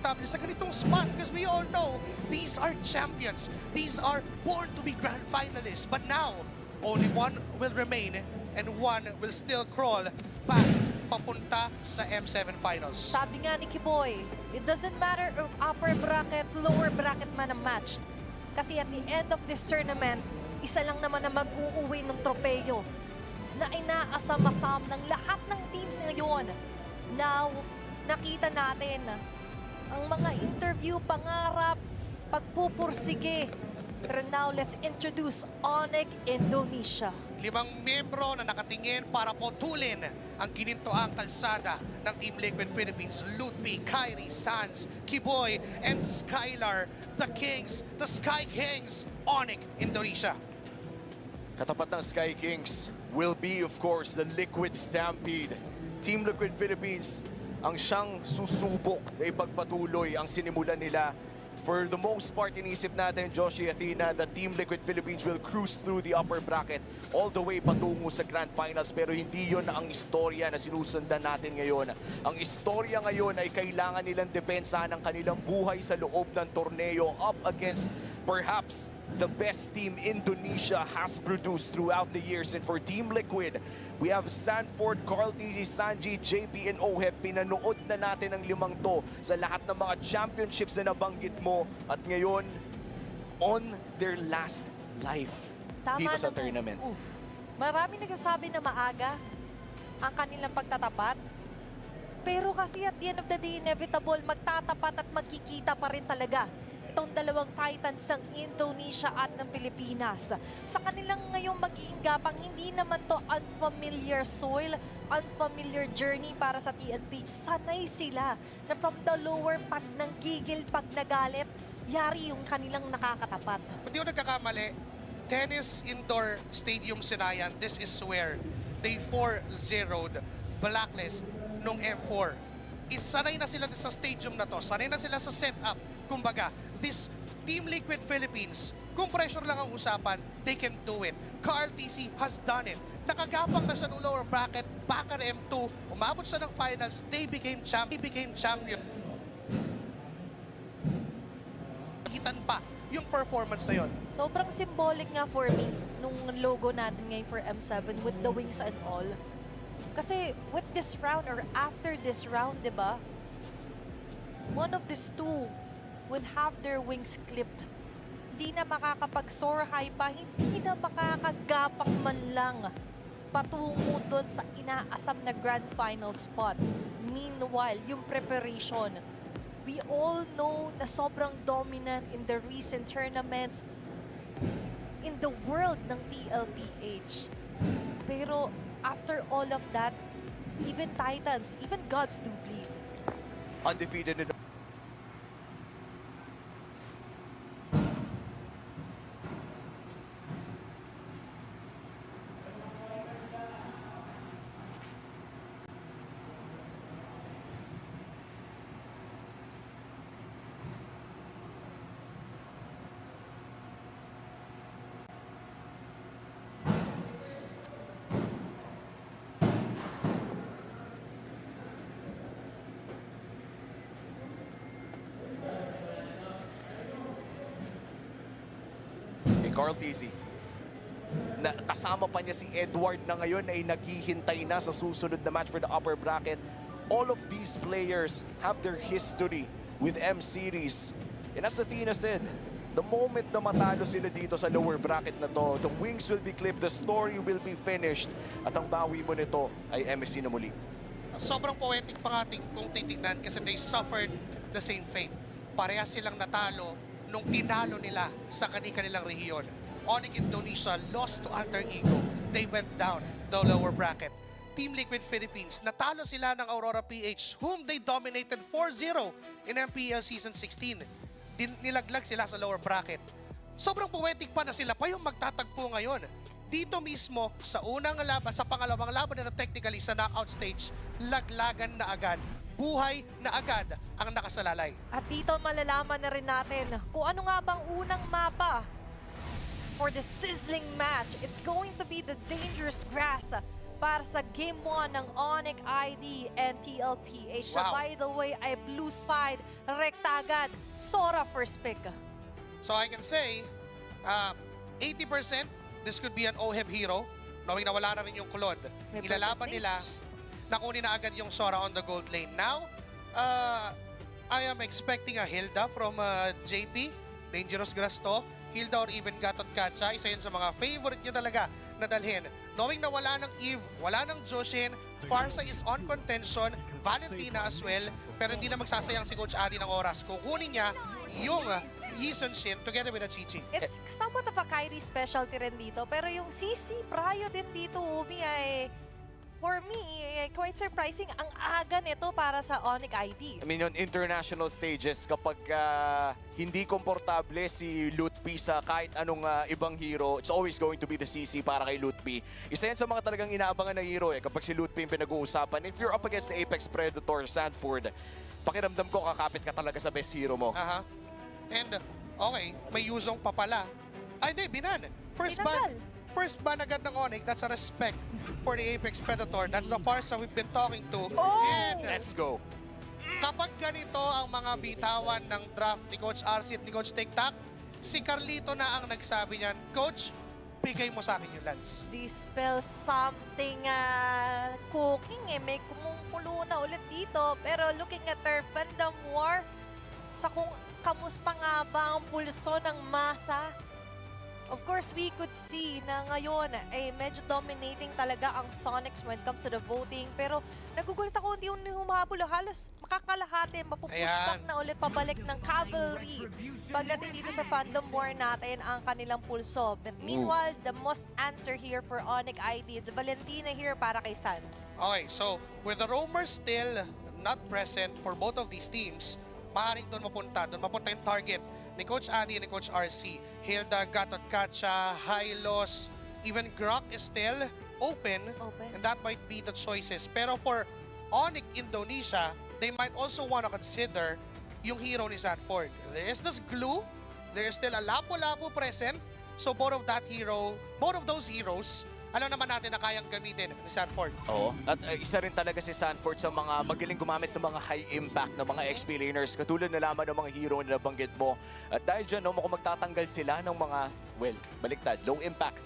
komportable sa ganitong spot because we all know these are champions. These are born to be grand finalists. But now, only one will remain and one will still crawl back papunta sa M7 Finals. Sabi nga ni Kiboy, it doesn't matter if upper bracket, lower bracket man ang match. Kasi at the end of this tournament, isa lang naman na mag-uuwi ng tropeyo na inaasam-asam ng lahat ng teams ngayon. Now, nakita natin ang mga interview, pangarap, pagpupursige. Pero now, let's introduce Onic Indonesia. 5 miyembro na nakatingin para potulin ang ginintoang kalsada ng Team Liquid Philippines. Lutfi, Kyrie, Sans, Kiboy, and Skylar. The Kings, the Sky Kings, Onic Indonesia. Katapat ng Sky Kings will be, of course, the Liquid Stampede. Team Liquid Philippines ang siyang susubok na ipagpatuloy ang sinimulan nila. For the most part, inisip natin, Joshi Athena, that Team Liquid Philippines will cruise through the upper bracket all the way patungo sa Grand Finals. Pero hindi yon ang istorya na sinusundan natin ngayon. Ang istorya ngayon ay kailangan nilang depensahan ang kanilang buhay sa loob ng torneo up against perhaps the best team Indonesia has produced throughout the years. And for Team Liquid, we have Sanford, Carl TZ, Sanji, JP, and Oheb. Pinanood na natin ang 5 to sa lahat ng mga championships na nabanggit mo. At ngayon, on their last life dito sa tournament. Marami nagsasabi na maaga ang kanilang pagtatapat. Pero kasi at the end of the day, inevitable, magtatapat at magkikita pa rin talaga itong dalawang titans ng Indonesia at ng Pilipinas. Sa kanilang ngayong magiging gapang, hindi naman to unfamiliar soil, unfamiliar journey para sa TNP. Sanay sila na from the lower pag nanggigil, pag nagalit, yari yung kanilang nakakatapat. Hindi ko nagkakamali, Tennis Indoor Stadium Sinayan, this is where they 4-0'd Blacklist nung M4. Sanay na sila sa stadium na to, sanay na sila sa setup. Kumbaga, this Team Liquid Philippines, kung pressure lang ang usapan, they can do it. Carl TC has done it. Nakagapang na siya ng lower bracket, back at M2, umabot siya ng finals, they became champion. Itan pa yung performance na yon. Sobrang symbolic nga for me nung logo natin ngayon for M7 with the wings and all. Kasi with this round or after this round, di ba? One of these two will have their wings clipped. Hindi na makakapag-soar high pa, hindi na makakagapang man lang patungo doon sa inaasam na grand final spot. Meanwhile, yung preparation, we all know na sobrang dominant in the recent tournaments in the world ng TLPH. Pero after all of that, even Titans, even gods do bleed. Undefeated in Carl TZ. Na kasama pa niya si Edward na ngayon ay naghihintay na sa susunod na match for the upper bracket. All of these players have their history with M-Series. And as Athena said, the moment na matalo sila dito sa lower bracket na to, the wings will be clipped, the story will be finished, at ang bawi mo nito ay MSC na muli. Sobrang poetic pa nga kung titignan kasi they suffered the same fate. Parehas silang natalo nung tinalo nila sa kanilang rehiyon. Onic Indonesia lost to Alter Ego. They went down the lower bracket. Team Liquid Philippines, natalo sila ng Aurora PH, whom they dominated 4-0 in MPL Season 16. Nilaglag sila sa lower bracket. Sobrang poetic pa na sila pa yung magtatagpo ngayon. Dito mismo, sa unang laban, sa pangalawang laban na technically sa knockout stage, laglagan na agad. Buhay na agad ang nakasalalay. At dito malalaman na rin natin kung ano nga bang unang mapa for the sizzling match. It's going to be the dangerous grass para sa Game 1 ng Onic ID and TLPH. Na Wow. by the way, ay blue side, rekta agad. Sora first pick. So I can say, 80% this could be an OHEB hero, knowing na wala na rin yung Claude. May Ilalaban percentage. nila, nakunin na agad yung Sora on the gold lane. Now, I am expecting a Hilda from JP, Dangerous Grass to. Hilda or even Gatot Kacha, isa yun sa mga favorite niya talaga na dalhin. Knowing na wala ng Eve, wala ng Joshin, Farsa is on contention, Valentina as well, pero hindi na magsasayang si Coach Adi ng oras. Kukunin niya yung Yison Shin together with a Chichi. It's somewhat of a Kyrie specialty rin dito. Pero yung CC Prayo din dito, Umi, ay for me, quite surprising. Ang aga nito para sa Onic ID. I mean, on international stages, kapag hindi komportable si Lutpi sa kahit anong ibang hero, it's always going to be the CC para kay Lutpi. Isa yan sa mga talagang inaabangan na hero kapag si Lutpi yung pinag-uusapan. If you're up against the Apex Predator, Sanford, pakiramdam ko kakapit ka talaga sa best hero mo. Aha. And, okay, may Yuzong pa pala. Ay, di, binan. Tinanggal. First ban agad ng Onic, that's a respect for the Apex Predator. That's the Farsa we've been talking to. Oh! And Let's go. kapag ganito ang mga bitawan ng draft ni Coach RC at ni Coach TikTok, si Carlito na ang nagsabi niyan, Coach, bigay mo sa akin yung lance. Dispel something cooking eh. May kumukulo na ulit dito. Pero looking at their fandom war, sa kung kamusta nga ba ang pulso ng masa, of course, we could see na ngayon ay medyo dominating talaga ang Sonics when it comes to the voting. Pero nagugulat ako, hindi humabol. Halos makakalahati, mapupushback na ulit pabalik ng cavalry. Pagdating dito sa fandom war natin ang kanilang pulso. But meanwhile, the most answer here for Onic ID is Valentina here para kay Sans. Okay, so with the roamers still not present for both of these teams, maaaring doon mapunta yung target ni Coach Adi and ni Coach RC. Hilda, Gatot Kacha, Hylos, even Grok is still open, and that might be the choices. Pero for Onic Indonesia, they might also want to consider yung hero ni Sanford. There is this glue, there is still a Lapu-Lapu present, so both of those heroes, alam naman natin na kayang gamitin ni Sanford. Oo. At isa rin talaga si Sanford sa mga magaling gumamit ng mga high impact na mga XP laners. Katulad na lamang ng mga hero na nabanggit mo. At dahil dyan, kung magtatanggal sila ng mga, well, baliktad, low impact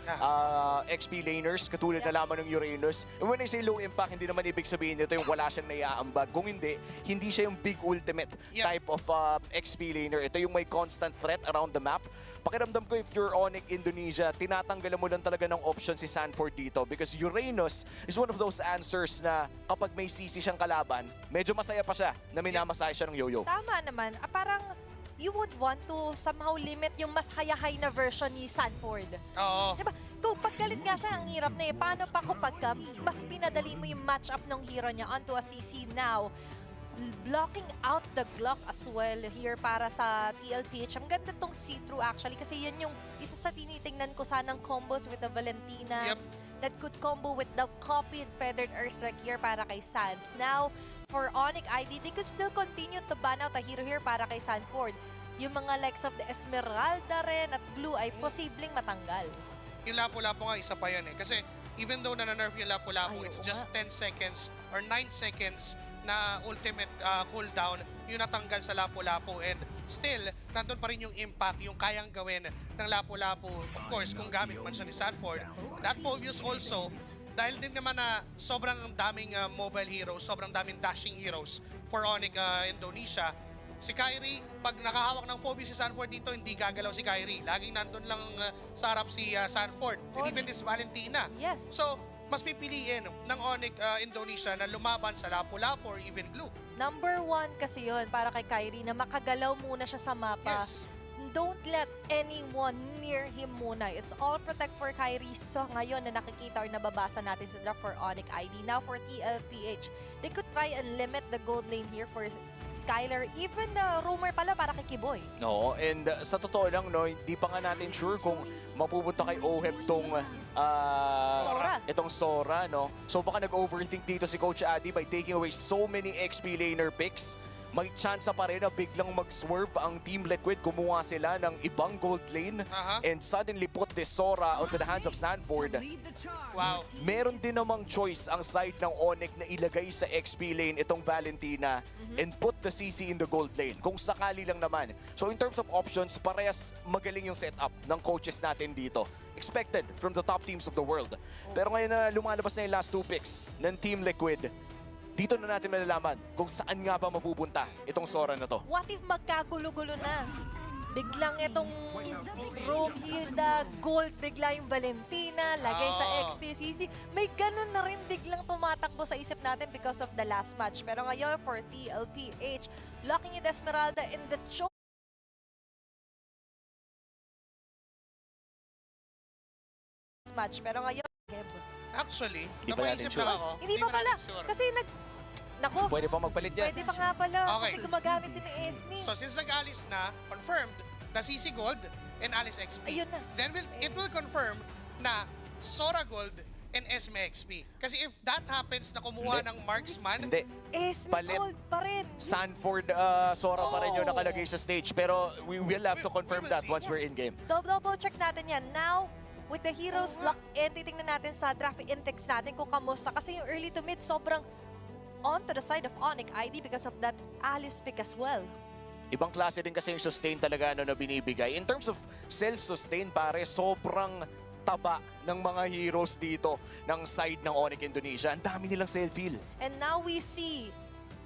XP laners, katulad na lamang ng Uranus. And when I say low impact, hindi naman ibig sabihin nito yung wala siyang naiaambag. Kung hindi siya yung big ultimate type of XP laner. Ito yung may constant threat around the map. Pakiramdam ko if you're Onic Indonesia, tinatanggalan mo lang talaga ng option si Sanford dito because Uranus is one of those answers na kapag may CC siyang kalaban, medyo masaya pa siya na minamasaya siya ng yo-yo. Tama naman. Parang you would want to somehow limit yung mas high na version ni Sanford. Oo. Diba? Kung paggalit nga siya, ang hirap na eh. Paano pa kung pagka mas pinadali mo yung match-up ng hero niya onto a CC now? Blocking out the Glock as well here para sa TLPH. Ang ganda tong see-through actually kasi yan yung isa sa tinitingnan ko sanang combos with the Valentina that could combo with the copied Feathered Earthstrike here para kay Sans. Now, for Onic ID, they could still continue to ban out a hero here para kay Sanford. Yung mga likes of the Esmeralda rin at Blue ay posibleng matanggal. Yung Lapu-Lapu nga, isa pa yan eh. Kasi even though na-nerf yung Lapu-Lapu, it's just 10 seconds or 9 seconds na ultimate cooldown yung natanggal sa Lapu-Lapu. And still, nandun pa rin yung impact, yung kayang gawin ng Lapu-Lapu. Of course, kung gamit man siya ni Sanford. That Phobius also, dahil din naman na sobrang daming mobile heroes, sobrang daming dashing heroes for Onic Indonesia, si Kyrie, pag nakahawak ng Phobius si Sanford dito, hindi gagalaw si Kyrie. Laging nandun lang sa harap si Sanford. And even this Valentina. Yes. So, mas pipiliin ng Onic Indonesia na lumaban sa Lapu-Lapu or even Glue. Number 1 kasi yun para kay Kyrie na makagalaw muna siya sa mapa. Yes. Don't let anyone near him muna. It's all protect for Kyrie. So ngayon na nakikita or nababasa natin sa draft for Onic ID. Now for TLPH, they could try and limit the gold lane here for Skylar. Even rumor pala para kay Kiboy. No, and sa totoo lang, hindi pa nga natin sure kung mapupunta kay OHEB tong itong Sora, no? So baka nag-overthink dito si Coach Adi by taking away so many XP laner picks. may chance pa rin na biglang mag-swerve ang Team Liquid. Kumuha sila ng ibang gold lane and suddenly put this Sora onto the hands of Sanford. Wow. Meron din namang choice ang side ng Onic na ilagay sa XP lane itong Valentina and put the CC in the gold lane kung sakali lang naman. So in terms of options, parehas magaling yung setup ng coaches natin dito. Expected from the top teams of the world. Pero ngayon na lumalabas na yung last 2 picks ng Team Liquid, dito na natin malalaman kung saan nga ba mapupunta itong Sora na to. What if magkagulo-gulo na? Biglang itong Hilda, Gold, bigla yung Valentina, lagay sa XPCC. May ganun na rin biglang tumatakbo sa isip natin because of the last match. Pero ngayon for TLPH, locking it Esmeralda in the choke. Match. Pero ngayon, Actually, Di pa natin napaisip sure. lang ako. hindi pa pala. natin sure. Kasi Naku, Pwede pa magpalit yan. pwede pa nga pala. Okay. Kasi gumagamit din ni Esme. So since nag-alis na, confirmed na CC Gold and Alice XP. Ayun na. Then it will confirm na Sora Gold and Esme XP. Kasi if that happens na kumuha Hindi. ng marksman, Hindi. Esme Palit. Gold pa rin. Sanford, Sora pa rin yung Oh. nakalagay sa stage. Pero we will have to confirm will that see. once we're in game. Double check natin yan. Now, with the heroes locked in, titingnan natin sa draft index natin kung kamusta. Kasi yung early to mid, sobrang on to the side of Onic ID because of that Alice pick as well. Ibang klase din kasi yung sustain talaga na binibigay. In terms of self-sustain, pare, sobrang taba ng mga heroes dito ng side ng Onic Indonesia. Ang dami nilang self-heal. And now we see,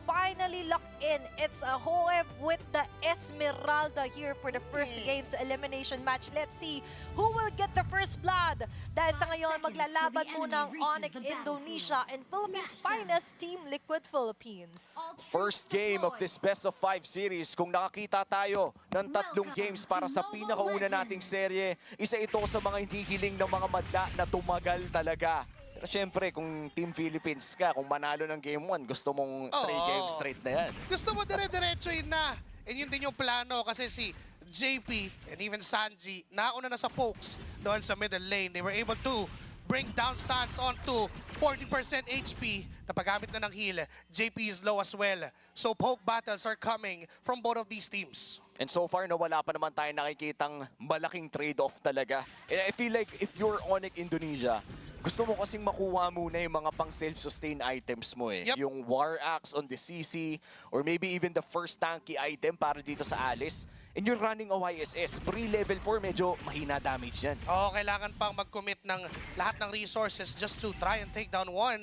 finally locked in. It's a Hoeb with the Esmeralda here for the first game's elimination match. Let's see who will get the first blood. Dahil sa ngayon, maglalaban muna ang Onic Indonesia and Philippines' finest Team Liquid Philippines. First game of this best of 5 series. Kung nakakita tayo ng 3 games para sa pinakauna nating serye, isa ito sa mga hinihiling ng mga madla na tumagal talaga. Pero syempre, kung Team Philippines ka, kung manalo ng Game 1, gusto mong 3 games straight na yan. gusto mo dire-diretsuin na. And yun din yung plano kasi si JP and even Sanji, nauna na sa pokes doon sa middle lane. They were able to bring down Sans onto 40% HP na paggamit na ng heal. JP is low as well. So poke battles are coming from both of these teams. And so far, wala pa naman tayo nakikitang malaking trade-off talaga. And I feel like if you're Onic Indonesia, gusto mo kasing makuha muna yung mga pang self-sustain items mo eh. Yep. Yung War Axe on the CC, or maybe even the first tanky item para dito sa Alice. And you're running a YSS. Pre-level 4, medyo mahina damage yan. Oo, kailangan pang mag-commit ng lahat ng resources just to try and take down one.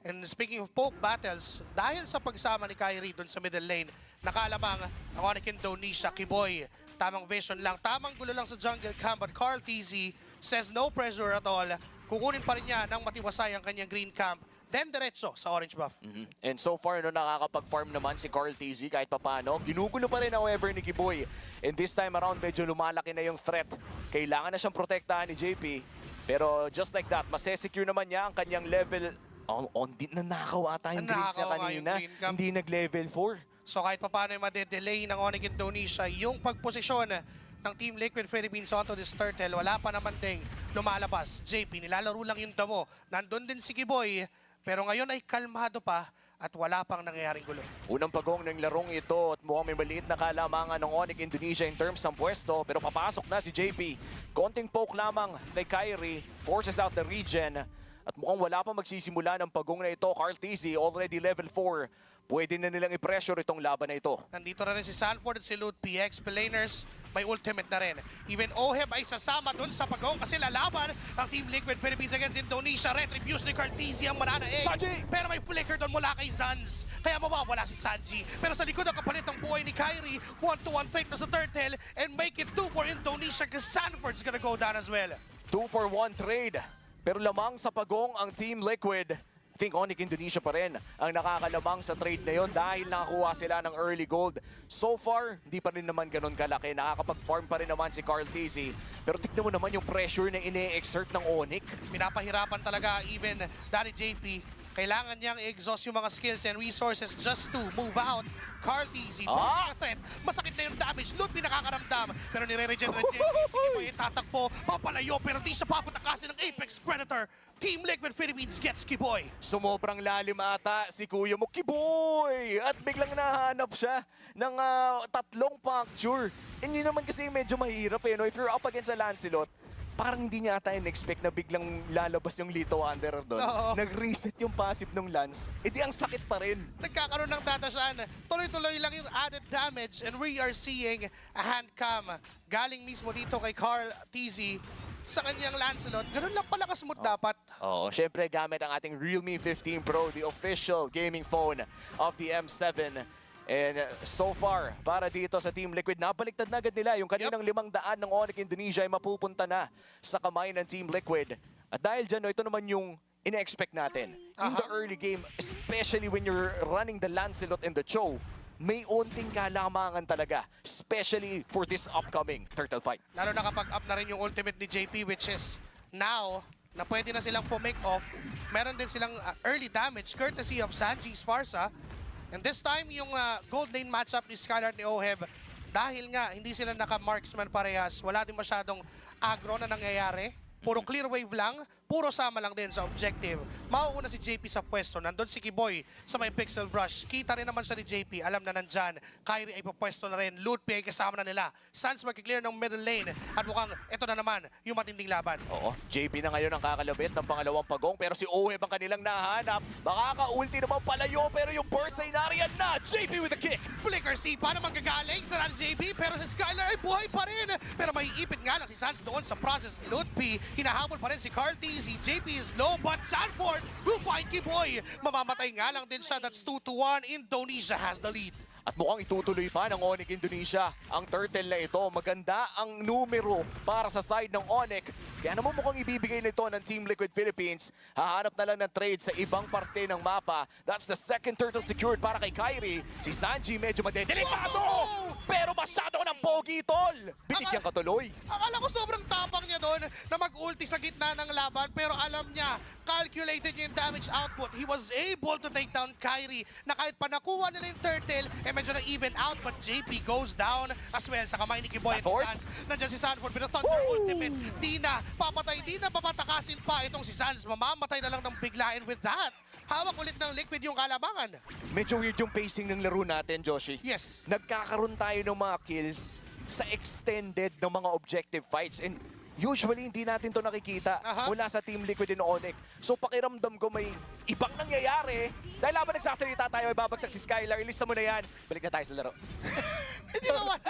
And speaking of poke battles, dahil sa pagsama ni Kyrie dun sa middle lane, nakalamang ang Onic Indonesia, Kiboy. Tamang vision lang, tamang gulo lang sa jungle camp, but Carl TZ says no pressure at all. Kukunin pa rin niya ng matiwasay ang kanyang green camp, then diretso sa orange buff. And so far, nakakapag-farm naman si Carl TZ kahit papano. Ginugulo pa rin however ni Kiboy. And this time around, medyo lumalaki na yung threat. Kailangan na siyang protektahan ni JP. Pero just like that, masesecure naman niya ang kanyang level. Nanakaw ata yung greens niya Nanakaw nga yung kanina. green camp. Hindi nag-level 4. So kahit paano made-delay ng Onic Indonesia yung pagposisyon ng Team Liquid Philippines onto this turtle, wala pa naman ding lumalabas. JP, nilalaro lang yung damo. Nandun din si Kiboy, pero ngayon ay kalmado pa at wala pang nangyayaring gulo. Unang pagong ng larong ito at mukhang may maliit na kalamangan ng Onic Indonesia in terms ng pwesto, pero papasok na si JP. Konting poke lamang kay Kyrie, forces out the regen. At mukhang wala pa magsisimula ng pagong na ito. Carl TZ already level 4. Pwede na nilang i-pressure itong laban na ito. Nandito na rin si Sanford at si Lute PX. Laners, may ultimate na rin. Even Oheb ay sasama dun sa pagong kasi lalaban ang Team Liquid Philippines against Indonesia. Retribution ni Cartesi ang mananaig. Sanji! Pero may flicker doon mula kay Zanz. Kaya mawawala si Sanji. Pero sa likod ang kapalit ng buhay ni Kyrie. 1-to-1 trade na sa turtle and make it 2 for Indonesia because Sanford's gonna go down as well. 2-for-1 trade. Pero lamang sa pagong ang Team Liquid. I think Onic Indonesia pa rin ang nakakalamang sa trade na yon dahil nakakuha sila ng early gold. So far, hindi pa rin naman ganun kalaki. Nakakapag-farm pa rin naman si Carl TZ. Pero tignan mo naman yung pressure na ine-exert ng Onic. Pinapahirapan talaga even Danny JP Kailangan niyang i-exhaust yung mga skills and resources just to move out. Carl Easy, threat. Masakit na yung damage. Loot nakakaramdam. Pero nire-regenerate siya. Sige po yung tatakbo. Papalayo pero di siya papatakasin ng Apex Predator. Team Liquid Philippines gets Kiboy. Sumobrang lalim ata si Kuya mo, Kiboy! At biglang nahanap siya ng tatlong puncture. And yun naman kasi medyo mahirap eh, no? If you're up against a Lancelot, parang hindi niya ata in-expect na biglang lalabas yung Lito Wanderer doon. Oo. Nag-reset yung passive ng Lance. Eh di ang sakit pa rin. Nagkakaroon ng datasaan. Tuloy-tuloy lang yung added damage and we are seeing a hand cam galing mismo dito kay Carl TZ sa kanyang Lancelot. Ganun lang pala kasmooth dapat. Oo, syempre gamit ang ating Realme 15 Pro, the official gaming phone of the M7. And so far, para dito sa Team Liquid, nabaliktad na agad nila yung kaninang 500 ng Onic Indonesia ay mapupunta na sa kamay ng Team Liquid. At dahil dyan, ito naman yung ine-expect natin. In the early game, especially when you're running the Lancelot in the Cho, may unting kalamangan talaga, especially for this upcoming turtle fight. Lalo na kapag up na rin yung ultimate ni JP, which is now na pwede na silang po-make off. Meron din silang early damage courtesy of Sanji's Farsa. And this time, yung gold lane matchup ni Skylar at ni Oheb, dahil nga hindi sila naka-marksman parehas, wala din masyadong aggro na nangyayari. Puro clear wave lang, puro sama lang din sa objective. Mauuna si JP sa pwesto, nandun si Kiboy sa may pixel brush. Kita rin naman siya ni JP, alam na nandyan. Kyrie ay papwesto na rin, Loot P ay kasama na nila. Sans mag-clear ng middle lane at mukhang ito na naman yung matinding laban. Oo, JP na ngayon ang kakalabit ng pangalawang pagong pero si Oheb ang kanilang nahanap. Makaka-ulti naman palayo pero yung burst ay nariyan na. JP with a kick. Flicker C, paano manggagaling sa JP pero si Skylar ay buhay pa rin. Pero may ipit nga lang si Sans doon sa process ni Loot P. Hinahabol pa rin si Carl TZ. JP is low but Sanford will find Kiboy. Mamamatay nga lang din siya. That's 2-1. Indonesia has the lead. At mukhang itutuloy pa ng Onic Indonesia ang turtle na ito. Maganda ang numero para sa side ng Onic. Kaya naman mukhang ibibigay nito ng Team Liquid Philippines. Hahanap na lang ng trade sa ibang parte ng mapa. That's the second turtle secured para kay Kyrie. Si Sanji medyo madedelikado. Pero masyado ng pogi, tol. Binigyan ka tuloy. Akala ko sobrang tapang niya doon na mag-ulti sa gitna ng laban. Pero alam niya, calculated niya yung damage output. He was able to take down Kyrie na kahit pa nakuha nila yung turtle, medyo na even out, but JP goes down as well sa kamay ni Kiboy at Sans. Nandiyan si Sanford with a Thunder ultimate. Di na papatay, di na papatakasin pa itong si Sans. Mamamatay na lang ng biglain with that. Hawak ulit ng Liquid yung kalamangan. Medyo weird yung pacing ng laro natin, Joshi. Yes. Nagkakaroon tayo ng mga kills sa extended ng mga objective fights. And usually, hindi natin to nakikita mula sa Team Liquid and Onic. So pakiramdam ko may ibang nangyayari. Dahil habang nagsasalita tayo, may babagsak si Skylar. Ilista mo na yan. Balik na tayo sa laro. Hindi ba?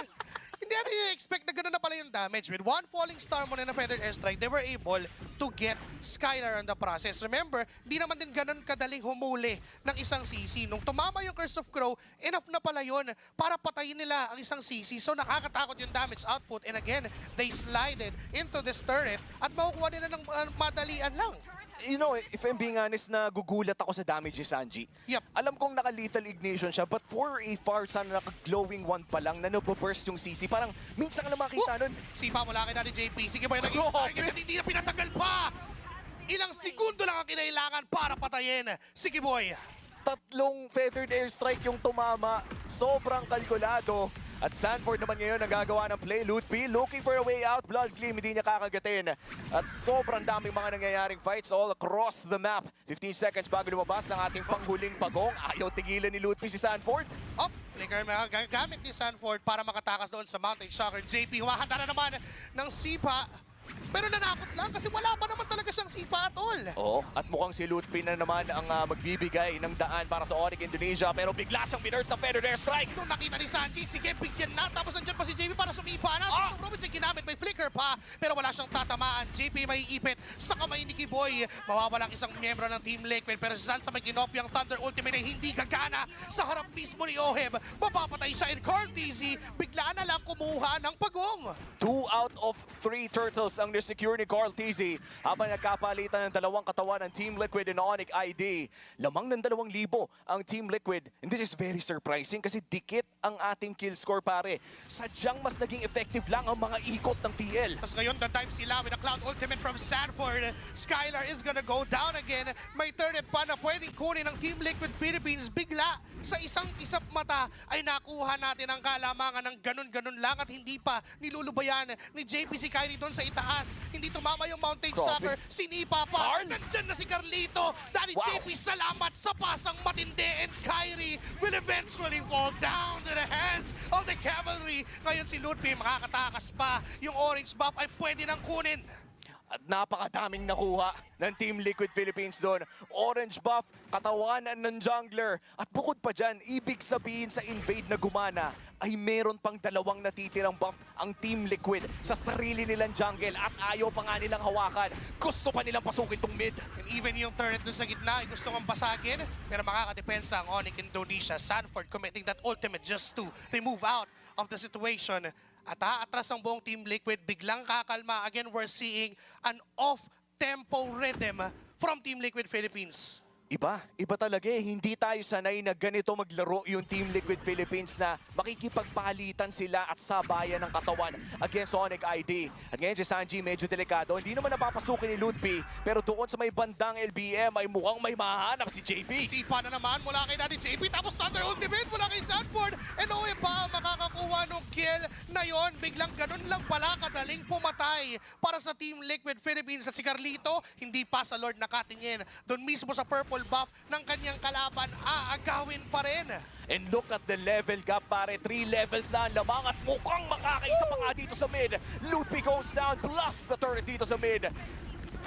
Hindi natin i-expect na gano'n na pala yung damage. With one falling star muna na feathered airstrike, they were able to get Skylar on the process. Remember, hindi naman din gano'n kadaling humuli ng isang CC. Nung tumama yung Curse of Crow, enough na pala yun para patayin nila ang isang CC. So nakakatakot yung damage output. And again, they slided into this turret at makukuha nila ng madalian lang. You know, if I'm being honest, nagugulat ako sa damage ni Sanji. Yep. Alam kong naka-lethal ignition siya, but for a Farsa na naka-glowing one pa lang, na nababurst yung CC, parang minsan lang makita nun. Sipa mo lang kay natin JP. Sige ba yung naging target at hindi na pinatagal pa? Ilang segundo lang ang kinailangan para patayin si Kiboy. Tatlong feathered airstrike yung tumama. Sobrang kalkulado. At Sanford naman ngayon ang gagawa ng play. Loot P looking for a way out. Blood Gleam hindi niya kakagatin. At sobrang daming mga nangyayaring fights all across the map. 15 seconds bago lumabas ang ating panghuling pagong. Ayaw tigilan ni Loot P si Sanford. Up, flicker gamit ni Sanford para makatakas doon sa Mountain Shocker. JP humahanda na naman ng sipa. Pero nanakot lang kasi wala pa naman talaga siyang sipa at all. Oo, at mukhang si Loot P na naman ang magbibigay ng daan para sa Onic Indonesia. Pero bigla siyang binurst ng feathered airstrike. Nung nakita ni Sanji, sige, bigyan na. Tapos nandiyan pa si JP para sumipa na. Itong Robinson ginamit, may flicker pa. Pero wala siyang tatamaan. JP may ipit sa kamay ni Kiboy. Mawawalang isang miyembro ng Team Liquid. Pero si Sansa may kinopyang Thunder Ultimate ay hindi gagana sa harap mismo ni Oheb. Mapapatay siya in Carl TZ. Bigla na lang kumuha ng pagong. 2 out of 3 turtles ang nisecure ni Carl Tizzy habang nagkapalitan ng dalawang katawan ng Team Liquid and Onic ID. Lamang ng 2,000 ang Team Liquid. And this is very surprising kasi dikit ang ating kill score pare. Sadyang mas naging effective lang ang mga ikot ng TL. Tapos ngayon, the time sila with a Cloud Ultimate from Sanford. Skylar is gonna go down again. May turret pa na pwedeng kunin ng Team Liquid Philippines. Bigla sa isang isap mata ay nakuha natin ang kalamangan ng ganun-ganun lang at hindi pa nilulubayan ni JP si Kyrie doon sa itaas. Hindi tumama yung Mountain Stalker. Sinipa pa. Nandyan na si Carlito. Dahil JP, salamat sa pasang matindi. And Kyrie will eventually fall down to the hands of the cavalry. Ngayon si Ludwig makakatakas pa. Yung orange buff ay pwede nang kunin. At napakadaming nakuha ng Team Liquid Philippines doon. Orange buff, katawanan ng jungler. At bukod pa dyan, ibig sabihin sa invade na gumana ay meron pang 2 natitirang buff ang Team Liquid sa sarili nilang jungle at ayaw pa nga nilang hawakan. Gusto pa nilang pasukin tong mid. And even yung turret doon sa gitna ay gusto kong basagin. Pero makakadepensa ang Onic Indonesia. Sanford committing that ultimate just to remove out of the situation. At aatras ang buong Team Liquid, biglang kakalma. Again, we're seeing an off-tempo rhythm from Team Liquid Philippines. Iba talaga eh. Hindi tayo sanay na ganito maglaro yung Team Liquid Philippines na makikipagpalitan sila at sabayan ng katawan against Onic ID. At ngayon si Sanji medyo delikado. Hindi naman napapasukin ni Ludpi, pero doon sa may bandang LBM ay mukhang may mahanap si JP. Sipa na naman mula kay natin JP, tapos Thunder Ultimate mula kay Sanford. And OE pa makakakuha ng kill na yon. Biglang ganun lang pala kadaling pumatay para sa Team Liquid Philippines. At si Carlito, hindi pa sa Lord nakatingin. Doon mismo sa purple buff ng kanyang kalaban, aagawin pa rin. And look at the level gap pare, 3 levels na ang lamang at mukhang makakaisa pa nga dito sa mid. Ludpi goes down plus the turret dito sa mid.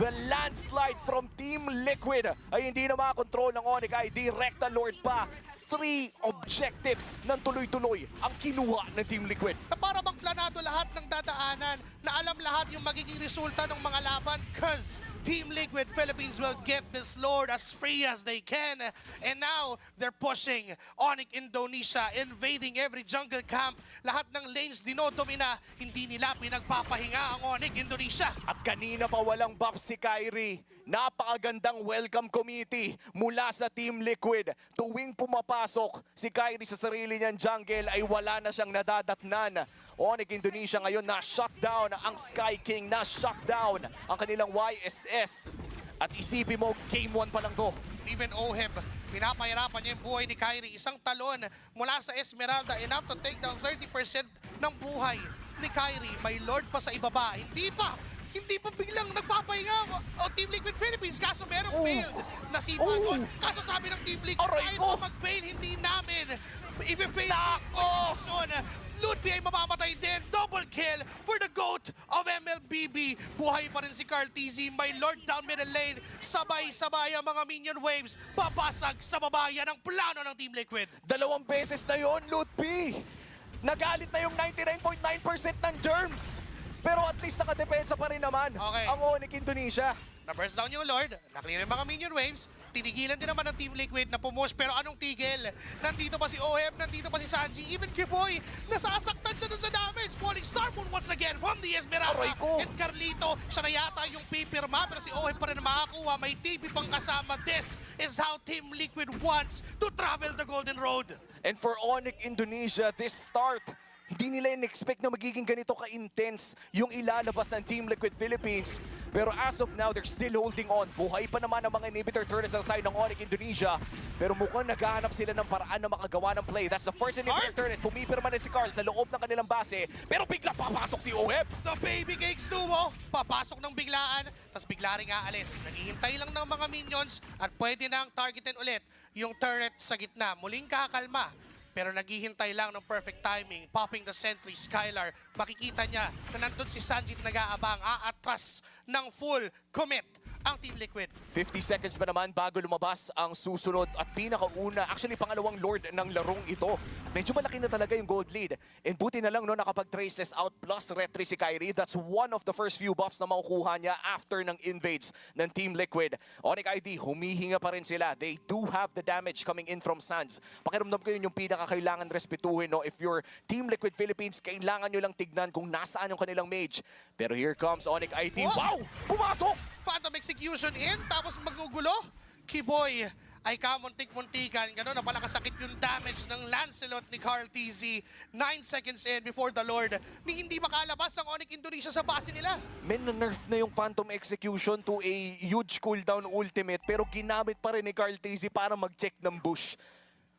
The landslide from Team Liquid ay hindi na makakontrol ng Onic ID. Recta Lord pa. 3 objectives ng tuloy-tuloy ang kinuha ng Team Liquid. Na para bang planado lahat ng dadaanan, na alam lahat yung magiging resulta ng mga laban, cause Team Liquid Philippines will get this Lord as free as they can. And now, they're pushing Onic Indonesia, invading every jungle camp. Lahat ng lanes dinodomina, hindi nila pinagpapahinga ang Onic Indonesia. At kanina pa walang buff si Kyrie. Napakagandang welcome committee mula sa Team Liquid. Tuwing pumapasok si Kyrie sa sarili niyang jungle ay wala na siyang nadadatnan. Onic Indonesia ngayon na-shutdown ang Sky King, na-shutdown ang kanilang YSS. At isipin mo, game 1 pa lang to. Even Oheb, pinapahirapan niya yung buhay ni Kyrie. Isang talon mula sa Esmeralda, enough to take down 30% ng buhay ni Kyrie. May Lord pa sa ibaba. Hindi pa biglang nagpapahinga o Team Liquid Philippines. Kaso merong failed na si Pagon. Kaso sabi ng Team Liquid, kahit mo mag-fail, hindi namin i-fail this position. Ludwig ay mamamatay din. Double kill for the GOAT of MLBB. Buhay pa rin si Carl TZ. May Lord down middle lane. Sabay-sabay ang mga minion waves. Babasag sa babayan ang plano ng Team Liquid. 2 beses na yon, Ludpi. Nagalit na yung 99.9% ng germs. Pero at least nakadepensa pa rin naman ang Onic Indonesia. Na-burst down yung Lord, na-clear yung mga minion waves, tinigilan din naman ng Team Liquid na pumush, pero anong tigil? Nandito pa si Oheb, nandito pa si Sanji, even Kiboy, nasasaktan siya dun sa damage. Falling Star Moon once again from the Esmeralda. And Carlito, siya na yata yung pipirma, pero si Oheb pa rin makakuha. May TV pang kasama. This is how Team Liquid wants to travel the Golden Road. And for Onic Indonesia, this start, hindi nila in-expect na magiging ganito ka-intense yung ilalabas ng Team Liquid Philippines. Pero as of now, they're still holding on. Buhay pa naman ang mga inhibitor turrets sa side ng Onic Indonesia. Pero mukhang naghahanap sila ng paraan na makagawa ng play. That's the first inhibitor turret. Pumipirma na si Carl sa loob ng kanilang base. Pero bigla papasok si Oheb. The Baby Cakes duo, papasok ng biglaan, tapos bigla rin aalis. Naghihintay lang ng mga minions at pwede nang targetin ulit yung turret sa gitna. Muling kakalma. Pero naghihintay lang ng perfect timing, popping the sentry, Skylar. Makikita niya na nandun si Sanjit nag-aabang, aatras ng full commit ang Team Liquid. 50 seconds pa naman bago lumabas ang susunod at pinakauna, actually pangalawang Lord ng larong ito. Medyo malaki na talaga yung gold lead. And buti na lang no, nakapag-traces out plus retry si Kyrie. That's one of the first few buffs na makukuha niya after ng invades ng Team Liquid. Onic ID, humihinga pa rin sila. They do have the damage coming in from Sands. Pakiramdam ko yun yung pinakakailangan respetuhin. No? If you're Team Liquid Philippines, kailangan nyo lang tignan kung nasaan yung kanilang mage. Pero here comes Onic ID. Wow! Pumasok! Phantom execution in, tapos magugulo. Kiboy ay kamuntik-muntikan. Gano'n, napalakasakit yung damage ng Lancelot ni Carl TZ. 9 seconds in before the Lord. Ni hindi makalabas ang Onic Indonesia sa base nila. nerf na yung Phantom Execution to a huge cooldown ultimate pero ginamit pa rin ni Carl TZ para mag-check ng bush.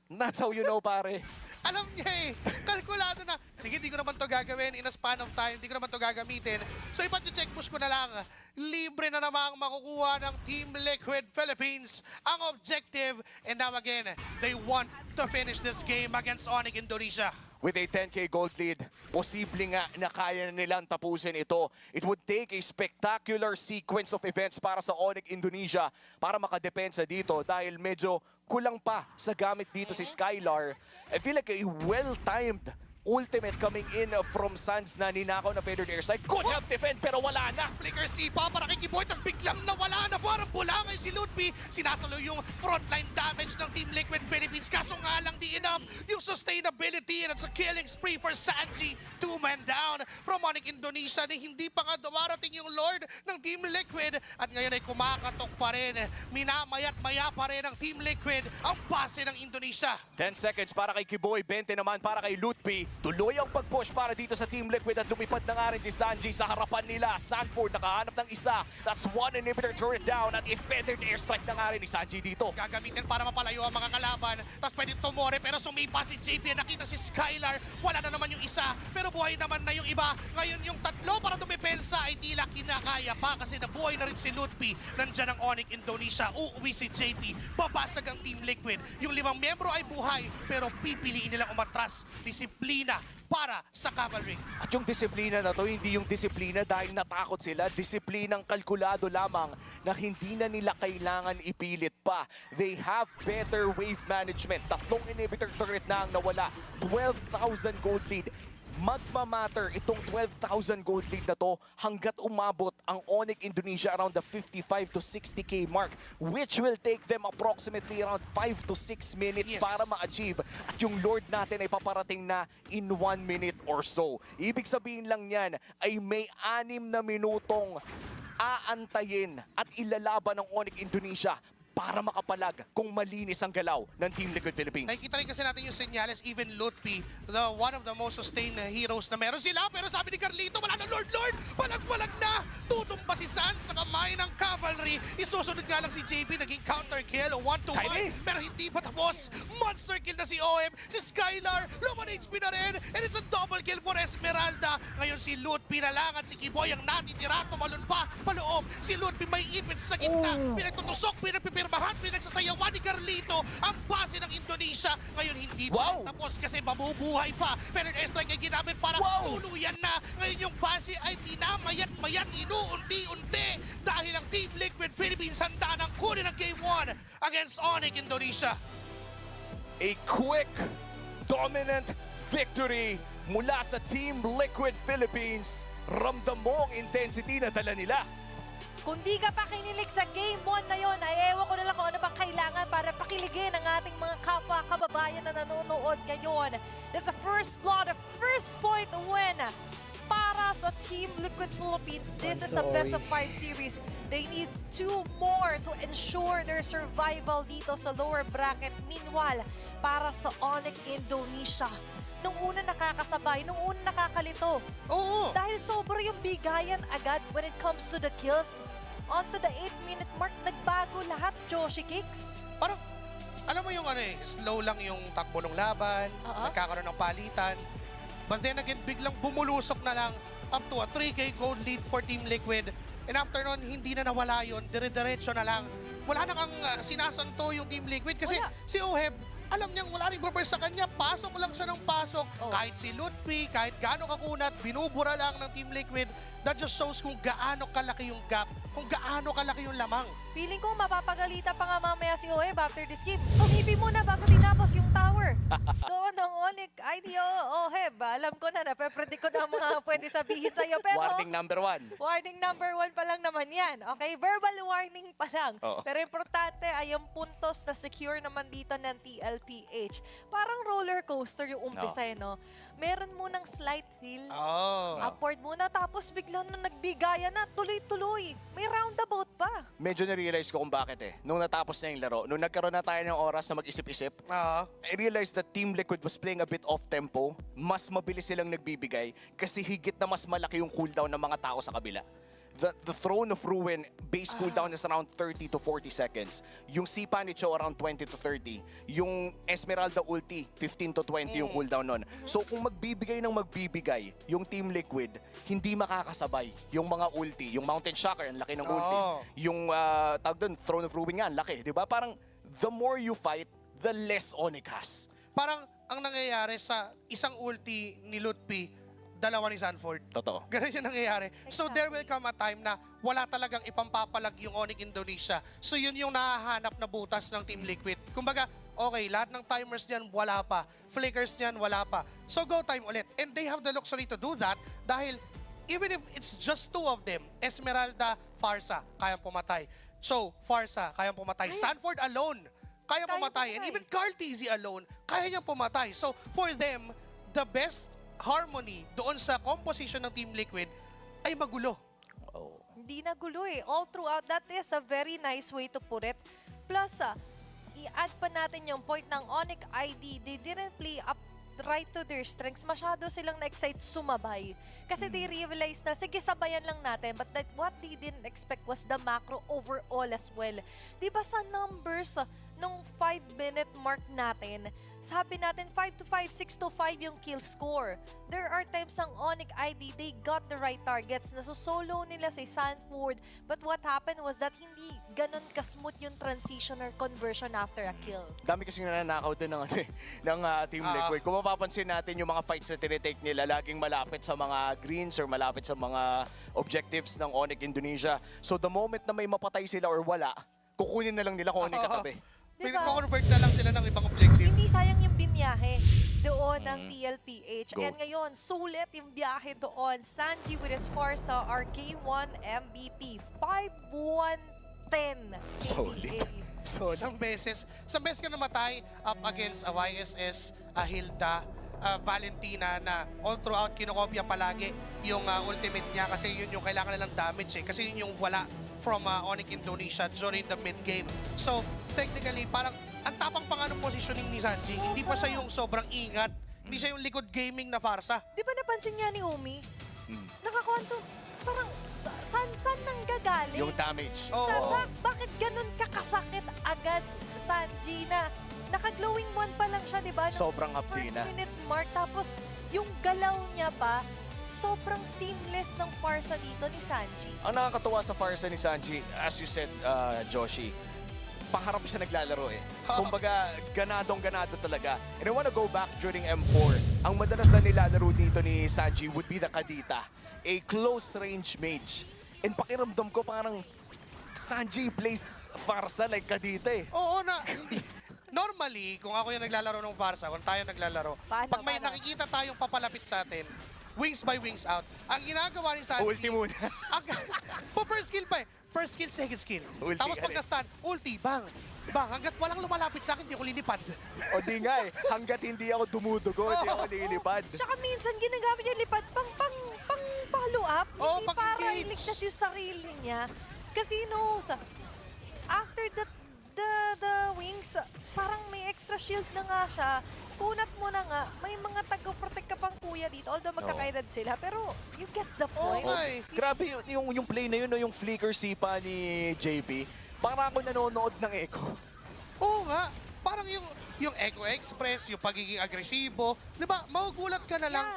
That's how you know, pare. Alam niya eh, kalkulado na. Sige, di ko naman to gagawin in a span of time. Di ko naman to gagamitin. So ipa-check push ko na lang. Libre na namang makukuha ng Team Liquid Philippines ang objective. And now again, they want to finish this game against Onic Indonesia. With a 10k gold lead, posible nga na kaya na nilang tapusin ito. It would take a spectacular sequence of events para sa Onic Indonesia para makadepensa dito dahil medyo kulang pa sa gamit dito si Skylar. I feel like a well-timed ultimate coming in from Sands na ninakaw na feathered airstrike. Good help defend pero wala na. Flicker sipa para kay Kiboy, tapos biglang nawala na. Parang bulangay si Ludby. Sinasalo yung frontline damage ng Team Liquid Philippines. Kaso nga lang di enough yung sustainability and it's a killing spree for Sanji. 2 men down from Onic Indonesia na hindi pa nga dumarating yung Lord ng Team Liquid. At ngayon ay kumakatok pa rin. Minamayat-maya pa rin ng Team Liquid ang base ng Indonesia. 10 seconds para kay Kiboy, 20 naman para kay Lutpi. Tuloy ang pag-push para dito sa Team Liquid at lumipad na nga rin si Sanji sa harapan nila. Sanford nakahanap ng isa. That's one inhibitor turret down at feathered airstrike na nga rin ni Sanji dito. Gagamitin para mapalayo ang mga kalaban. Tapos pwede tumore pero sumipa si JP. Nakita si Skylar. Wala na naman yung isa. Pero buhay naman na yung iba. Ngayon yung tatlo para dumepensa ay tila kinakaya pa kasi nabuhay na rin si Lutpi. Nandyan ang Onic Indonesia. Uuwi si JP. Babasag ang Team Liquid. Yung 5 miyembro ay buhay pero pipiliin nilang umatras. Disiplina para sa Cavalry. At yung disiplina na to, hindi yung disiplina dahil natakot sila. Disiplinang kalkulado lamang na hindi na nila kailangan ipilit pa. They have better wave management. 3 inhibitor turret na ang nawala. 12,000 gold lead. Magmamatter itong 12,000 gold lead na to hanggat umabot ang Onic Indonesia around the 55 to 60k mark, which will take them approximately around 5 to 6 minutes para ma-achieve. At yung Lord natin ay paparating na in 1 minute or so. Ibig sabihin lang yan ay may 6 na minutong aantayin at ilalaban ng Onic Indonesia para makapalag kung malinis ang galaw ng Team Liquid Philippines. Nakikita rin kasi natin yung senyales, even Lutpi, one of the most sustained heroes na meron sila. Pero sabi ni Carlito, wala na Lord! Palag-palag na! Tutumba si Sans sa kamay ng Cavalry. Isusunod nga lang si JP, naging counter kill, 1-to-1. Pero hindi pa tapos. Monster kill na si OM, si Skylar, luman HP na rin. And it's a double kill for Esmeralda. Ngayon si Lutpi na lang at si Kiboy ang natitira, tumalon pa, paloob. Si Lutpi may ipit sa gitna, pinagtutusok, pinagsasayawan ni Carlito ang base ng Indonesia. Ngayon hindi pa tapos kasi mabubuhay pa. Pero airstrike ay ginamit para tuluyan na. Ngayon yung base ay tinamayat-mayat, inuunti-unti dahil ang Team Liquid Philippines handa ng kunin ang Game 1 against Onic Indonesia. A quick, dominant victory mula sa Team Liquid Philippines. Ramdam mo ang intensity na dala nila. Kung di ka pa kinilig sa Game 1 na yon, ay ewan ko na lang kung ano bang kailangan para pakiligin ang ating mga kapwa-kababayan na nanonood ngayon. That's a first blood, a first point win para sa Team Liquid Philippines. This is a best of 5 series. They need 2 more to ensure their survival dito sa lower bracket. Meanwhile, para sa Onic Indonesia, nung una nakakasabay, nung una nakakalito. Oo. Dahil sobra yung bigayan agad when it comes to the kills. On to the 8-minute mark, nagbago lahat, Joshi Kicks. Parang, alam mo yung slow lang yung takbo ng laban, nagkakaroon ng palitan. But then again, biglang bumulusok na lang up to a 3k gold lead for Team Liquid. And after nun, hindi na nawala yun, dire-diretso na lang. Wala na kang sinasanto yung Team Liquid kasi si Oheb, alam niyang wala rin purpose sa kanya, pasok lang siya ng pasok. Kahit si Lutpi, kahit gaano kakunat, binubura lang ng Team Liquid. That just shows kung gaano kalaki yung gap kung gaano kalaki yung lamang. Feeling ko mapapagalita pa nga mamaya si Oheb after this game. Tumipi muna bago tinapos yung tower. Doon ang Onic IDO Oheb. Alam ko na, nape-predict ko na ang mga pwede sabihin sa'yo. Pero Warning number 1. warning number 1 pa lang naman yan. Okay, verbal warning pa lang. Oo. Pero importante ay yung puntos na secure naman dito ng TLPH. Parang roller coaster yung umpisa, no? Meron munang slight hill. Upward muna, tapos biglang na nagbigayan na, tuloy-tuloy. May roundabout pa. Medyo na-realize ko kung bakit Nung natapos na yung laro, nung nagkaroon na tayo ng oras na mag-isip-isip, I realized that Team Liquid was playing a bit off-tempo. Mas mabilis silang nagbibigay kasi higit na mas malaki yung cooldown ng mga tao sa kabila. The Throne of Ruin base cooldown is around 30 to 40 seconds. Yung Sipa ni Cho around 20 to 30. Yung Esmeralda ulti, 15 to 20 yung cooldown nun. So kung magbibigay ng magbibigay, yung Team Liquid, hindi makakasabay yung mga ulti. Yung Mountain Shocker, ang laki ng ulti. Yung tawag doon, Throne of Ruin nga, ang laki. Di ba? Parang the more you fight, the less Onic has. Parang ang nangyayari sa isang ulti ni Lutpi, dalawa ni Sanford. Totoo. Ganun yung nangyayari. So there will come a time na wala talagang ipampapalag yung Onic Indonesia. So yun yung nahahanap na butas ng Team Liquid. Kumbaga, okay, lahat ng timers niyan wala pa. Flickers niyan wala pa. So go time ulit. And they have the luxury to do that dahil even if it's just two of them, Esmeralda, Farsa, kayang pumatay. So, Farsa, kayang pumatay. Sanford alone, kayang pumatay. And even Cartezy alone, kaya niyang pumatay. So, for them, the best harmony doon sa composition ng Team Liquid ay magulo. Hindi na gulo eh. All throughout, that is a very nice way to put it. Plus, i-add pa natin yung point ng Onic ID. They didn't play up right to their strengths. Masyado silang na-excite sumabay. Kasi they realized na, sige, sabayan lang natin. But that what they didn't expect was the macro overall as well. Di ba sa numbers, nung 5-minute mark natin, sabi natin 5 to 5, 6 to 5 yung kill score. There are times ng Onic ID, they got the right targets. Nasusolo nila si Sanford. But what happened was that hindi ganun kasmooth yung transition or conversion after a kill. Dami kasing nananakaw din ng Team Liquid. Kung mapapansin natin yung mga fights na tinitake nila, laging malapit sa mga greens or malapit sa mga objectives ng Onic Indonesia. So the moment na may mapatay sila or wala, kukunin na lang nila kung ano yung katabi. Diba? Convert na lang sila ng ibang objective. Hindi sayang yung binyahe doon ng TLPH. And ngayon, sulit yung biyahe doon. Sanji with his Farsa, our Game 1 MVP. 5-1-10. Solid. Solid. Isang beses ka namatay up against a YSS, a Hilda, Valentina na all throughout kinokopya palagi yung ultimate niya kasi yun yung kailangan nilang damage kasi yun yung wala from Onic Indonesia during the mid-game. So, technically, parang ang tapang pa nga ng positioning ni Sanji. Hindi pa siya yung sobrang ingat. Hindi siya yung likod gaming na Farsa. Di ba napansin niya ni Umi? Nakakuha parang saan nang gagaling? Yung damage. Bakit ganun kakasakit agad, Sanji, na naka-glowing one pa lang siya, di ba? Sobrang hapdi na. First minute mark, tapos yung galaw niya pa, sobrang seamless ng Farsa dito ni Sanji. Ang nakakatuwa sa Farsa ni Sanji, as you said, Joshi, paharap siya naglalaro Kumbaga, ganadong-ganado talaga. And I wanna go back during M4. Ang madalas na nilalaro dito ni Sanji would be the Kadita, a close-range mage. And pakiramdam ko parang Sanji plays Farsa like Kadita Oo na. Normally, kung ako yung naglalaro ng Farsa, kung tayo naglalaro, pag may nakikita tayong papalapit sa atin, wings by wings out. Ang ginagawa ni Sanji... Ulti muna. First skill pa First skill, second skill. Ulti, Tapos pagka-stun, ulti, bang. Bang, hanggat walang lumalapit sa akin, hindi ako lilipad. O di nga hanggat hindi ako dumudugo, hindi ako nililipad. Tsaka minsan ginagamit yung lipad pang follow up. Hindi para pang-engage. iligtas yung sarili niya. Kasi knows, after the wings, parang may extra shield na nga siya. Kunat mo na nga, may mga taga-protect ka pang kuya dito, although magkakaedad sila, pero you get the point. Grabe yung play na yun, yung flicker sipa ni JP. Para ako nanonood ng Echo. Oo nga. Parang yung Echo Express, yung pagiging agresibo. Di ba, magugulat ka na lang.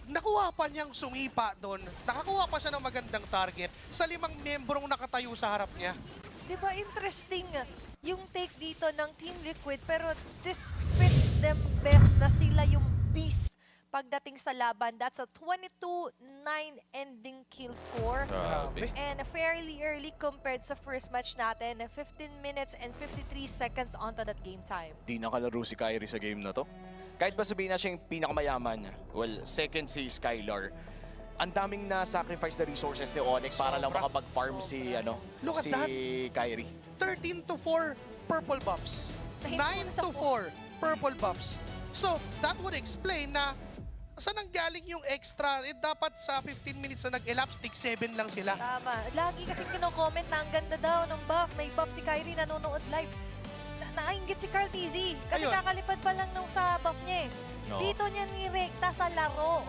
Nakuha pa niyang sumipa doon. Nakakuha pa siya ng magandang target sa 5 membrong nakatayo sa harap niya. Di ba interesting yung take dito ng Team Liquid, pero this fits them best na sila yung beast pagdating sa laban. That's a 22-9 ending kill score. Grabe. And fairly early compared sa first match natin, 15 minutes and 53 seconds onto that game time. Di nakalaro si Kyrie sa game na to. Kahit ba sabihin na siya yung pinakamayaman, well, second si Skylar, ang daming na-sacrifice na resources ni Onic para lang makapag-farm si, Look at si that. Kyrie. 13-4 purple buffs. Nahit mo na sa 9-4 purple buffs. So, that would explain na saan ang galing yung extra? Dapat sa 15 minutes na nag-elapse, tig 7 lang sila. Tama. Lagi kasi kino-comment na ang ganda daw ng buff. May buff si Kyrie nanonood live. Nakaingit si Carl TZ. Kasi Ayun. kakalipad pa lang nung sa buff niya eh. No. Dito niya nirekta sa laro.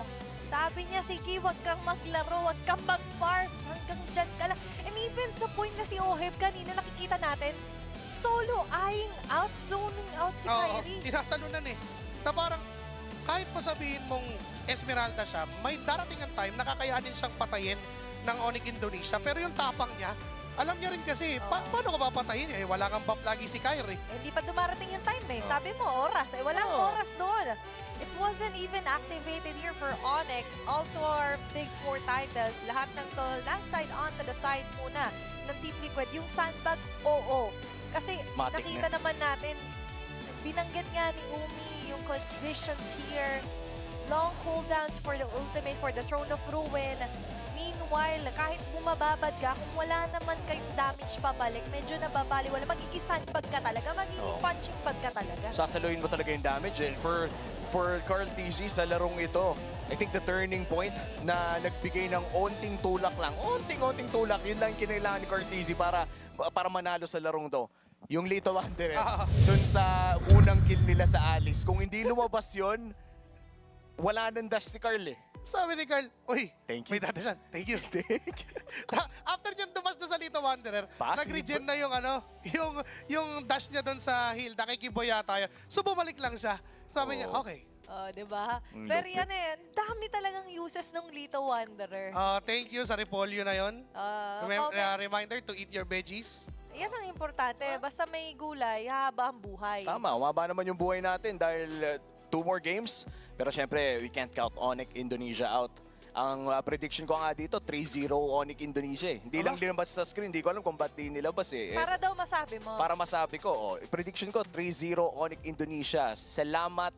Sabi niya, sige, wag kang maglaro, wag kang mag-farm. Hanggang dyan ka lang. And even sa point na si Oheb kanina, nakikita natin, solo eyeing out, zoning out si Oo, Kyrie. tinatalunan eh. Na parang kahit pa sabihin mong Esmeralda siya, may darating ang time na kakayanin siyang patayin ng Onic Indonesia. Pero yung tapang niya, alam niya rin kasi, paano ka papatayin? Eh, wala kang buff lagi si Kyrie. Hindi pa dumarating yung time eh. Sabi mo, oras. Eh, walang Oo. oras doon. It wasn't even activated here for Onic. All to our Big 4 titles. Lahat ng to, last side on to the side muna ng Team Liquid. Yung sandbag, oo. Kasi Matik nakita naman natin, binanggit nga ni Umi yung conditions here. Long cooldowns for the ultimate, for the Throne of Ruin. Meanwhile, kahit bumababad ka, kung wala naman kayong damage pabalik, medyo nababaliwala. Magiging sandbag ka talaga, magiging punching bag ka talaga. Sasaluhin mo talaga yung damage. And for Carl TZ sa larong ito, I think the turning point na nagbigay ng onting tulak lang, onting tulak, yun lang kinailangan ni Carl TZ para manalo sa larong to. Yung Lito Wanderer, dun sa unang kill nila sa Alice. Kung hindi lumabas yun, wala nang dash si Carl eh. Sabi ni Carl, uy, Thank you. may dadasyan. Thank you. After niyan dumas na sa Lito Wanderer, Passive. nag-regen na yung yung dash niya doon sa hill, nakikiboy yata yun. So bumalik lang siya. Sabi niya, okay. Oh, di ba? Ang Pero lupit. yan eh, ang dami talagang uses ng Lito Wanderer. Thank you sa repolyo na yun. Comment. Reminder to eat your veggies. Yan ang importante. Basta may gulay, haba ang buhay. Tama, umaba naman yung buhay natin dahil 2 more games. Pero syempre, we can't count Onic Indonesia out. Ang prediction ko nga dito, 3-0 Onic Indonesia eh. Hindi lang dinabas sa screen, hindi ko alam kung ba't di nilabas eh. Para daw masabi mo. Para masabi ko, prediction ko, 3-0 Onic Indonesia. Salamat.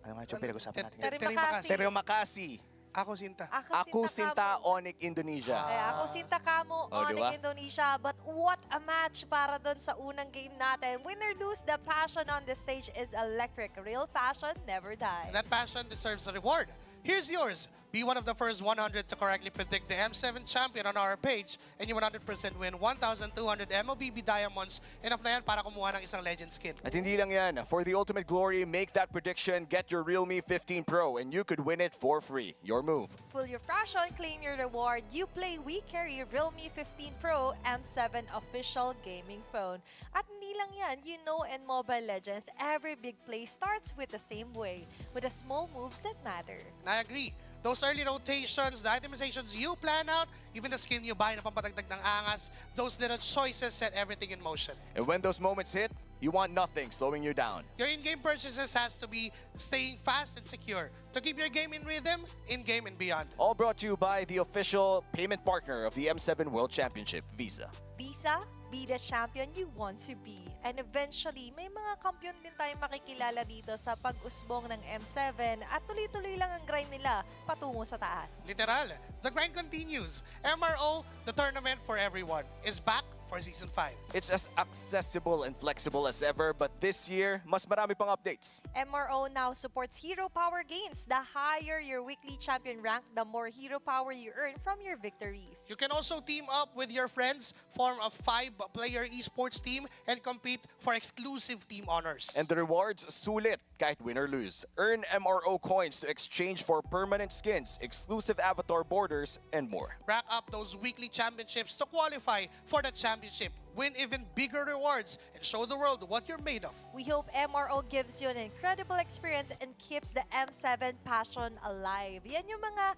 Ano nga yung pinag-usapan natin? Terima Sergio Makasi. Ako sinta. Ako Sinta Onic Indonesia. Ako Sinta Kamo, Oh, Onic diba? Indonesia. But what a match para doon sa unang game natin. Win or lose, the passion on the stage is electric. Real passion never dies. That passion deserves a reward. Here's yours. Be one of the first 100 to correctly predict the M7 champion on our page and you 100% win 1,200 MOBB diamonds. Enough na yan para kumuha ng isang legend skin. At hindi lang yan, for the ultimate glory, make that prediction, get your Realme 15 Pro, and you could win it for free. Your move. Full your passion, claim your reward. You play, we carry Realme 15 Pro M7 official gaming phone. At hindi lang yan, you know in Mobile Legends, every big play starts with the same way, with the small moves that matter. I agree. Those early rotations, the itemizations you plan out, even the skin you buy na pampatagdag ng angas, those little choices set everything in motion. And when those moments hit, you want nothing slowing you down. Your in-game purchases has to be staying fast and secure to keep your game in rhythm, in-game and beyond. All brought to you by the official payment partner of the M7 World Championship, Visa. Visa, be the champion you want to be. And eventually, may mga kampiyon din tayong makikilala dito sa pag-usbong ng M7 at tuloy-tuloy lang ang grind nila patungo sa taas. Literal, the grind continues. MRO, the tournament for everyone, is back for Season 5. It's as accessible and flexible as ever, but this year, mas marami pang updates. MRO now supports hero power gains. The higher your weekly champion rank, the more hero power you earn from your victories. You can also team up with your friends, form a 5-player esports team, and compete for exclusive team honors. And the rewards, sulit kahit win or lose. Earn MRO coins to exchange for permanent skins, exclusive avatar borders, and more. Rack up those weekly championships to qualify for the championship. Win even bigger rewards and show the world what you're made of. We hope MRO gives you an incredible experience and keeps the M7 passion alive. Yan yung mga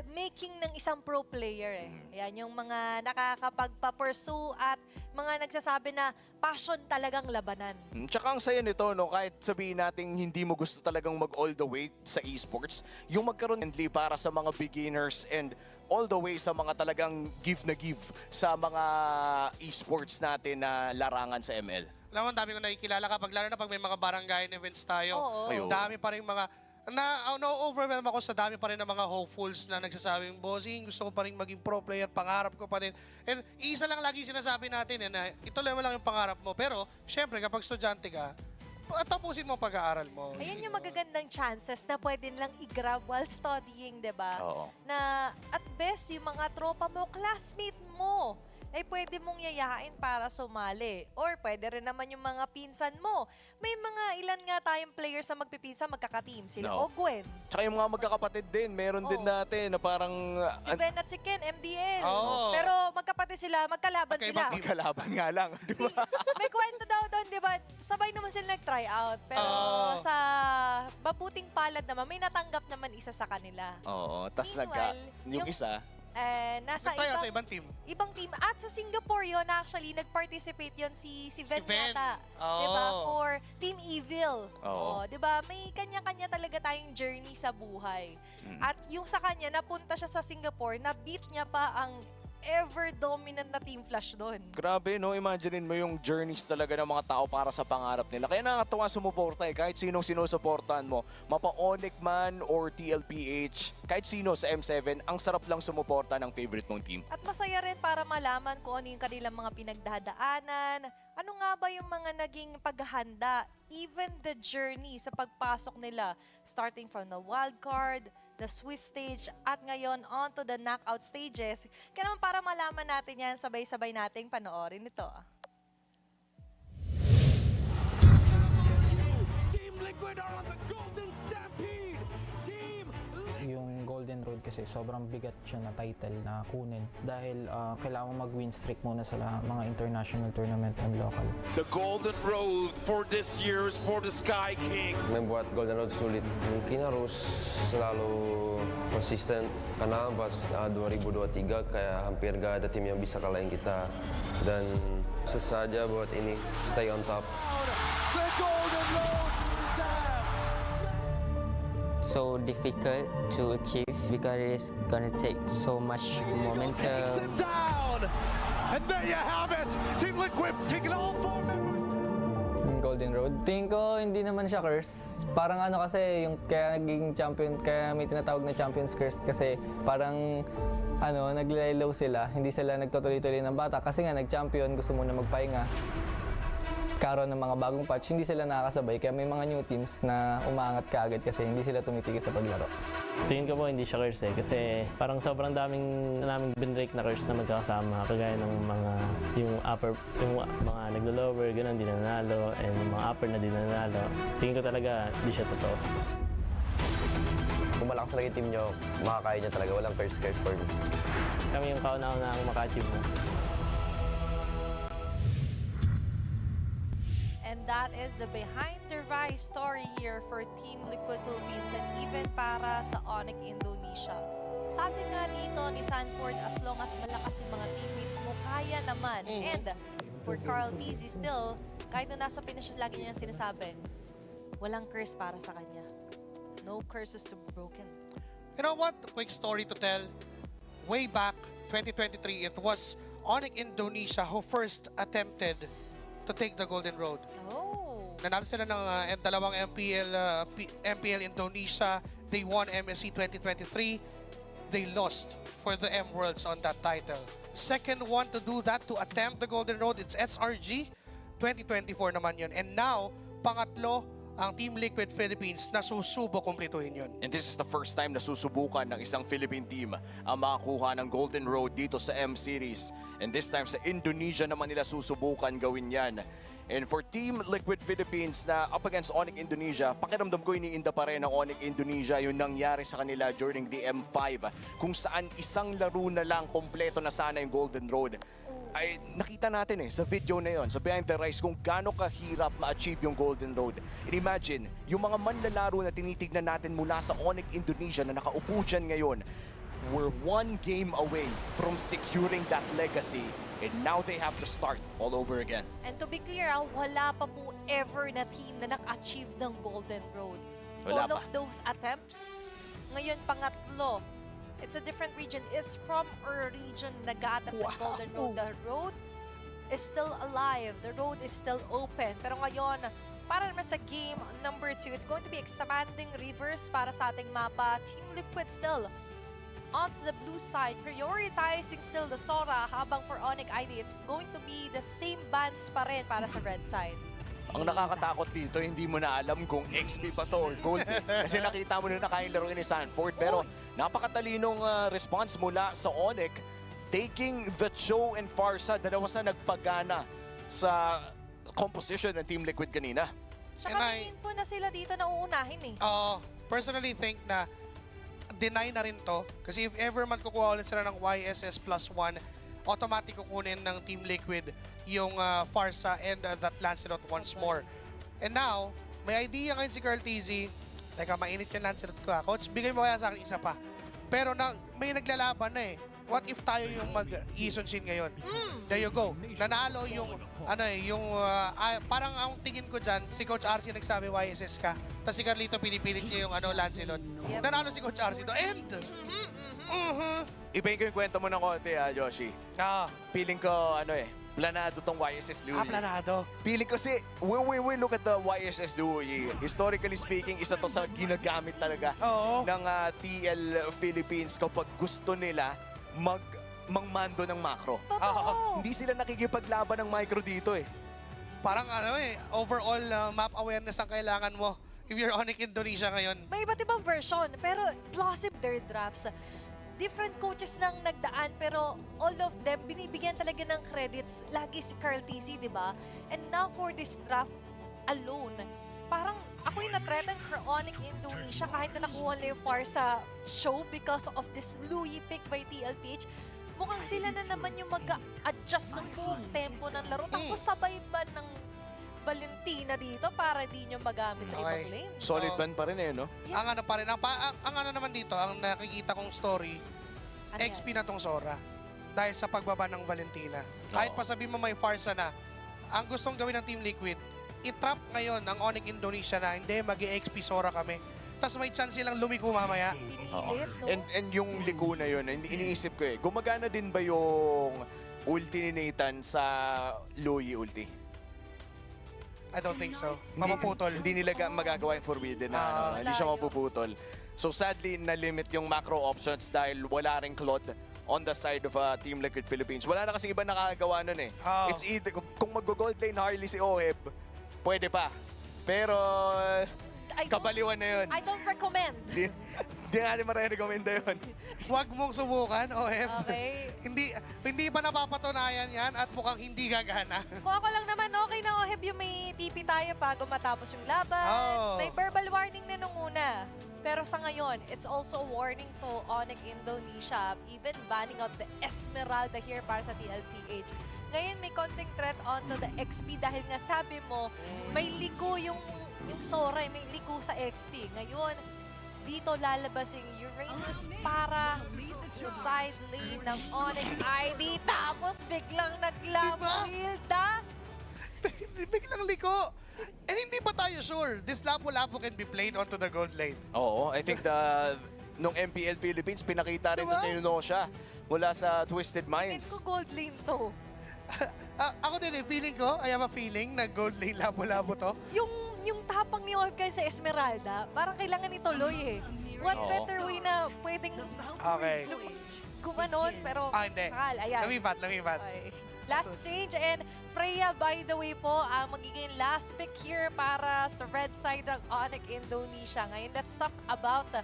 making ng isang pro player eh. Yan yung mga nakakapagpa-pursue at mga nagsasabi na passion talagang labanan. Tsaka ang saya nito, no, kahit sabihin natin hindi mo gusto talagang mag all the way sa esports, yung magkaroon friendly para sa mga beginners and all the way sa mga talagang give na give sa mga esports natin na larangan sa ML. Alam mo, ang dami ko nakikilala kapag lalo na pag may mga barangay events tayo. Oo. Ayun. Dami pa rin mga na-overwhelm ako sa dami pa rin ng mga hopefuls na nagsasabing, bossing, gusto ko pa rin maging pro player, pangarap ko pa rin. And isa lang lagi sinasabi natin na ituloy mo lang yung pangarap mo. Pero, syempre, kapag estudyante ka, tapusin mo pag-aaral mo. Ayan yung magagandang chances na pwede lang i-grab while studying, di ba? Oo. Na at best, yung mga tropa mo, classmate mo, ay pwede mong yayain para sumali. Or pwede rin naman yung mga pinsan mo. May mga ilan nga tayong players na magpipinsan, magkaka-team. Sila No. Ogwen, Tsaka yung mga magkakapatid din, meron din Oo. natin na parang si Ben at si Ken, MDL. Oo. Pero magkapatid sila, magkalaban Magkaibang sila. magkalaban nga lang, di ba? May kwento daw doon, di ba? Sabay naman sila nag-try out. Pero Oo. sa mabuting palad naman, may natanggap naman isa sa kanila. Oo, tas Meanwhile, yung yung- isa, Nasa Nagtayo ibang, sa ibang team. ibang team. At sa Singapore yon actually, nag-participate yon si Ven Ven. yata. Oo. Diba? For Team Evil. Oo. Diba? May kanya-kanya talaga tayong journey sa buhay. At yung sa kanya, napunta siya sa Singapore, na-beat niya pa ang ever dominant na Team Flash doon. grabe, no? Imaginein mo yung journeys talaga ng mga tao para sa pangarap nila. Kaya nakakatawa sumuporta eh. Kahit sinong sinusuportahan mo, mapa Onic man or TLPH, kahit sino sa M7, ang sarap lang sumuporta ng favorite mong team. At masaya rin para malaman kung ano yung kanilang mga pinagdadaanan, ano nga ba yung mga naging paghahanda, even the journey sa pagpasok nila, starting from the wild card, the Swiss stage, at ngayon on to the knockout stages. Kaya naman para malaman natin yan, sabay-sabay nating panoorin ito. Team Liquid are on the Golden Stampede! Team Liquid! Yung Golden Road kasi sobrang bigat siya na title na kunin dahil kailangan mag-win streak muna sa mga international tournament and local. The golden road for this year is for the Sky Kings. Membuat Golden Road sulit. Mungkin harus selalu konsisten karena pas 2023 kayak hampir gak ada tim yang bisa kalahin kita dan susah aja buat ini stay on top. The golden road so difficult to achieve because it's gonna take so much momentum. takes it down. And there you have it. Team Liquid taking all 4 members. Yung Golden Road. Tingin ko hindi naman siya curse. Parang ano kasi, yung kaya naging champion, kaya may tinatawag na Champions Curse kasi parang naglaylaw sila, hindi sila nagtutuloy-tuloy ng bata kasi nga nag-champion, gusto muna magpahinga. Karoon ng mga bagong patch, hindi sila nakakasabay kaya may mga new teams na umaangat kaagad kasi hindi sila tumitigil sa paglaro. Tingin ko po hindi siya curse kasi parang sobrang naming binrake na curse na magkakasama kagaya ng yung mga naglo-lower, ganun, di nanalo, and yung mga upper na di nanalo. Tingin ko talaga hindi siya totoo. Kung malakas talaga yung team nyo, makakaya nyo talaga. Walang curse for me. Kami yung kauna-una ang maka-achieve mo. And that is the behind the rise story here for Team Liquid Philippines and even para sa Onic Indonesia. Sabi nga dito ni Sanford, as long as malakas yung mga teammates mo, kaya naman. And for Carl Tizzy still, kahit na nasa Pinas siya, lagi niya sinasabi, walang curse para sa kanya. No curses to be broken. You know what? Quick story to tell. Way back, 2023, it was Onic Indonesia who first attempted to take the Golden Road. Oh. Nanalo sila ng dalawang MPL Indonesia. They won MSC 2023. They lost for the M Worlds on that title. Second one to do that, to attempt the Golden Road, it's SRG. 2024 naman yun. And now, pangatlo, ang Team Liquid Philippines na susubok kumpletuhin yun. And this is the first time na susubukan ng isang Philippine team ang makakuha ng Golden Road dito sa M-Series. And this time sa Indonesia naman nila susubukan gawin yan. And for Team Liquid Philippines na up against Onic Indonesia, pakiramdam ko iniinda pa rin ng Onic Indonesia yung nangyari sa kanila during the M5 kung saan isang laro na lang kompleto na sana yung Golden Road. Ay nakita natin sa video na yon, sa Behind the Rise, kung gaano kahirap ma-achieve yung Golden Road. And imagine, yung mga manlalaro na tinitignan natin mula sa Onic Indonesia na nakaupo dyan ngayon, were one game away from securing that legacy, and now they have to start all over again. And to be clear, wala pa po ever na team na naka-achieve ng Golden Road. Wala All pa. of those attempts, ngayon pangatlo. It's a different region. It's from a region na nag-a-attempt ng Golden Road. The road is still alive. The road is still open. Pero ngayon, para naman sa game number 2, it's going to be expanding rivers para sa ating mapa. Team Liquid still on the blue side, prioritizing still the Sora, habang for Onic ID, it's going to be the same bans pa rin para sa red side. Ang nakakatakot dito, hindi mo na alam kung XP pa to or gold. Kasi nakita mo na kayang laruin ni Sanford. Pero napakatalinong response mula sa Onic, taking the Cho and Farsa, dalawa sa nagpagana sa composition ng Team Liquid kanina. Saka tingin ko na sila dito na uunahin eh. Personally think na deny na rin to. Kasi if ever man kukuha ulit sila ng YSS +1, automatic kukunin ng Team Liquid yung Farsa and that Lancelot once more. And now, may idea ngayon si Carl TZ. Teka, mainit yung Lancelot ko. Coach, bigay mo kaya sa akin isa pa. Pero may naglalaban na eh. What if tayo yung mag-Eason Shin ngayon? There you go. Nanalo yung, parang ang tingin ko dyan, si Coach RC nagsabi YSS ka. Tapos si Carlito pinipilit niya yung Lancelot. Yep. Nanalo si Coach RC do. And, Ibahin ko yung kwento mo ng konti, Joshi. Feeling ko, planado tong YSS Louie. planado. Feeling kasi, when we look at the YSS Louie, historically speaking, isa to sa ginagamit talaga ng TL Philippines kapag gusto nila mangmando ng macro. Hindi sila nakikipaglaban ng micro dito eh. Parang overall map awareness ang kailangan mo if you're Onic Indonesia ngayon. May iba't ibang version, pero blossom their drafts. Different coaches nang nagdaan, pero all of them, binibigyan talaga ng credits. Lagi si Carl TC, di ba? And now for this draft alone, parang ako yung na-threaten for Onic Indonesia kahit na nakuha nila yung Farsa show because of this Louie pick by TLPH. Mukhang sila na naman yung mag-adjust ng buong tempo ng laro. Tapos sabay ba ng Valentina dito para di nyo magamit sa ibang lane? Solid ban pa rin eh, no? Yeah. Ang pa rin, ang naman dito, ang nakikita kong story, Ano XP na tong Sora. Dahil sa pagbaba ng Valentina. Kahit pa sabihin mo may Farsa na, ang gustong gawin ng Team Liquid, i-trap ngayon ang Onic Indonesia na hindi, mag-XP Sora kami. Tapos may chance silang lumiko mamaya. Pinipilit, no? And yung liko na yun, iniisip ko eh, gumagana din ba yung ulti ni Nathan sa Louie ulti? I don't think so. Mapuputol. Hindi nila magagawa yung forbidden na hindi siya mapuputol. So sadly, na-limit yung macro options dahil wala ring Claude on the side of Team Liquid Philippines. Wala na kasi iba nakakagawa nun eh. It's either, kung mag-gold lane Harley si Oheb, pwede pa. Pero kabaliwan na yun. I don't recommend. Hindi natin marirekomenda yun. Huwag mong subukan, OF. Okay. hindi pa napapatunayan yan at mukhang hindi gagana. Kung ako lang naman, okay na Oheb yung may TP tayo bago matapos yung laban. May verbal warning na nung una. Pero sa ngayon, it's also a warning to Onic Indonesia, even banning out the Esmeralda here para sa TLPH. Ngayon may konting threat onto the XP dahil nga sabi mo, may liko yung Sora, may liko sa XP. Ngayon, dito lalabas yung Uranus para sa side lane ng Onic ID. Tapos biglang naglapo Hilda. Biglang liko. And hindi pa tayo sure. This lapo-lapo can be played onto the gold lane. Oo, I think nung MPL Philippines, pinakita rin ito tinuno siya mula sa Twisted Minds. Tingin ko gold lane to. Ako din feeling ko, I have a feeling na gold lane labo-labo to. Yung tapang ni Orkan sa Esmeralda, parang kailangan ituloy eh. What better way na pwedeng gumanon, pero hindi. sakal, ayan. Lumipat. Okay. Last change, and Freya, by the way po, ang magiging last pick here para sa red side ng Onic Indonesia. Ngayon, let's talk about the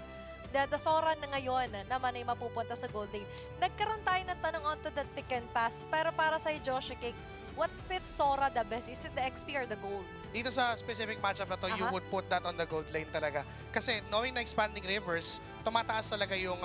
Sora na ngayon naman ay mapupunta sa gold lane. Nagkaroon tayo ng tanong onto that pick and pass, pero para sa Joshua Cake, what fits Sora the best? Is it the XP or the gold? Dito sa specific matchup na to, you would put that on the gold lane talaga. Kasi knowing na expanding rivers, tumataas talaga yung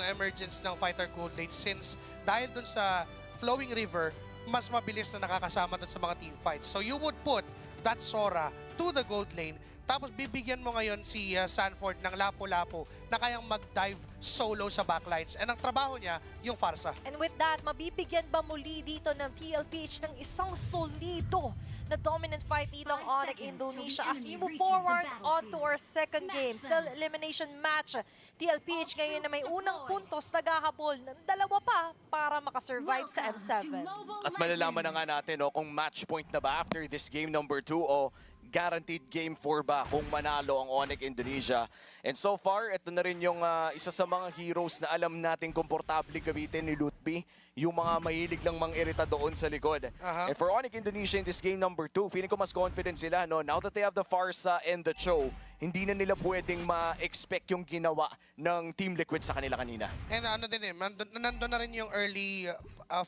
emergence ng fighter gold lane since dahil dun sa flowing river, mas mabilis na nakakasama dun sa mga team fights. So you would put that Sora to the gold lane Tapos bibigyan mo ngayon si Sanford ng lapo-lapo na kayang mag-dive solo sa backlines. And ang trabaho niya, yung Farsa. And with that, mabibigyan ba muli dito ng TLPH ng isang solido na dominant fight dito ang Onic Indonesia as we move forward on to our second game. Still elimination match. TLPH ngayon na may unang puntos naghahabol ng dalawa pa para makasurvive sa M7. At malalaman na nga natin kung match point na ba after this game number 2 o guaranteed game 4 ba kung manalo ang Onic Indonesia. And so far, ito na rin yung isa sa mga heroes na alam nating komportable gamitin ni Lutpi. Yung mga mahilig lang mang-irita doon sa likod. And for Onic Indonesia in this game number 2, feeling ko mas confident sila. No? Now that they have the Farsa and the Cho, hindi na nila pwedeng ma-expect yung ginawa ng Team Liquid sa kanila kanina. And ano din nandun na rin yung early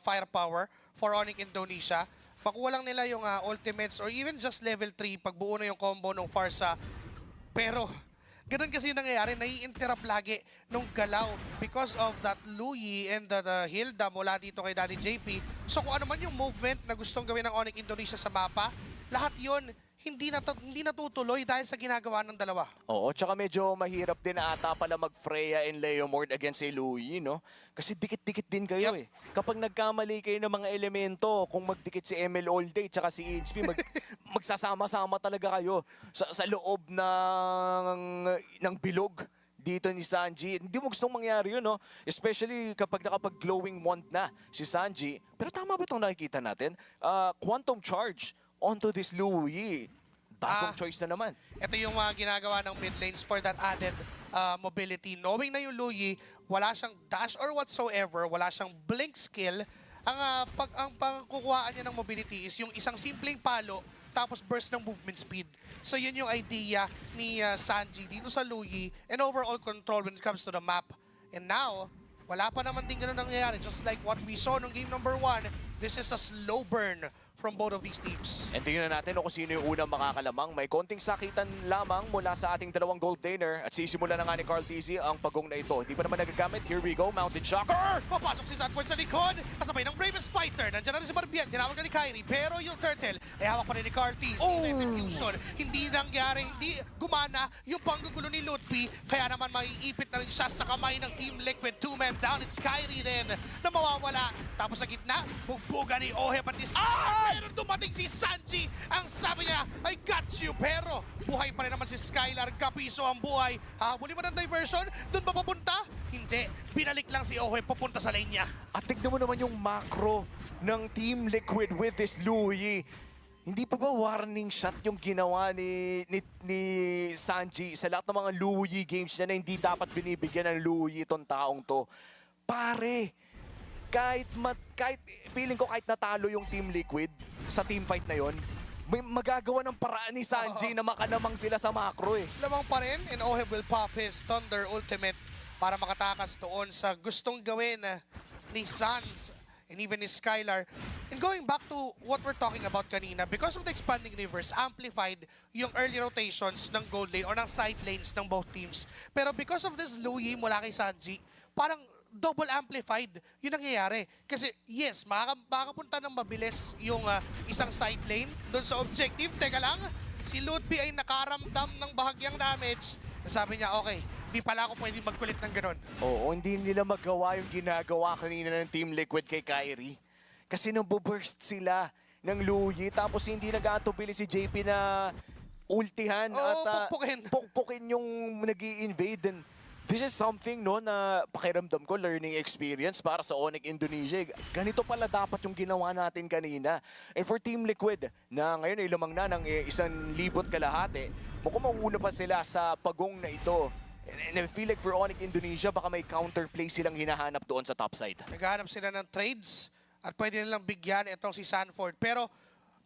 firepower for Onic Indonesia. Pakuha lang nila yung ultimates or even just level 3 pag buo na yung combo ng Farsa. Pero ganun kasi yung nangyayari, nai-interrupt lagi nung galaw because of that Louie and the Hilda mula dito kay Daddy JP. So kung ano man yung movement na gustong gawin ng Onic Indonesia sa mapa, lahat yon hindi natutuloy dahil sa ginagawa ng dalawa. Oo, tsaka medyo mahirap din ata pala mag-Freya and Leomord against si Louie, no? Kasi dikit-dikit din kayo eh. Kapag nagkamali kayo ng mga elemento, kung magdikit si ML All Day tsaka si HP, magsasama-sama talaga kayo sa loob ng bilog dito ni Sanji. Hindi mo gustong mangyari yun, no? Especially kapag nakapag-glowing wand na si Sanji. Pero tama ba itong nakikita natin? Quantum Charge onto this Louie. Bagong choice na naman. Ito yung ginagawa ng mid lanes for that added mobility. Knowing na yung Louie, wala siyang dash or whatsoever, wala siyang blink skill. Ang pangkukuhaan niya ng mobility is yung isang simpleng palo tapos burst ng movement speed. So yun yung idea ni Sanji dito sa Louie and overall control when it comes to the map. And now, wala pa naman din ganun nangyayari. Just like what we saw nung game number 1, this is a slow burn from both of these teams. And tingnan natin kung sino yung unang makakalamang. May konting sakitan lamang mula sa ating dalawang gold laner at sisimula na nga ni Carl TZ ang pagong na ito. Hindi pa naman nagagamit. Here we go, Mountain Shocker! Papasok si Sanford sa likod, kasabay ng Bravest Fighter. Nandiyan na rin si Barbian, tinawag na ni Kyrie. Pero yung Turtle, ay hawak pa rin ni Carl TZ. Fusion. Hindi nangyari, hindi gumana yung panggugulo ni Lutpi. Kaya naman maiipit na rin siya sa kamay ng Team Liquid. 2 men down, it's Kyrie din na mawawala. Tapos sa gitna, bugbuga ni Ohe pati pero dumating si Sanji. Ang sabi niya, I got you. Pero buhay pa rin naman si Skylar. Kapiso ang buhay. Habulin mo ng diversion. Doon ba papunta? Hindi. Binalik lang si Ohe papunta sa lane niya. At tignan mo naman yung macro ng Team Liquid with this Louie. Hindi pa ba warning shot yung ginawa ni Sanji sa lahat ng mga Louie games niya na hindi dapat binibigyan ng Louie itong taong to? Pare, kahit feeling ko kahit natalo yung Team Liquid sa team fight na yon, may magagawa ng paraan ni Sanji na makalamang sila sa macro eh. Lamang pa rin, and Oheb will pop his Thunder Ultimate para makatakas doon sa gustong gawin ni Sans and even ni Skylar. And going back to what we're talking about kanina, because of the expanding rivers, amplified yung early rotations ng gold lane or ng side lanes ng both teams. Pero because of this Louie mula kay Sanji, parang double amplified yung nangyayari. Kasi yes, makakapunta ng mabilis yung isang side lane doon sa objective. Teka lang, si Lutpi ay nakaramdam ng bahagyang damage. Sabi niya, okay, di pala ako pwede magkulit ng ganon. Oo, hindi nila magawa yung ginagawa kanina ng Team Liquid kay Kyrie. Kasi nabuburst sila ng Louie, tapos hindi nag-atubili si JP na ultihan at pukpukin yung nag-i-invade. This is something na pakiramdam ko, learning experience para sa Onic Indonesia. Ganito pala dapat yung ginawa natin kanina. And for Team Liquid, na ngayon ay lumang na ng 1,000 kalahati, mukhang mauuna pa sila sa pagong na ito. And I feel like for Onic Indonesia, baka may counterplay silang hinahanap doon sa top side. Naghahanap sila ng trades at pwede nilang bigyan itong si Sanford. Pero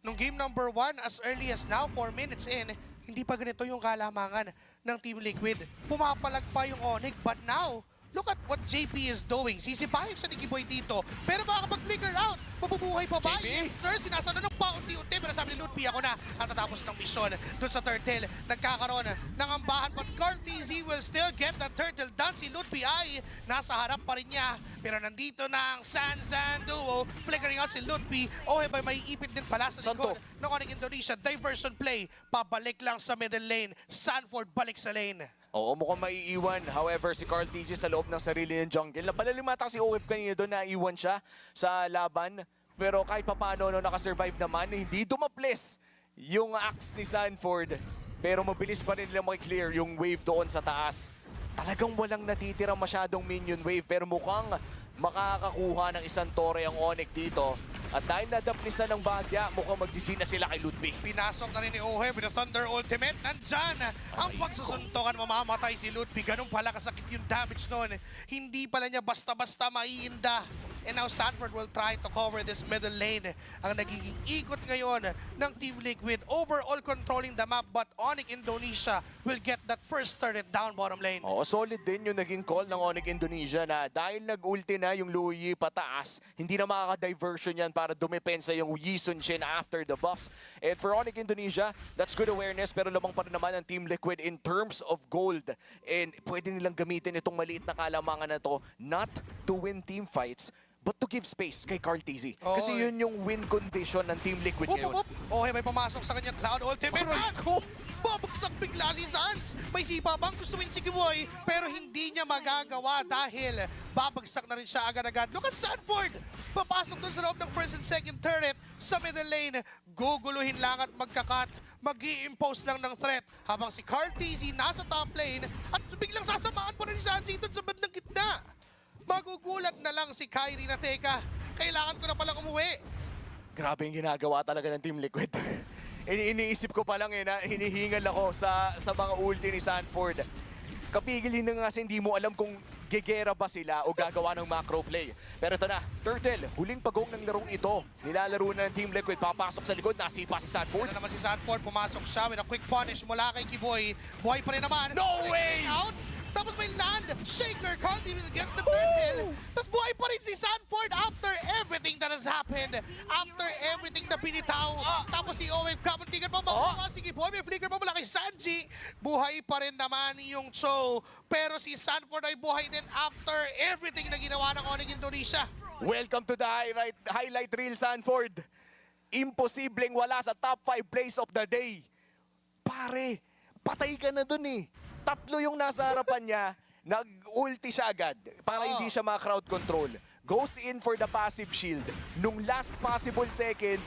nung game number 1, as early as now, 4 minutes in, hindi pa ganito yung kalamangan ng Team Liquid. Pumapalag pa yung Onic, but now, look at what JP is doing. Sisipahin siya ni Kiboy dito, pero makakapag-flicker out. Mabubuhay pa ba? JP? Yes, sir. Sinasano ng paunti-unti, pero sabi ni Ludpi, ako na ang tatapos ng misyon. Doon sa turtle, nagkakaroon ng ambahan, but Carl TZ will still get the turtle done. Si Ludpi ay nasa harap pa rin niya, pero nandito na ang Sansan duo. Flickering out si Ludpi. Oheb ay may ipit din pala sa likod ng Onic Indonesia. Diversion play, pabalik lang sa middle lane. Sanford balik sa lane. Oo, mukhang maiiwan. However, si Carl TZ sa loob ng sarili ng jungle. Napalalimata si OF kanina doon, naiwan siya sa laban. Pero kahit papaano, no, nakasurvive naman. Hindi dumaples yung axe ni Sanford. Pero mabilis pa rin nila makiklear yung wave doon sa taas. Talagang walang natitira masyadong minion wave. Pero mukhang makakakuha ng isang tore ang Onic dito. At dahil nadaplisan ng bahagya, mukhang mag-GG na sila kay Ludwig. Pinasok na rin ni Ohe with the Thunder Ultimate. Nandyan ang pagsusuntokan, mamamatay si Ludwig. Ganun pala kasakit yung damage noon. Hindi pala niya basta-basta maiinda. And now Sanford will try to cover this middle lane. Ang nagiging ikot ngayon ng Team Liquid, overall controlling the map, but Onic Indonesia will get that first turret down bottom lane. Oo, solid din yung naging call ng Onic Indonesia na dahil nag-ulti na yung Luyi pataas, hindi na makaka-diversion yan para dumepensa yung Yi Sun Shin after the buffs. And for Onic Indonesia, that's good awareness, pero lamang pa rin naman ang Team Liquid in terms of gold. And pwede nilang gamitin itong maliit na kalamangan na to, not to win team fights, but to give space kay Carl TZ. Kasi yun yung win condition ng Team Liquid ngayon. Ohe, may pumasok sa kanyang Cloud Ultimate. Babagsak bigla si Sans. May sipa bang gustuin si Kiboy, pero hindi niya magagawa dahil babagsak na rin siya agad-agad. Look at Sanford! Papasok dun sa loob ng first and second turret sa middle lane. Guguluhin lang at magkakat. Mag-i-impose lang ng threat habang si Carl TZ nasa top lane at biglang sasamaan pa rin si Sanji dun sa bandang gitna. Magugulat na lang si Kyrie na, teka, kailangan ko na palang umuwi. Grabe yung ginagawa talaga ng Team Liquid. Iniisip ko pa lang na hinihingal ako sa mga ulti ni Sanford. Kapigilin na nga kasi hindi mo alam kung gegera ba sila o gagawa ng macro play. Pero ito na, Turtle, huling pagong ng larong ito. Nilalaro na ng Team Liquid, papasok sa likod, nasipa si Sanford. Ano naman si Sanford, pumasok siya with a quick punish mula kay Kiboy. Buhay pa rin naman. No way! Out. Tapos may land, shaker, Cardi will get the turtle. Tapos buhay pa rin si Sanford after everything that has happened. After everything na pinitaw. Tapos si Owe, kamuntigan pa makuha. Sige, boy, may flicker pa mula kay Sanji. Buhay pa rin naman yung Cho. Pero si Sanford ay buhay din after everything na ginawa ng Onic Indonesia. Welcome to the highlight reel, Sanford. Imposibleng wala sa top 5 plays of the day. Pare, patay ka na dun eh. Tatlo yung nasa harapan niya, nag-ulti siya agad para hindi siya ma-crowd control. Goes in for the passive shield. Nung last possible second,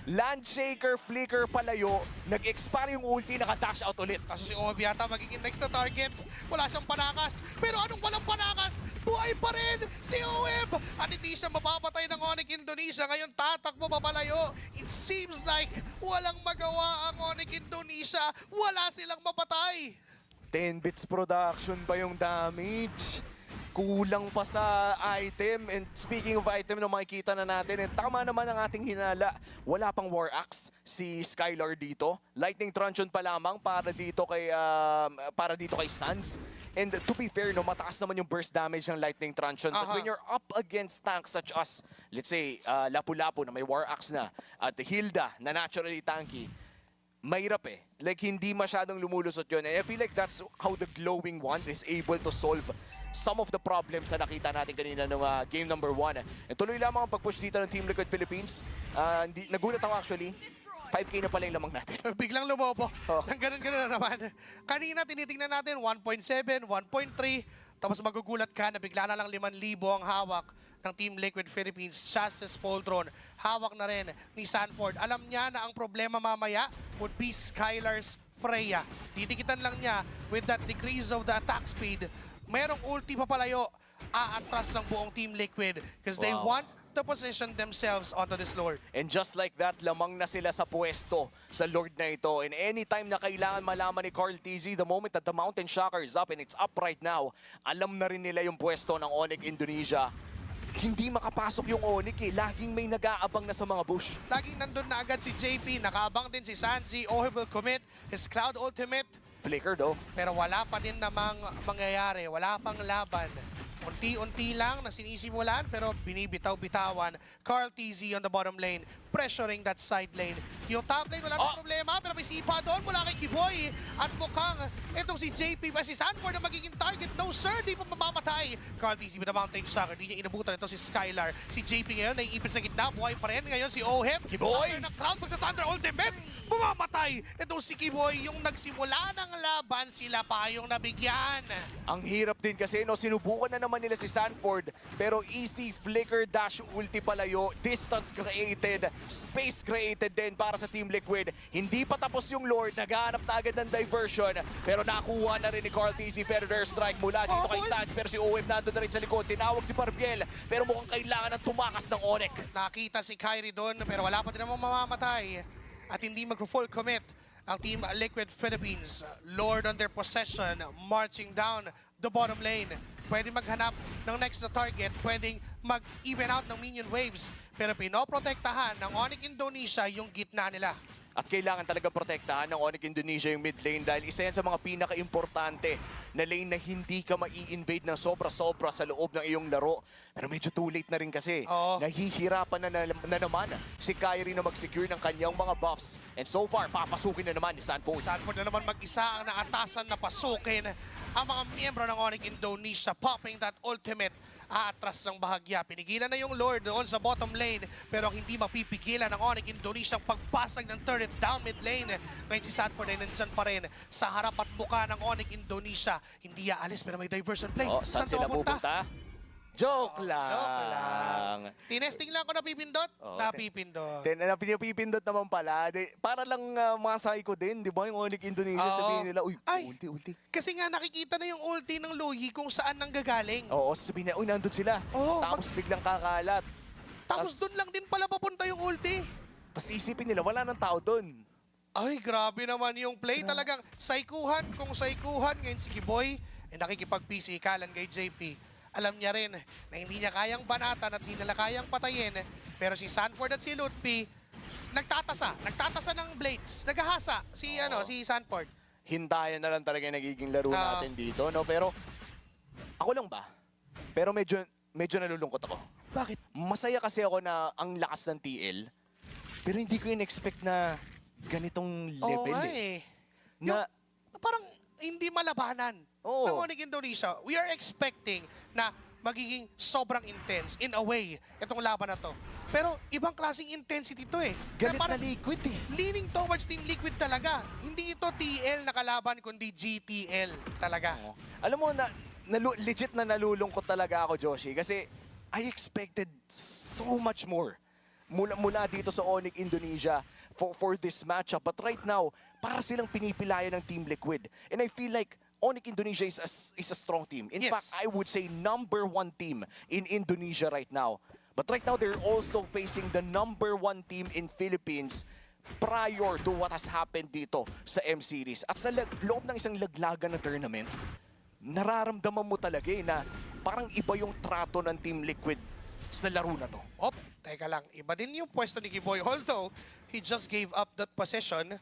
land shaker, flicker, palayo, nag-expire yung ulti, naka-dash out ulit. Kaso si Owe yata magiging next na target. Wala siyang panakas. Pero anong walang panakas? Buhay pa rin si Owe! At hindi siya mapapatay ng Onic Indonesia. Ngayon tatakbo papalayo. It seems like walang magawa ang Onic Indonesia. Wala silang mapatay. 10 bits production pa yung damage. Kulang pa sa item. And speaking of item na makikita na natin, tama naman ang ating hinala. Wala pang War Axe si Skylar dito. Lightning Truncheon pa lamang para dito kay Sans. And to be fair, no, mataas naman yung burst damage ng Lightning Truncheon. But when you're up against tanks such as, let's say, Lapu-Lapu na may War Axe na, at Hilda na naturally tanky, mahirap eh. Like, hindi masyadong lumulusot yun. And I feel like that's how the glowing one is able to solve some of the problems na nakita natin kanina nung game number 1. And tuloy lamang ang pag-push dito ng Team Liquid Philippines. Nagulat ako actually. 5K na pala yung lamang natin. Biglang lumobo. Nang ganun-ganun na naman. Kanina tinitingnan natin 1.7, 1.3. Tapos magugulat ka na bigla na lang 5,000 ang hawak ng Team Liquid Philippines. Justice Poltron. Hawak na rin ni Sanford. Alam niya na ang problema mamaya would be Skylar's Freya. Didikitan lang niya with that decrease of the attack speed. Merong ulti papalayo. Aatras ng buong Team Liquid because they want to position themselves onto this Lord. And just like that, lamang na sila sa pwesto sa Lord na ito. And anytime na kailangan malaman ni Carl TZ, the moment that the Mountain Shocker is up and it's up right now, alam na rin nila yung pwesto ng Onic Indonesia. Hindi makapasok yung Onic eh. Laging may nag-aabang na sa mga bush. Laging nandun na agad si JP. Nakaabang din si Sanji. Ohe will commit his Cloud Ultimate. Flicker though. Pero wala pa din namang mangyayari. Wala pang laban. Unti-unti lang na sinisimulan pero binibitaw-bitawan. Carl TZ on the bottom lane, pressuring that side lane. Yung top lane wala nang problema pero may sipa doon mula kay Kiboy. At mukhang itong si JP ba si Sanford na magiging target. No sir, di pa mamamatay. Carl TZ with a mountain sucker. Di niya inabutan ito si Skylar. Si JP ngayon naiipit sa gitna. Buhay pa rin. Ngayon si Oheb. Kiboy! After ng crowd magta-thunder ultimate. Mamamatay. Itong si Kiboy yung nagsimula ng laban. Sila pa yung nabigyan. Ang hirap din kasi, no, sinubukan na naman nila si Sanford, pero easy flicker dash ulti palayo, distance created, space created din para sa Team Liquid. Hindi pa tapos yung Lord, naghahanap na agad ng diversion, pero nakuha na rin ni Carl TZ Predator Strike mula dito kay Sans, pero si OM nandun na rin sa likod, tinawag si Barbiel, pero mukhang kailangan ng tumakas ng Onic. Nakita si Kyrie doon, pero wala pa din namang mamamatay. At hindi mag-full commit ang Team Liquid Philippines. Lord on their possession, marching down the bottom lane. Pwede maghanap ng next na target, pwedeng mag-even out ng minion waves. Pero pinoprotektahan ng Onic Indonesia yung gitna nila. At kailangan talaga protektahan ng Onic Indonesia yung mid lane dahil isa yan sa mga pinaka-importante na lane na hindi ka mai-invade ng sobra-sobra sa loob ng iyong laro. Pero medyo too late na rin kasi. Nahihirapan na naman si Kyrie na mag-secure ng kanyang mga buffs. And so far, papasukin na naman ni Sanford. Sanford na naman mag-isa ang naatasan na pasukin ang mga miyembro ng Onic Indonesia, popping that ultimate. Atras ng bahagya. Pinigilan na yung Lord doon sa bottom lane pero hindi mapipigilan ng Onic Indonesia ang pagpasag ng turret down mid lane. Ngayon si Sanford ay nandyan pa rin sa harap at mukha ng Onic Indonesia. Hindi aalis pero may diversion play. Saan sila pupunta? Joke lang. Joke lang. Tinesting lang ko napipindot. Napipindot. Napipindot naman pala. Para lang masay ko din, di ba? Yung Onic Indonesia sabihin nila, uy, ulti. Kasi nga nakikita na yung ulti ng Loyi kung saan nanggagaling. Oo, sabihin niya, uy, nandun sila. Tapos biglang kakalat. Tapos doon lang din pala papunta yung ulti. Tapos isipin nila, wala nang tao doon. Ay, grabe naman yung play. Talagang saikuhan kung saikuhan. Ngayon si Kiboy ay nakikipag-pisikalan kay JP. Alam niya rin na hindi niya kayang banatan at hindi nila kayang patayin. Pero si Sanford at si Lutpi, nagtatasa ng blades. Naghahasa si Sanford. Hintayan na lang talaga yung nagiging laro natin dito, no? Pero, ako lang ba? Pero medyo nalulungkot ako. Bakit? Masaya kasi ako na ang lakas ng TL, pero hindi ko in-expect na ganitong level Na parang hindi malabanan ng Onic Indonesia. We are expecting na magiging sobrang intense in a way itong laban na to. Pero ibang klaseng intensity to eh. Galit na Liquid eh. Leaning towards Team Liquid talaga. Hindi ito TL na kalaban kundi GTL talaga. Alam mo, legit na nalulungkot talaga ako, Joshi, kasi I expected so much more mula dito sa Onic Indonesia for this matchup. But right now, para silang pinipilayan ng Team Liquid. And I feel like Onic Indonesia is a strong team. In fact, I would say #1 team in Indonesia right now. But right now, they're also facing the #1 team in Philippines prior to what has happened dito sa M-Series. At sa loob ng isang laglagan na tournament, nararamdaman mo talaga na parang iba yung trato ng Team Liquid sa laro na to. Teka lang, iba din yung pwesto ni Kiboy. Although, he just gave up that possession.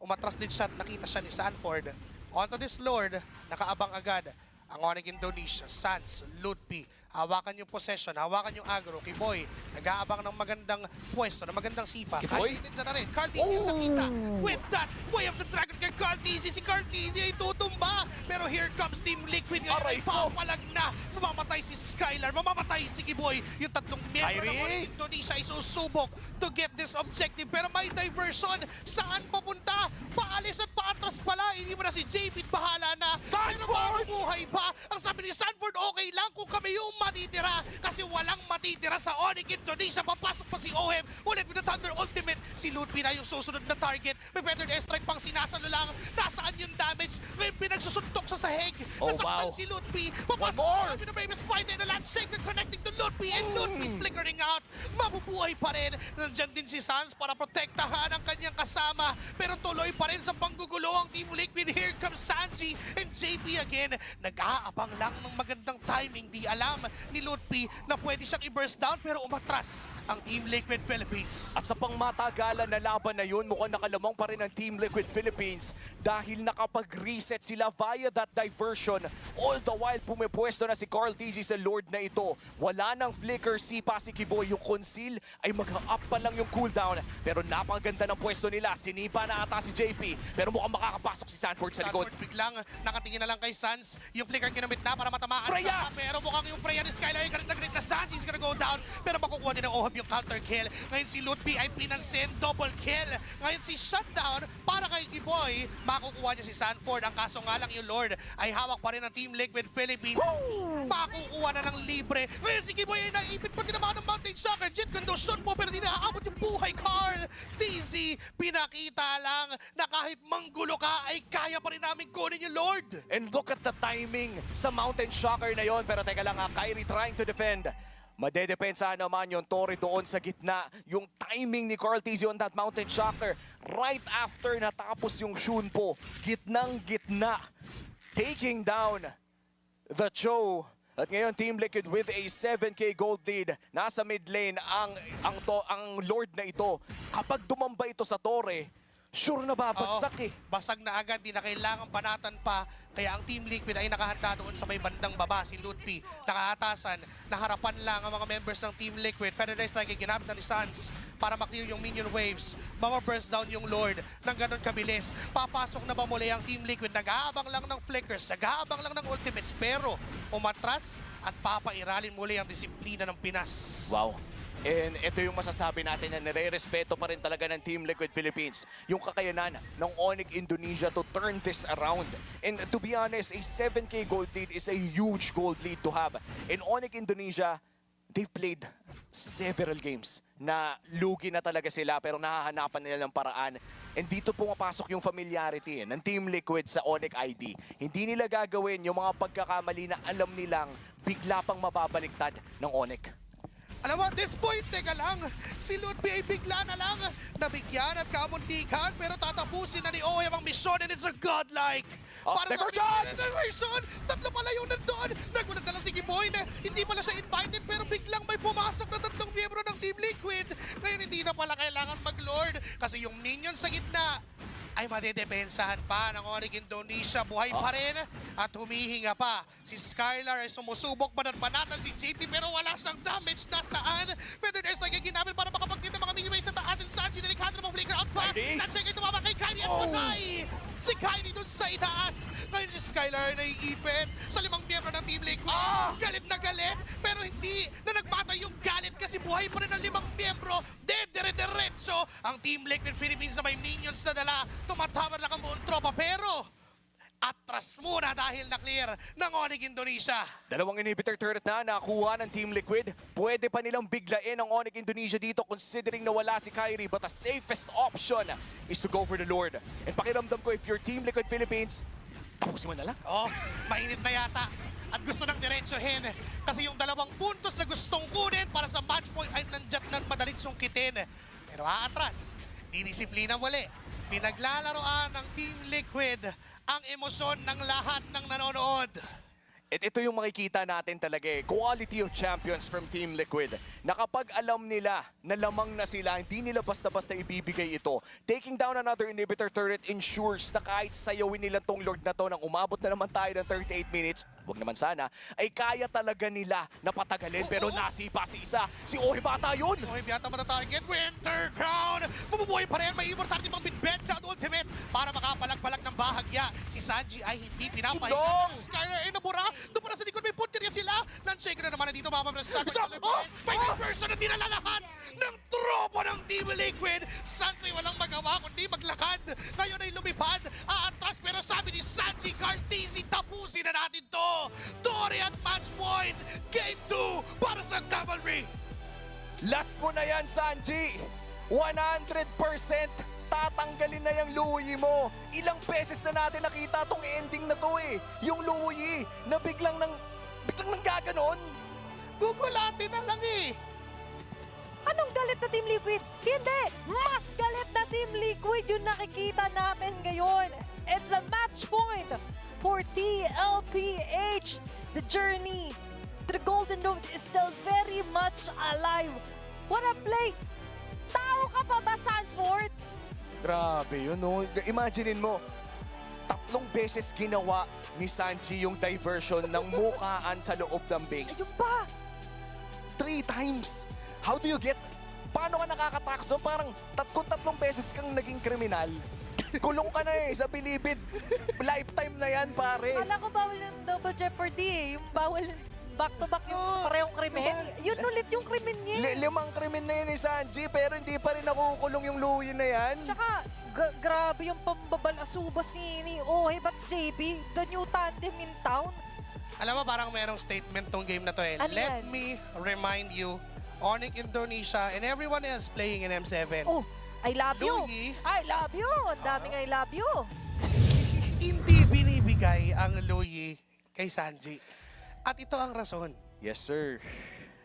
Umatras din siya at nakita siya ni Sanford. Onto this Lord, nakaabang agad ang Onic Indonesia, Sans, Lutpi. Hawakan yung possession, hawakan yung aggro. Kiboy, nag-aabang ng magandang pwesto, ng magandang sipa. Kiboy? Ninja na rin. Carl TZ yung nakita. With that, way of the dragon kay Carl TZ. Si Carl TZ ay tutumba. Pero here comes Team Liquid. Ngayon ay papalag na. Mamamatay si Skylar, mamamatay si Kiboy. Yung tatlong miyembro ng Onic Indonesia ay susubok to get this objective. Pero may diversion. Saan papunta? Paalis at paatras pala. Hindi mo na si JP, bahala na. Pero mabubuhay pa. Ang sabi ni Sanford, okay lang kung kami yung matitira. Kasi walang matitira sa Onic Indonesia. Papasok pa si Oheb. Ulit with the Thunder Ultimate. Si Lutpi na yung susunod na target. May Feathered Airstrike pang sinasalo lang. Nasaan yung damage? Ngayon pinagsusuntok sa sahig. Nasaktan si Lutpi. Papasok pa kami na Bravest Spider na Landshaker connecting to Lutpi. And Lutpi's flickering out. Mabubuhay pa rin. Nandyan din si Sans para protect protektahan ang kanyang kasama. Pero tuloy pa rin sa panggugulo ang Team Liquid. Here comes Sanji and JP again. Nag-aabang lang ng magandang timing. Di alam ni Lutpi na pwede siyang i-burst down pero umatras ang Team Liquid Philippines. At sa pangmatagalan na laban na yun, mukhang nakalamang pa rin ang Team Liquid Philippines dahil nakapag-reset sila via that diversion. All the while, pumipwesto na si Carl Tizzy sa Lord na ito. Wala nang flicker, sipa si Kiboy. Yung conceal ay mag-up pa lang yung cooldown. Pero napakaganda ng pwesto nila. Sinipa na ata si JP. Pero mukhang makakapasok si Sanford sa likod. Sanford biglang nakatingin na lang kay Sans. Yung flicker kinamit na para matamaan. Freya! Pero mukhang yung Freya ni Skylar yung nag-grip na Sanji is gonna go down. Pero makukuha din ng Ohab yung counter kill. Ngayon si Lutpi ay pinansin. Double kill. Ngayon si Shutdown para kay Kiboy. Makukuha niya si Sanford. Ang kaso nga lang yung Lord ay hawak pa rin ng Team Liquid Philippines. Makukuha na ng libre. Ngayon si Kiboy ay naipit pa tinamaan ng Mountain Shocker. Jet Gandosyon po pero di naaabot yung buhay. Carl TZ pinakita lang na kahit manggulo ka ay kaya pa rin namin kunin yung Lord. And look at the timing sa Mountain Shocker na yon. Pero teka lang, Kyrie trying to defend. Madedepensa naman yung Torre doon sa gitna. Yung timing ni Carl Tizzy on that Mountain Shocker. Right after natapos yung Shunpo. Gitnang-gitna. Taking down the Cho. At ngayon, Team Liquid with a 7K gold lead. Nasa mid lane ang Lord na ito. Kapag dumamba ito sa Torre, sure na babagsak eh. Basag na agad, di na kailangan banatan pa. Kaya ang Team Liquid ay nakahanda doon sa may bandang baba. Si Lutfi, nakaatasan, naharapan lang ang mga members ng Team Liquid. Feather Strike ay ginamit na ni Sans para maklear yung minion waves. Mama-burst down yung Lord ng ganun kabilis. Papasok na ba muli ang Team Liquid? Nag-aabang lang ng flickers, nag-aabang lang ng ultimates. Pero umatras at papairalin muli ang disiplina ng Pinas. Wow. And ito yung masasabi natin na nire-respeto pa rin talaga ng Team Liquid Philippines. Yung kakayanan ng Onic Indonesia to turn this around. And to be honest, a 7K gold lead is a huge gold lead to have. In Onic Indonesia, they've played several games na lugi na talaga sila pero nahahanapan nila ng paraan. And dito pumapasok yung familiarity ng Team Liquid sa Onic ID. Hindi nila gagawin yung mga pagkakamali na alam nilang bigla pang mababaliktad ng Onic. Alam mo, at this point, teka lang, si Lutfi ay bigla na lang nabigyan at kamuntikan pero tatapusin na ni Oheb ang misyon and it's a godlike. Diversion! Tatlo pala yung nandun. Nagulat na lang si Kiboy na hindi pala siya invited pero biglang may pumasok na tatlong miyembro ng Team Liquid. Ngayon hindi na pala kailangan mag-lord kasi yung minion sa gitna ay madedepensahan pa ng Onic Indonesia. Buhay pa rin at humihinga pa. Si Skylar ay sumusubok banat-banatan si JP pero wala siyang damage. Nasaan? Feather Strike ay ginamit para makapagkita mga minion sa taas. And Sanji delikado ng flicker out pa. Sanji ay tumama kay Kyrie at patay. Si Kyrie dun sa itaas. Ngayon si Skylar ay naiipit sa 5 miyembro ng Team Liquid. Galit na galit pero hindi na nagpatay yung galit kasi buhay pa rin ang 5 miyembro. Dire-diretso ang Team Liquid Philippines sa may minions na dala. Tumatawad lang ang buong tropa pero atras muna dahil na-clear ng Onic Indonesia. Dalawang inhibitor turret na nakuha ng Team Liquid. Pwede pa nilang biglain ang Onic Indonesia dito considering na wala si Kyrie. But the safest option is to go for the Lord. And pakiramdam ko if you're Team Liquid Philippines, tapusin mo na lang. Mainit na yata. At gusto nang diretsohin kasi yung 2 puntos na gustong kunin para sa match point ay nandiyan na madaling sungkitin. Pero aatras, didisiplina muli. Pinaglalaroan ng Team Liquid ang emosyon ng lahat ng nanonood. At ito yung makikita natin talaga eh. Quality of champions from Team Liquid. Na kapag alam nila na lamang na sila, hindi nila basta-basta ibibigay ito. Taking down another inhibitor turret ensures na kahit sayawin nila tong Lord na to nang umabot na naman tayo ng 38 minutes, wag naman sana, ay kaya talaga nila na patagalin. Pero nasipa si isa. Si Oheb ata yun. Oheb yata matatarget. Winter Crown! Mabubuhay pa rin. May immortality pang bit-bed sa ultimate para makapalag-palag ng bahagya. Si Sanji ay hindi pinapahinga. Skylar ay nabura. Doon para sa likod may puntirya sila. Landshaker na naman na dito mapapala sa Sanji. May person na dinala lahat ng tropa ng Team Liquid. Sanji walang magawa kundi maglakad. Ngayon ay lumipad. Aatras pero sabi ni Sanji Cartesi, tapusin na natin to. Tori at match point. Game 2 para sa Cavalry. Last mo na yan, Sanji. 100% tatanggalin na yung Louie mo. Ilang beses na natin nakita tong ending na to eh. Yung Louie na biglang nang gaganon. Gugulatin na lang eh. Anong galit na Team Liquid? Hindi! Mas galit! Team Liquid yung nakikita natin ngayon. It's a match point for TLPH. The journey to the Golden Dome is still very much alive. What a play! Tao ka pa ba, Sanford? Grabe yun, no? Imaginein mo, 3 beses ginawa ni Sanji yung diversion ng mukaan sa loob ng base. Ayun pa! 3 times! How do you get... Paano ka nakakatakso? Parang 3 beses kang naging kriminal. Kulong ka na eh, sa bilibid. Lifetime na yan, pare. Kala ko bawal yung double jeopardy eh. Yung bawal back-to-back yung parehong krimen. Yun ulit yung krimen niya. 5 krimen na yun ni Sanji, pero hindi pa rin nakukulong yung Louie na yan. Tsaka, grabe yung pambabalasubas ni Ohe at JB. The new tandem in town. Alam mo, parang merong statement tong game na to eh. Ano Let yan? me remind you, Onic Indonesia and everyone else playing in M7. Oh, I love you. Louie. I love you. Ang daming I love you. Hindi binibigay ang Louie kay Sanji. At ito ang rason. Yes, sir.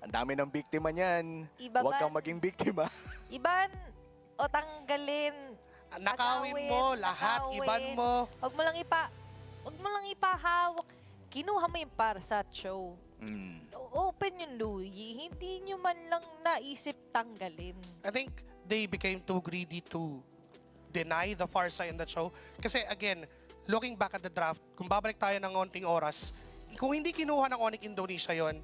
Ang dami ng biktima niyan. Ibaban. Huwag kang maging biktima. Iban o tanggalin. Nakawin mo, lahat, nakawin. iban mo. Huwag mo lang ipahawak. Kinuha mo yung para sa show. Open yung Louie. Hindi nyo man lang naisip tanggalin. I think they became too greedy to deny the far side in the show. Kasi again, looking back at the draft, kung babalik tayo ng onting oras, kung hindi kinuha ng Onic Indonesia yon,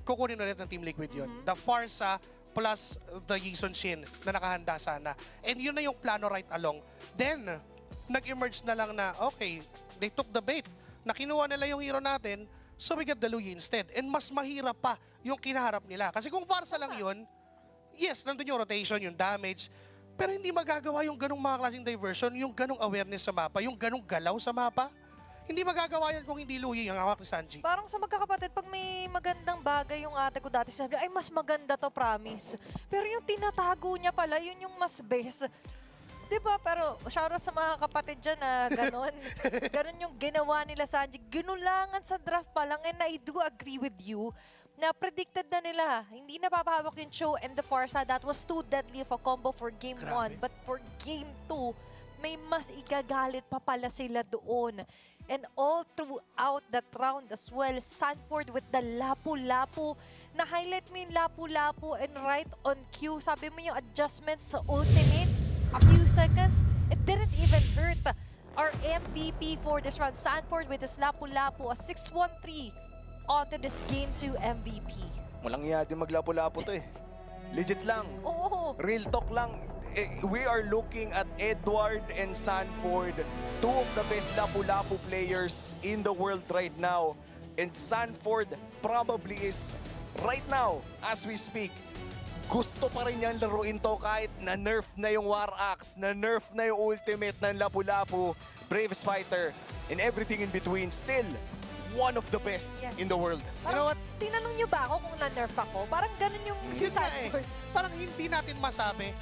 kukunin ulit ng Team Liquid yon. The Farsa plus the Yison Shin na nakahanda sana. And yun na yung plano right along. Then, nag-emerge na lang na, okay, they took the bait. Na kinuha nila yung hero natin, so we get the Louie instead. And mas mahirap pa yung kinaharap nila. Kasi kung Farsa lang yun, yes, nandun yung rotation, yung damage, pero hindi magagawa yung ganong mga klaseng diversion, yung ganong awareness sa mapa, yung ganong galaw sa mapa. Hindi magagawa yan kung hindi Louie ang hawak ni Sanji. Parang sa magkakapatid, pag may magandang bagay yung ate ko dati, sabi niya, ay mas maganda to, promise. Pero yung tinatago niya pala, yun yung mas best. Diba? Pero shoutout sa mga kapatid dyan na ganon. Ganon yung ginawa nila Sanji. Ginulangan sa draft pa lang, and I do agree with you na predicted na nila. Hindi na papahawak yung Cho and the Farsa. That was too deadly of a combo for game 1. But for game 2, may mas igagalit pa pala sila doon. And all throughout that round as well, Sanford with the lapu-lapu. Na-highlight mo yung lapu-lapu and right on cue. Sabi mo yung adjustments sa ultimate, a few seconds, it didn't even hurt. Our MVP for this round, Sanford with his lapu-lapu, a 6-1-3 onto this game 2 MVP. Walang iya din maglapo-lapo to eh. Legit lang. Oo. Real talk lang. We are looking at Edward and Sanford, 2 of the best lapu-lapu players in the world right now. And Sanford probably is, right now, as we speak, gusto pa rin niyang laruin to kahit na-nerf na yung War Axe, na-nerf na yung ultimate ng lapu-lapu, Braves Fighter, and everything in between. Still, one of the best in the world. You know what? Tinanong niyo ba ako kung na-nerf ako? Parang ganun yung si Yun nga eh. Sanford. Parang hindi natin masabi,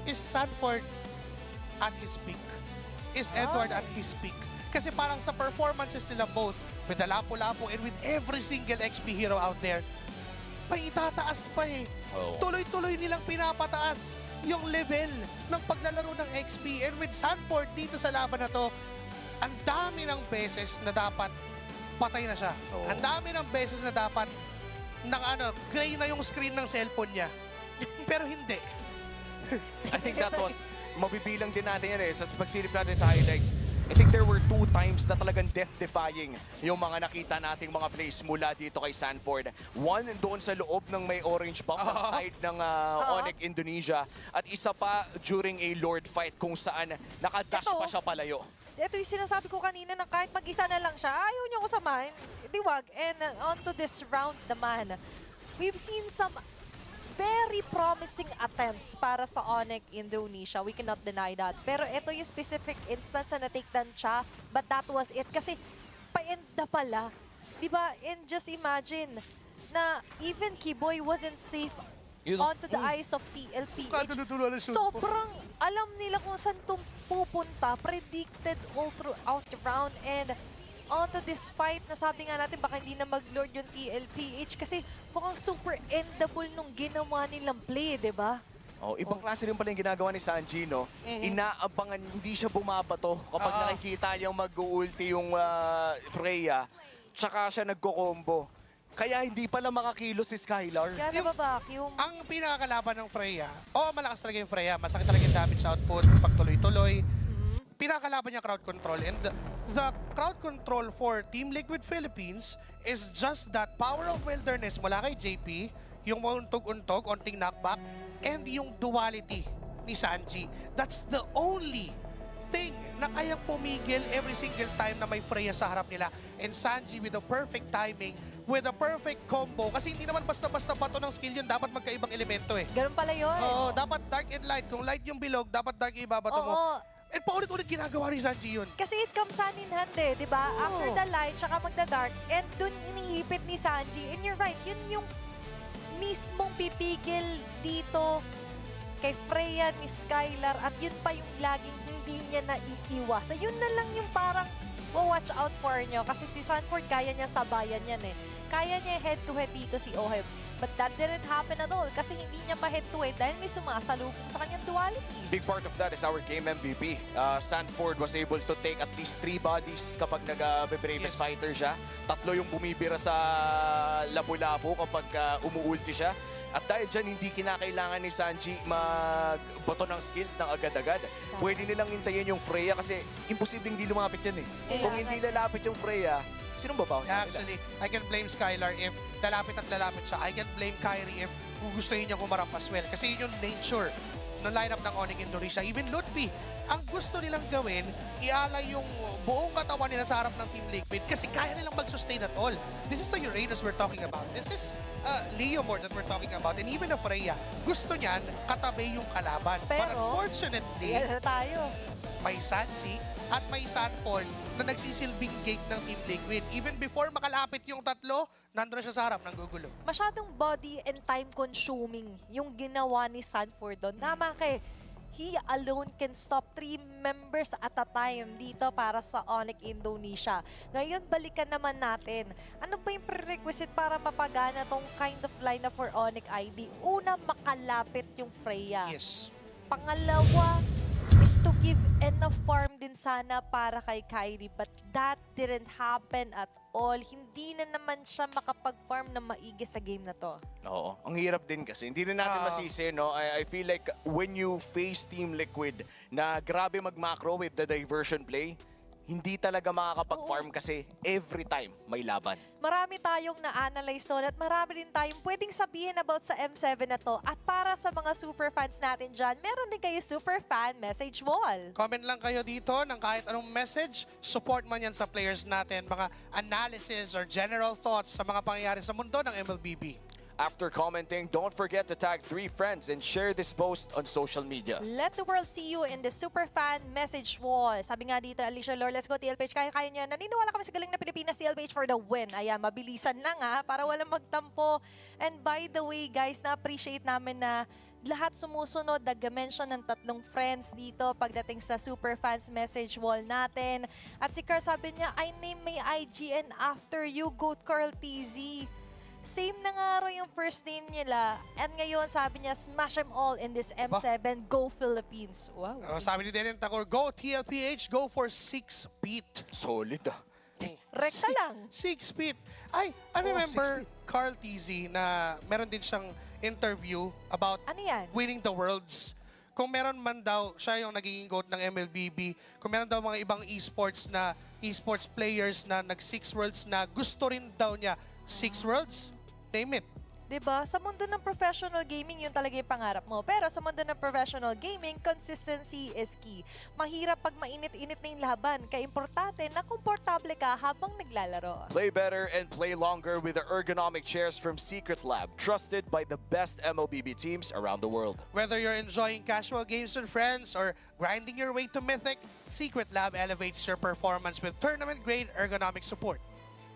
is Sanford at his peak? Is Edward at his peak? Kasi parang sa performances nila both, with the lapu-lapu and with every single XP hero out there, may itataas pa eh. Tuloy-tuloy nilang pinapataas yung level ng paglalaro ng XP. And with Sanford dito sa laban na to, ang dami ng beses na dapat patay na siya. Ang dami ng beses na dapat gray na yung screen ng cellphone niya. Pero hindi. I think that was, mabibilang din natin yan eh, sa pagsilip natin sa highlights. I think there were 2 times na talagang death-defying yung mga nakita nating mga plays mula dito kay Sanford. One doon sa loob ng may orange buff ng side ng Onic Indonesia. At isa pa during a Lord fight kung saan nakadash pa siya palayo. Ito yung sinasabi ko kanina na kahit mag-isa na lang siya, ayaw niyo ko samahin. Diwag. And onto this round naman, we've seen some very promising attempts para sa Onic Indonesia. We cannot deny that. Pero ito yung specific instance na na-takedown siya, but that was it. Kasi pa-end na pala. Diba? And just imagine na even Kiboy wasn't safe onto the eyes of TLPH. Sobrang alam nila kung saan itong pupunta. Predicted all throughout the round. And onto this fight, na sabi nga natin baka hindi na mag-lord yung TLPH kasi mukhang super endable nung ginawa nilang play, di ba? Oh, ibang klase rin pala yung ginagawa ni Sanji, no? Inaabangan, hindi siya bumabato kapag nakikita niyang mag-ulti yung Freya, tsaka siya nagko-combo. Kaya hindi pala makakilos si Skylar. Kaya nababacuum. Ang pinakakalaban ng Freya, malakas talaga yung Freya. Masakit talaga yung damage output, pagtuloy-tuloy. Pinakakalaban niya crowd control. And the crowd control for Team Liquid Philippines is just that power of wilderness mula kay JP, yung untog-untog, onting knockback, and yung duality ni Sanji. That's the only thing na kayang pumigil every single time na may Freya sa harap nila. And Sanji with the perfect timing, with a perfect combo. Kasi hindi naman basta-basta bato ng skill yun. Dapat magkaibang elemento eh. Ganun pala yun. Oo, dapat dark and light. Kung light yung bilog, dapat dark yung ibabato mo. Oo. And paulit-ulit ginagawa ni Sanji yun. Kasi it comes hand in hand eh, di ba? After the light, tsaka magda-dark, and dun iniipit ni Sanji. And you're right, yun yung mismong pipigil dito kay Freya ni Skylar, at yun pa yung laging hindi niya naiiwasan. Yun na lang yung parang watch out for nyo. Kasi si Sanford, kaya niya sabayan yan eh. Kaya niya head-to-head dito si Oheb. But that didn't happen at all kasi hindi niya pa head-to-head dahil may sumasalubong sa kanyang duality. Big part of that is our game MVP. Sanford was able to take at least 3 bodies kapag nag-bravest fighter siya. 3 yung bumibira sa labo-labo kapag umuulti siya. At dahil dyan, hindi kinakailangan ni Sanji magbato ng skills ng agad-agad. Pwede nilang hintayin yung Freya kasi imposibleng hindi lumapit yan eh. Kung hindi lalapit yung Freya, sinong babawas sa kanila? Actually, I can blame Skylar if lalapit at lalapit siya. I can blame Kyrie if gugustuhin niya kumarap as well. Kasi yun yung nature ng lineup ng Onic Indonesia. Even Lutfi, ang gusto nilang gawin, ialay yung buong katawan nila sa harap ng Team Liquid kasi kaya nilang mag-sustain at all. This is the Uranus we're talking about. This is Leomord that we're talking about. And even the Freya, gusto niyan katabi yung kalaban. Pero, but unfortunately, yan na tayo. may Sanji at may Sanford na nagsisilbing gate ng Team Liquid. Even before makalapit yung tatlo, nandun na siya sa harap ng gugulo. Masyadong body and time consuming yung ginawa ni Sanford doon. Tama kay he alone can stop 3 members at a time dito para sa Onic Indonesia. Ngayon, balikan naman natin. Ano ba yung prerequisite para mapagana tong kind of lineup for Onic ID? Una, makalapit yung Freya. Yes. Pangalawa is to give enough farm din sana para kay Kyrie, but that didn't happen at all. Hindi na naman siya makapag-farm na maigi sa game na to. Oo, ang hirap din kasi. Hindi rin natin masisi, no? I feel like when you face Team Liquid na grabe mag-macro with the diversion play, hindi talaga makakapag-farm kasi every time may laban. Marami tayong na-analyze doon at marami rin tayong pwedeng sabihin about sa M7 na to. At para sa mga super fans natin dyan, meron din kayo super fan message wall. Comment lang kayo dito ng kahit anong message. Support man yan sa players natin. Mga analysis or general thoughts sa mga pangyayari sa mundo ng MLBB. After commenting, don't forget to tag 3 friends and share this post on social media. Let the world see you in the super fan message wall. Sabi nga dito, Alicia Lor, let's go TLPH. Kaya nyo. Naniniwala kami sa galing na Pilipinas, TLPH for the win. Ayan, mabilisan lang para walang magtampo. And by the way guys, na-appreciate namin na lahat sumusunod, nag-mention ng 3 friends dito pagdating sa super fans message wall natin. At si Carl sabi niya, I name my IGN after you, Goat Carl TZ. Same na nga rin yung first name nila. And ngayon, sabi niya, smash them all in this M7. Go Philippines. Wow. Sabi ni Denen Tagor, go TLPH, go for 6 feet. Solid Rekta lang. 6 feet. I remember Carl TZ na meron din siyang interview about Ano yan? winning the worlds. Kung meron man daw, siya yung nagiging GOAT ng MLBB. Kung meron daw mga ibang esports players na nag-6 worlds na gusto rin daw niya 6 worlds, name it. Diba? Sa mundo ng professional gaming, yun talaga yung pangarap mo. Pero sa mundo ng professional gaming, consistency is key. Mahirap pag mainit-init na yung laban. Kaya importante na komportable ka habang naglalaro. Play better and play longer with the ergonomic chairs from Secret Lab, trusted by the best MLBB teams around the world. Whether you're enjoying casual games with friends or grinding your way to Mythic, Secret Lab elevates your performance with tournament-grade ergonomic support.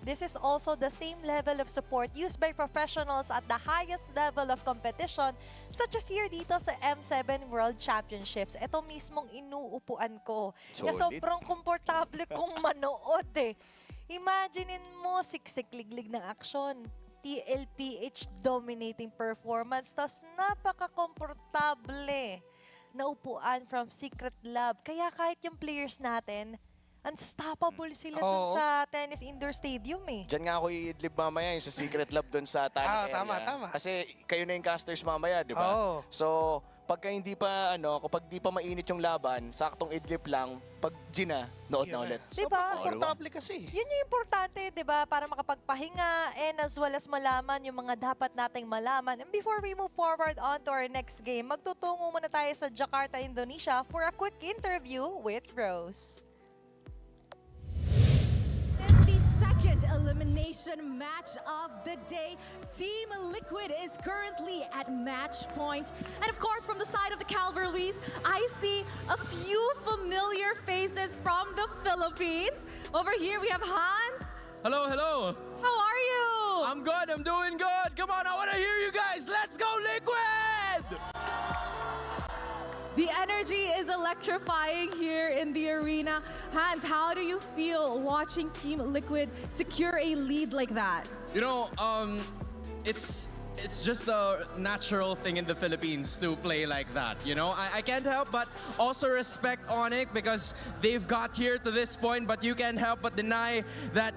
This is also the same level of support used by professionals at the highest level of competition, such as here dito sa M7 World Championships. Ito mismong inuupuan ko. Kaya sobrang komportable kong manood eh. Imaginein mo, siksik-liglig ng aksyon. TLPH dominating performance. Tapos napaka-komportable na upuan from Secret Lab. Kaya kahit yung players natin, unstoppable sila dun sa tennis indoor stadium eh. Diyan nga ako iidlib mamaya yung sa Secret Lab doon sa tanning area. Tama. Kasi kayo na yung casters mamaya, di ba? Oo. So, pagka hindi pa, kapag di pa mainit yung laban, saktong idlip lang, pag gina, nood na ulit. Diba? Komportable kasi. Yun yung importante, di ba? Para makapagpahinga and as well as malaman yung mga dapat nating malaman. And before we move forward on to our next game, magtutungo muna tayo sa Jakarta, Indonesia for a quick interview with Rose. Second elimination match of the day. Team Liquid is currently at match point. And of course, from the side of the Calvaries, I see a few familiar faces from the Philippines. Over here, we have Hans. Hello, hello. How are you? I'm good, I'm doing good. Come on, I want to hear you guys. Let's go, Liquid! The energy is electrifying here in the arena. Hans, how do you feel watching Team Liquid secure a lead like that? You know, it's just a natural thing in the Philippines to play like that. You know, I can't help but also respect Onic because they've got here to this point, but you can't help but deny that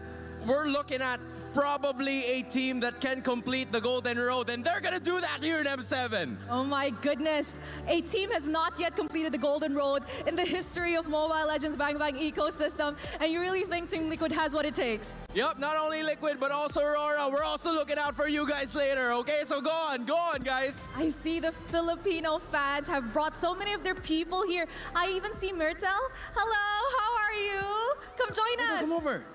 we're looking at probably a team that can complete the Golden Road, and they're gonna do that here in M7. Oh my goodness. A team has not yet completed the Golden Road in the history of Mobile Legends Bang Bang ecosystem, and you really think Team Liquid has what it takes? Yep, not only Liquid, but also Aurora. We're also looking out for you guys later, okay? So go on, guys. I see the Filipino fans have brought so many of their people here. I even see Myrtle. Hello, how are you? Come join us. Come over.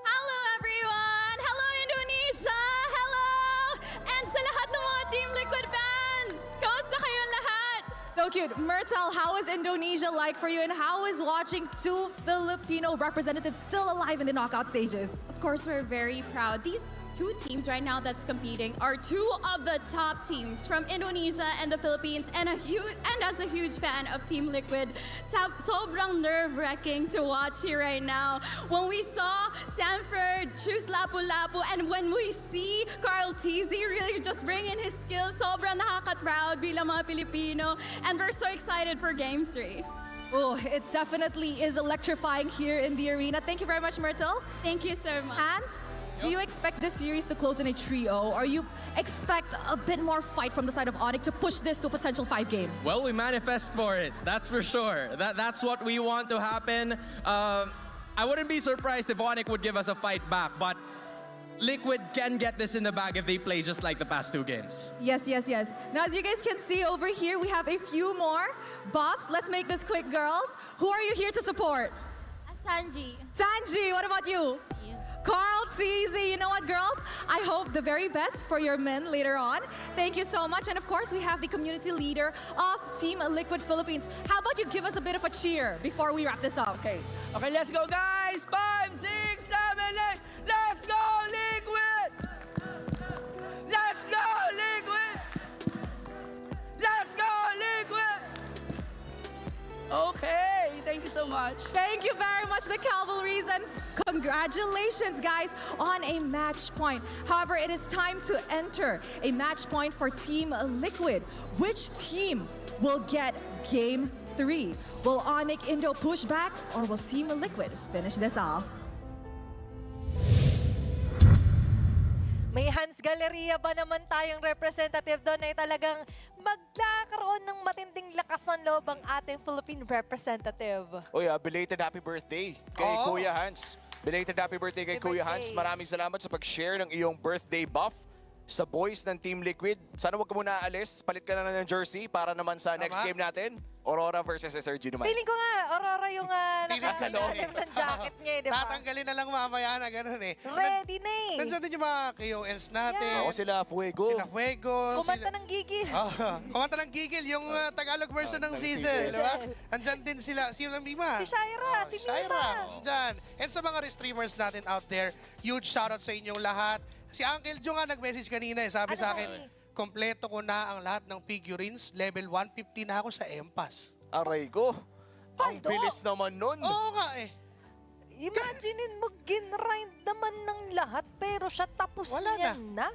Hello everyone! Hello Indonesia! Hello! And sa lahat ng mga Team Liquid fans! Kamusta kayong lahat? So cute. Myrtle, how is Indonesia like for you, and how is watching two Filipino representatives still alive in the knockout stages? Of course, we're very proud. These two teams right now that's competing are two of the top teams from Indonesia and the Philippines, and as a huge fan of Team Liquid, sobrang nerve-wracking to watch here right now. When we saw Sanford choose Lapu-Lapu, and when we see Carl TZ really just bring in his skills, sobrang nakaka-proud bilang mga Pilipino, and we're so excited for Game 3. Oh, it definitely is electrifying here in the arena. Thank you very much, Myrtle. Thank you so much. Hans, do you expect this series to close in a 3-0, or you expect a bit more fight from the side of Onic to push this to a potential 5-game? Well, we manifest for it, that's for sure. That's what we want to happen. I wouldn't be surprised if Onic would give us a fight back, but Liquid can get this in the bag if they play just like the past two games. Yes. Now, as you guys can see over here, we have a few more buffs. Let's make this quick, girls. Who are you here to support? Sanji. Sanji, what about you? Carl TZ, you know what, girls? I hope the very best for your men later on. Thank you so much. And of course, we have the community leader of Team Liquid Philippines. How about you give us a bit of a cheer before we wrap this up? Okay, let's go, guys. 5, 6, 7, 8. Let's go, Liquid! Let's go, Liquid! Let's go, Liquid! Okay, thank you so much. Thank you very much, the Cavalries, and congratulations, guys, on a match point. However, it is time to enter a match point for Team Liquid. Which team will get Game 3? Will Onic Indo push back, or will Team Liquid finish this off? May Hans Galleria ba naman tayong representative doon ay talagang magkakaroon ng matinding lakas ng loob ang ating Philippine representative. Uy, belated happy birthday kay Kuya Hans. Belated happy birthday kay Kuya Hans. Maraming salamat sa pag-share ng iyong birthday buff sa boys ng Team Liquid. Sana wag ka muna aalis. Palit ka na ng jersey para naman sa next game natin. Aurora versus SRG naman. Feeling ko nga, Aurora yung nakakailangan ng jacket niya, di ba? Tatanggalin na lang mamaya na gano'n eh. Ready na eh. Nandiyan din yung mga KOLs natin. Oo, sila Fuego. Kumanta ng gigil. Kumanta ng gigil, yung Tagalog version ng Sizzle, di ba? Andyan din sila, si Mima. Si Shaira, si Mima. Andyan. And sa mga streamers natin out there, huge shoutout sa inyong lahat. Si Uncle Joe nga nag-message kanina, sabi sa akin, kompleto ko na ang lahat ng figurines. Level 150 na ako sa EMPAS. Aray ko. Ang bilis naman nun. Oo nga eh. Imaginein mo, ginrind naman ng lahat, pero siya tapos Wala niyan na.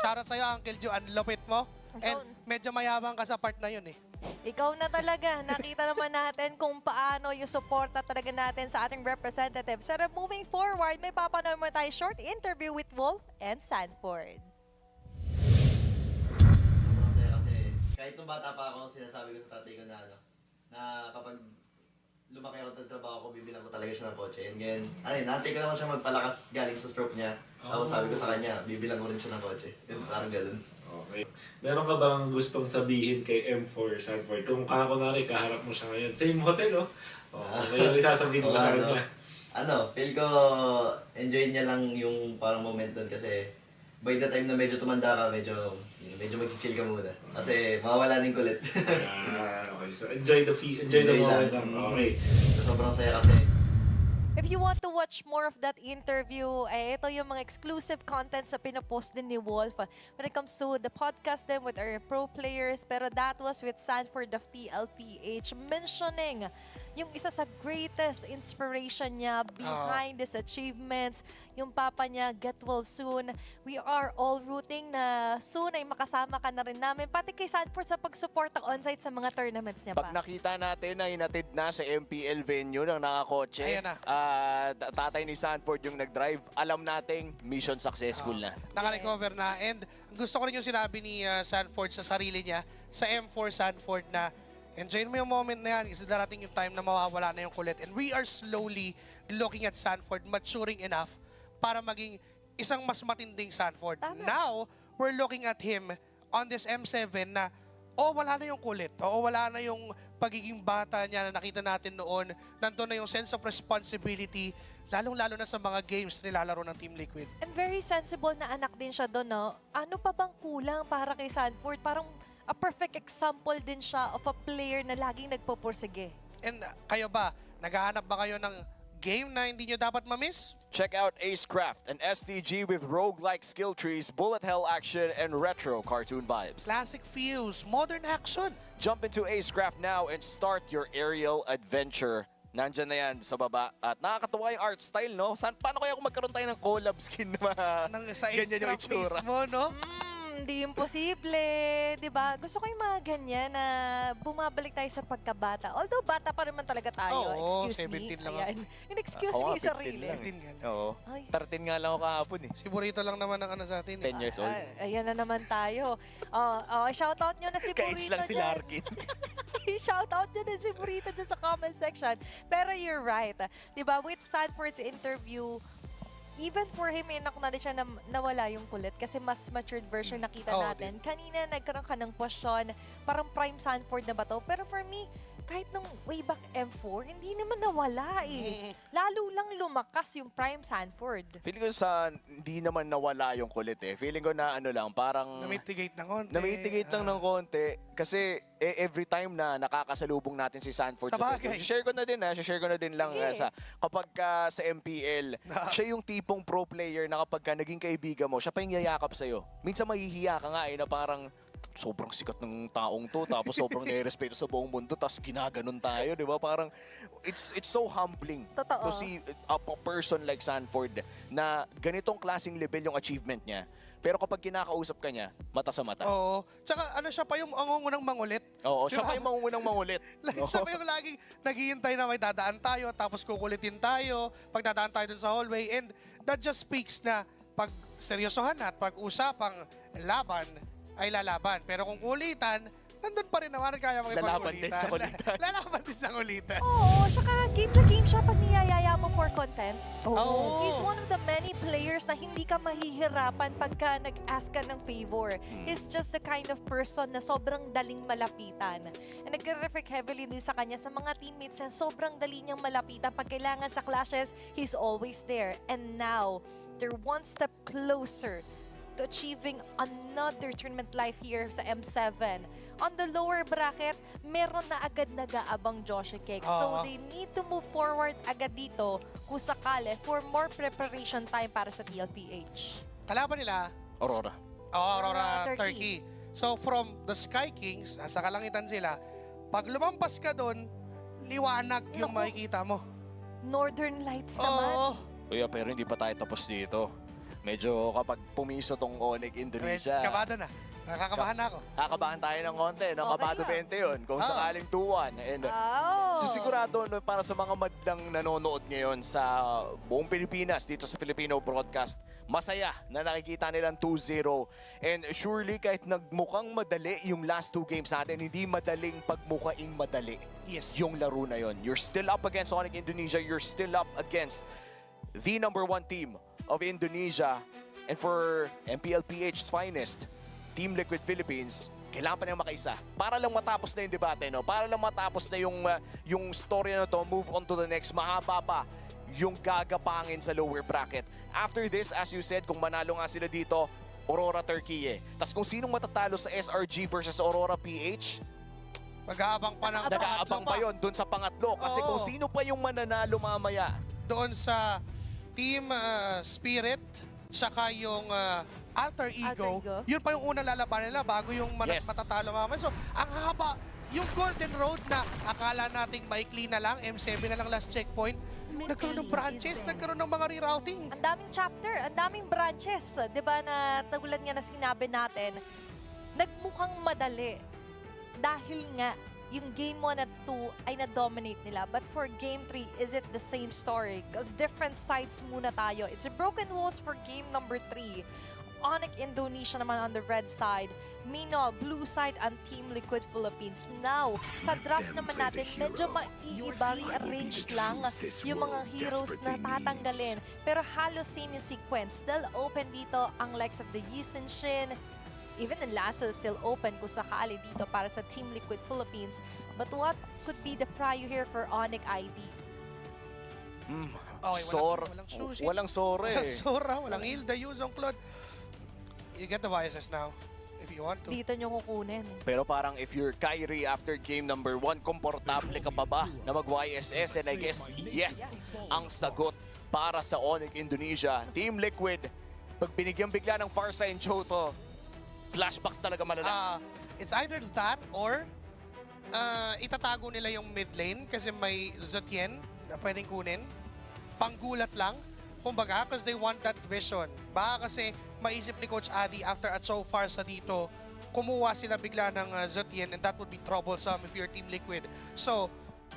Shoutout sa'yo, Uncle Joe. Ang lupit mo. And medyo mayabang ka sa part na yun eh. Ikaw na talaga. Nakita naman natin kung paano yung suporta talaga natin sa ating representative. So moving forward, may papanood mo tayo short interview with Wolf and Sanford. Masaya kasi kahit nung bata pa ako, sinasabi ko sa tatay ko na na kapag lumaki ako ng trabaho ko, bibilang ko talaga siya ng kotse. And ngayon, naantay ko naman siya magpalakas galing sa stroke niya. Tapos sabi ko sa kanya, bibilang ko rin siya ng kotse. Parang ganun. Okay. Meron ka bang gustong sabihin kay M4 Sanford? Kung kunwari, kaharap mo siya ngayon. Same hotel, oh. Ngayon isasabihin mo sa kanya. Feel ko enjoy niya lang yung parang moment doon kasi by the time na medyo tumanda ka, medyo mag-chill ka muna. Kasi mawawala ng kulit. Okay. So enjoy the moment. Okay. Sobrang saya kasi. If you want to watch more of that interview, ito yung mga exclusive contents na pinapost din ni Wolf when it comes to the podcast din with our pro players. Pero that was with Sanford of TLPH mentioning yung isa sa greatest inspiration niya behind his achievements. Yung papa niya, get well soon. We are all rooting na soon ay makasama ka na rin namin. Pati kay Sanford sa pag-support ng onsite sa mga tournaments niya pa. Pag nakita natin na inatid na sa MPL venue ng nakakotse, tatay ni Sanford yung nag-drive, alam nating mission successful na. Naka-recover na. And gusto ko rin yung sinabi ni Sanford sa sarili niya, sa M4 Sanford na enjoy mo yung moment na yan kasi darating yung time na mawawala na yung kulit. And we are slowly looking at Sanford maturing enough para maging isang mas matinding Sanford. Now, we're looking at him on this M7 na wala na yung kulit. Wala na yung pagiging bata niya na nakita natin noon. Nandun na yung sense of responsibility, lalong-lalo na sa mga games na nilalaro ng Team Liquid. And very sensible na anak din siya doon, no? Ano pa bang kulang para kay Sanford? Parang a perfect example din siya of a player na laging nagpupursige. And kayo ba, naghahanap ba kayo ng game na hindi nyo dapat ma-miss? Check out Acecraft, an STG with roguelike skill trees, bullet hell action, and retro cartoon vibes. Classic feels, modern action. Jump into Acecraft now and start your aerial adventure. Nandyan na yan sa baba. At nakakatuwa yung art style, no? Paano kaya kung magkaroon tayo ng collab skin na sa ganyan yung Acecraft itsura? mismo, no? Hindi imposible, 'di ba? Gusto ko yung mga ganyan na bumabalik tayo sa pagkabata. Although bata pa naman talaga tayo, excuse me. 17 lang Ayan. Excuse me, sarili. 15 nga. Oo. 13 nga lang ako kahapon eh. Si Burrito lang naman ang sa atin. 10 years old. Ayan na naman tayo. Shoutout nyo na si Burrito lang si Larkin. Shoutout nyo na si Burrito dyan sa comment section. Pero you're right. 'Di ba? With Sanford's interview, even for him, acknowledge siya na nawala yung kulit kasi mas matured version nakita natin. Kanina nagkaroon ka ng question, parang prime Sanford na ba to? Pero for me, kahit nung way back M4, hindi naman nawala eh. Lalo lang lumakas yung prime Sanford. Feeling ko hindi naman nawala yung kulit eh. Feeling ko na parang namitigate ng konti. Namitigate lang ng konti kasi every time na nakakasalubong natin si Sanford sa video. Share ko na din lang kapag sa MPL, siya yung tipong pro player na kapag naging kaibigan mo, siya pa yung yayakap sa'yo. Minsan mahihiya ka nga na parang sobrang sikat ng taong to, tapos sobrang nire-respeto sa buong mundo, tapos ginaganon tayo, di ba? Parang, it's so humbling to see a person like Sanford na ganitong klaseng level yung achievement niya. Pero kapag kinakausap ka niya, mata sa mata. Oo. Tsaka siya pa yung mangungunang mangulit. Oo, siya pa yung mangungunang mangulit. Siya pa yung laging naghihintay na may dadaan tayo, tapos kukulitin tayo, pag dadaan tayo dun sa hallway. And that just speaks na pag seryosohan at pag-usapang laban, ay lalaban. Pero kung kulitan, nandun pa rin naman kaya lalaban din sa kulitan. Lalaban din sa kulitan. Oo, saka game na game siya pag niyayaya mo for contents. He's one of the many players na hindi ka mahihirapan pagka nag-ask ka ng favor. He's just the kind of person na sobrang daling malapitan. And nag-reflect heavily din sa kanya sa mga teammates na sobrang dali niyang malapitan. Pag kailangan sa clashes, he's always there. And now, they're one step closer to achieving another tournament life here sa M7. On the lower bracket, meron na agad nag-aabang Joshi Cakes. So they need to move forward agad dito kung sakali for more preparation time para sa TLPH. Kalaban nila? Aurora. Aurora Turkey. So from the Sky Kings, nasa kalangitan sila, pag lumampas ka doon, liwanag yung makikita mo. Northern Lights Oo. naman. Kuya, pero hindi pa tayo tapos dito. Medyo kapag pumiso tong Onic Indonesia. Kabado na. Nakakabahan na ako. Kakabahan tayo ng konti, no? Okay Kabado lang. 20 yun, kung sakaling 2-1. And sisigurado, no, para sa mga madlang nanonood ngayon sa buong Pilipinas, dito sa Filipino broadcast, masaya na nakikita nilang 2-0. And surely, kahit nagmukhang madali yung last 2 games natin, hindi madaling pagmukhaing madali yung laro na yun. You're still up against Onic Indonesia. You're still up against the #1 team of Indonesia. And for MPLPH's finest, Team Liquid Philippines, kailangan pa nang makaisa. Para lang matapos na yung debate, no? Para lang matapos na yung story na to, move on to the next, mahaba pa yung gagapangin sa lower bracket. After this, as you said, kung manalo nga sila dito, Aurora Turkey. Tapos kung sinong matatalo sa SRG versus Aurora PH, Mag-aabang pa ng nag-aabang pa yun dun sa pangatlo. Kasi kung sino pa yung mananalo mamaya. Doon sa Team Spirit, tsaka yung Alter Ego, yun pa yung unang lalaban nila bago yung matatalo mamaya. So, ang haba, yung Golden Road na akala nating maikli na lang, M7 na lang last checkpoint, nagkaroon ng branches, nagkaroon ng mga rerouting. Ang daming chapter, ang daming branches. Diba na tulad nga na sinabi natin, nagmukhang madali. Dahil nga, yung Game 1 at 2 ay na-dominate nila. But for Game 3, is it the same story? Because different sides muna tayo. It's a broken walls for Game number 3. Onic Indonesia naman on the red side. Mino, blue side, and Team Liquid Philippines. Now, sa draft naman natin, medyo maiiba, rearrange lang yung mga heroes na tatanggalin. Pero halos same yung sequence. Still open dito ang likes of the Yisen Shin. Even the Lasso is still open kung sakali dito para sa Team Liquid Philippines. But what could be the prio here for Onic ID? Walang Sora eh. Walang Sora, walang Hilda, Yuzong, Claude. You get the YSS now, if you want to. Dito nyo kukunin. Pero parang if you're Kyrie after game number 1, komportable ka pa ba na mag-YSS? And I guess, yes, ang sagot para sa Onic Indonesia. Team Liquid, pag binigyan bigla ng Farsa and Choto, flashbacks talaga malala. It's either that or itatago nila yung mid lane kasi may Zutien na pwedeng kunin. Panggulat lang, kumbaga, because they want that vision. Baka kasi maisip ni Coach Adi after at so far sa dito, kumuha sila bigla ng Zutien and that would be troublesome if you're Team Liquid. So,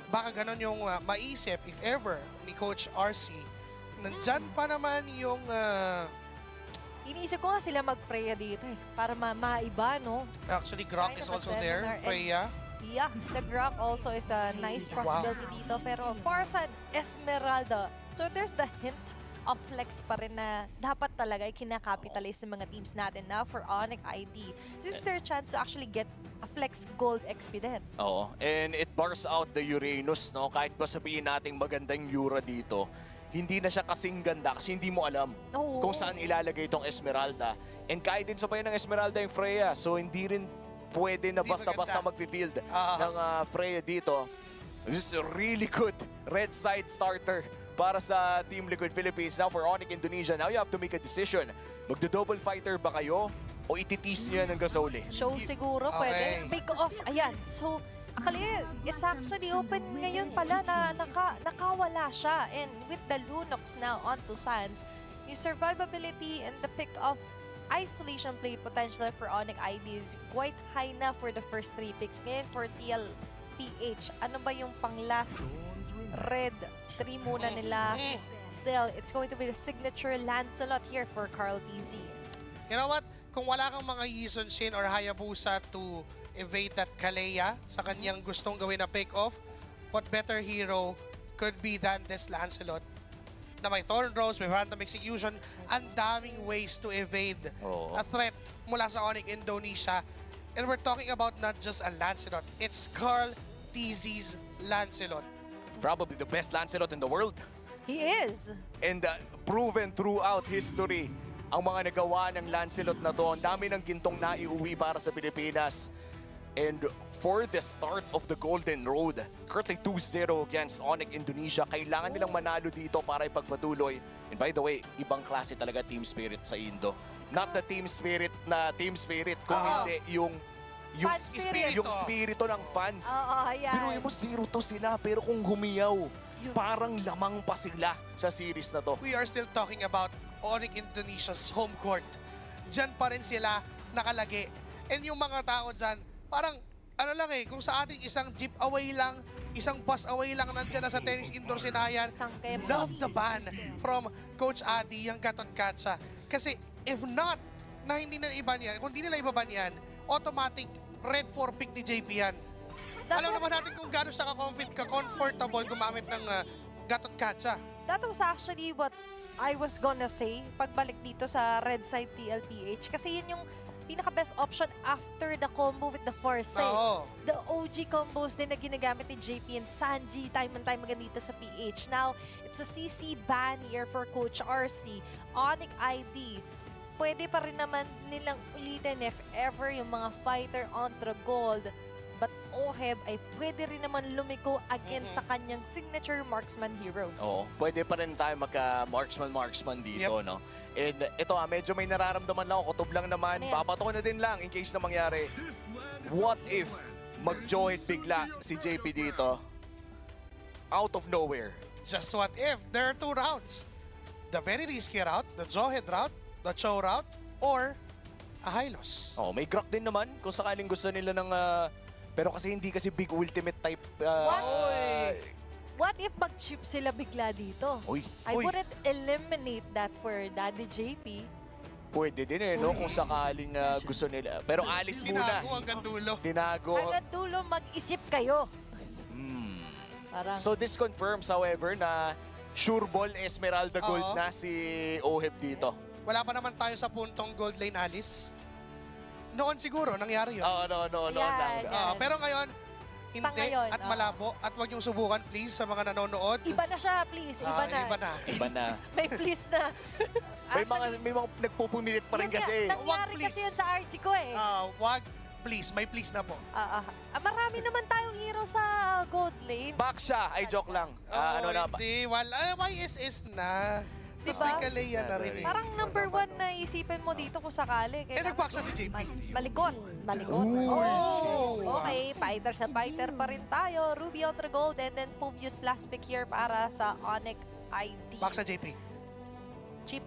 baka ganon yung maisip, if ever, ni Coach RC. Nandyan pa naman yung... Iniisip ko nga sila mag-Freya dito eh, para maiba, no? Actually, Grok is also there, Freya. Yeah, the Grok also is a nice possibility dito. Pero Farsa, Esmeralda, so there's the hint of flex pa rin na dapat talaga kinakapitalize ng mga teams natin na for Onic ID. This is their chance to actually get a flex gold XP din. Oo, and it bars out the Uranus, no? Kahit ba sabihin nating magandang Yura dito, hindi na siya kasing ganda kasi hindi mo alam kung saan ilalagay itong Esmeralda. And kahit din sabayan ng Esmeralda yung Freya, so hindi rin pwede na basta-basta mag-field ng Freya dito. This is a really good red side starter para sa Team Liquid Philippines. Now for Onic Indonesia, now you have to make a decision. Magdo-double fighter ba kayo o ititis nyo yan hanggang sa uli? Show siguro, pwede. Big off, ayan. So, Akali is actually open ngayon pala na nakawala siya. And with the Lunox now onto Sands, yung survivability and the pick of isolation play potential for Onic ID is quite high na for the first 3 picks. Ngayon for TLPH, ano ba yung pang last red 3 muna nila? Still, it's going to be the signature Lancelot here for Carl TZ. You know what? Kung wala kang mga Yison Shin or Hayabusa to evade that Kalea sa kanyang gustong gawin na pick-off, what better hero could be than this Lancelot? Na may Thorn Rose, may Phantom Execution, ang daming ways to evade a threat mula sa Onic Indonesia. And we're talking about not just a Lancelot, it's Carl TZ's Lancelot. Probably the best Lancelot in the world. He is. And proven throughout history ang mga nagawa ng Lancelot na to. Ang dami ng gintong naiuwi para sa Pilipinas. And for the start of the Golden Road, currently 2-0 against Onic Indonesia. Kailangan nilang manalo dito para ipagpatuloy. And by the way, ibang klase talaga team spirit sa Indo. Not the team spirit na team spirit, kung hindi yung Yung, Fan spirit. yung spirito ng fans. Oo, yan. Biruin mo 0-2 sila, pero kung humiyaw, parang lamang pa sila sa series na to. We are still talking about Onic Indonesia's home court. Diyan pa rin sila nakalagi. And yung mga tao dyan, parang, ano lang kung sa ating isang jeep away lang, isang bus away lang nandiyan na sa tennis indoor Sinayan. Love the ban from Coach Adi, yung Gatot Katsa. Kasi if not, na hindi na iban yan, kung hindi nila ibaban yan, automatic red 4 pick ni JP yan. Alam naman natin kung gano'n siya ka-comfortable gumamit ng Gatot Katsa. That was actually what I was gonna say pagbalik dito sa red side TLPH. Kasi yun yung pinaka-best option after the combo with the foresight. Oo. The OG combos din na ginagamit ni JP and Sanji time and time again dito sa PH. Now, it's a CC ban here for Coach RC. Onic ID, pwede pa rin naman nilang ulitin if ever yung mga fighter onto gold. But Oheb ay pwede rin naman lumiko against sa kanyang signature marksman heroes. Oo, pwede pa rin tayo magka-marksman dito, no? And ito medyo may nararamdaman lang ako, kutob lang naman, babato na din lang in case na mangyari. What if mag-johit bigla si JP dito? Out of nowhere. Just what if? There are 2 routes. The very risky route, the Jawhead route, the Chow route, or a high loss. Oh, may Grok din naman kung sakaling gusto nila ng... pero kasi hindi kasi big ultimate type... What if mag-chip sila bigla dito? I wouldn't eliminate that for Daddy JP. Pwede din no? Kung sakaling gusto nila. Pero alis muna. Tinago hanggang dulo. Tinago. Hanggang dulo, mag-isip kayo. Parang... So this confirms, however, na sure ball Esmeralda Gold na si Oheb dito. Wala pa naman tayo sa puntong gold lane, Alice. Noon siguro, nangyari yun. Oo, noon. Pero ngayon, hindi ngayon, at malabo. At huwag niyong subukan, please, sa mga nanonood. Iba na siya, please. Iba na. May please na. May mga nagpupumilit pa rin kasi. Nangyari kasi yun sa RG ko eh. Wag, please. May please na po. Marami naman tayong hero sa gold lane. Back siya. Ay, joke lang. Hindi. Wala. YSS na. Tapos may Kalea na rin eh. Parang number 1 na isipin mo dito kung sakali. Nag-back siya si JP. Malikot. Okay, fighter pa rin tayo. Ruby on the gold and then Puvius last pick here para sa Onic ID. Back sa JP. Chip.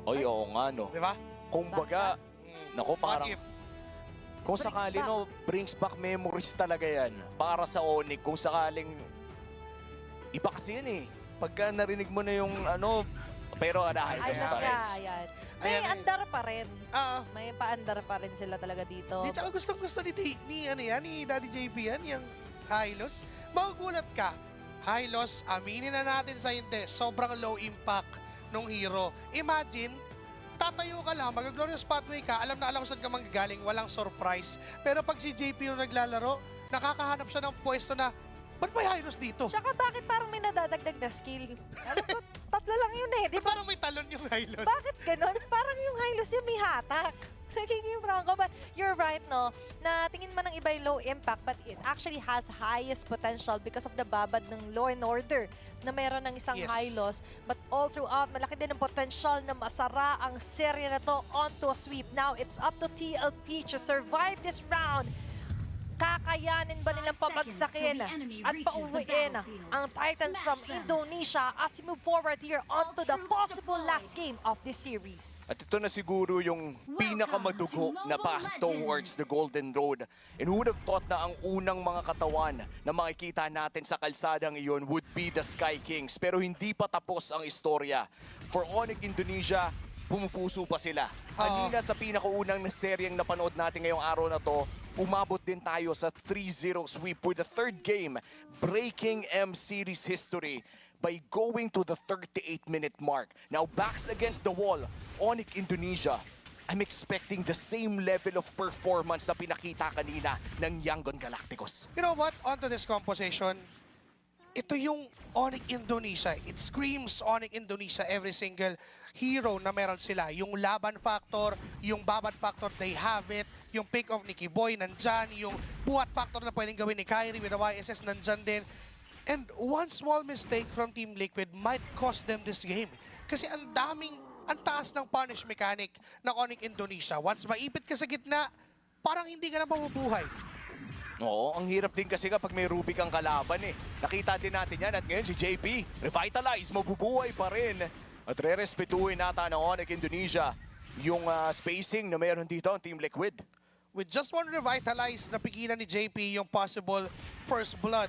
Oy, oo nga, no. Di ba? Kung baga, naku, parang... Kung sakali, brings back memories talaga yan. Para sa Onic, kung sakaling... Iba kasi yun eh. Pagka narinig mo na yung pero high-loss pa rin. May andar pa rin. May paandar pa rin sila talaga dito. Di, tsaka gustong-gusto ni Daddy JP yan, yung high loss. Magugulat ka. High loss, aminin na natin sa hindi, sobrang low impact nung hero. Imagine, tatayo ka lang, mag-glorious pathway ka, alam kung saan ka manggagaling, walang surprise. Pero pag si JP yung naglalaro, nakakahanap siya ng pwesto na, ba't may high loss dito? Tsaka bakit parang may nadadagdag na skill? Alam ko, 3 lang yun eh. Di ba? Parang may talon yung high loss. Bakit ganon? Parang yung high loss yung may hatak. Nagiging prangko. But you're right, no? Na tingin man ng iba yung low impact, but it actually has highest potential because of the babad ng Law and Order na mayroon ng isang high loss. But all throughout, malaki din ang potential na masara ang serya na to onto a sweep. Now, it's up to TLP to survive this round. Kakayanin ba nilang pabagsakin at pauwiin ang Titans from Indonesia as we move forward here onto the possible last game of this series? At ito na siguro yung pinakamadugo na path towards the Golden Road. And who would have thought na ang unang mga katawan na makikita natin sa kalsadang iyon would be the Sky Kings. Pero hindi pa tapos ang istorya. For Onic Indonesia, pumupuso pa sila. Kanina sa pinakaunang na seryeng napanood natin ngayong araw na to, umabot din tayo sa 3-0 sweep for the 3rd game, breaking M Series history by going to the 38-minute mark. Now, backs against the wall, Onic Indonesia, I'm expecting the same level of performance na pinakita kanina ng Yangon Galacticos. You know what? Onto this composition, ito yung Onic Indonesia. It screams Onic Indonesia every single hero na meron sila. Yung laban factor, yung babad factor, they have it. Yung pick of Nicky Boy, nandyan. Yung buhat factor na pwedeng gawin ni Kyrie with the YSS, nandyan din. And one small mistake from Team Liquid might cost them this game. Kasi ang taas ng punish mechanic ng Onic Indonesia. Once maipit ka sa gitna, parang hindi ka na mabubuhay. Oo, ang hirap din kasi kapag may Rubik ang kalaban eh. Nakita din natin yan at ngayon si JP, revitalize, mabubuhay pa rin. At re-respetuhin nata ng Onic Indonesia yung spacing na mayroon dito ang Team Liquid. With just one revitalize, napigilan ni JP yung possible first blood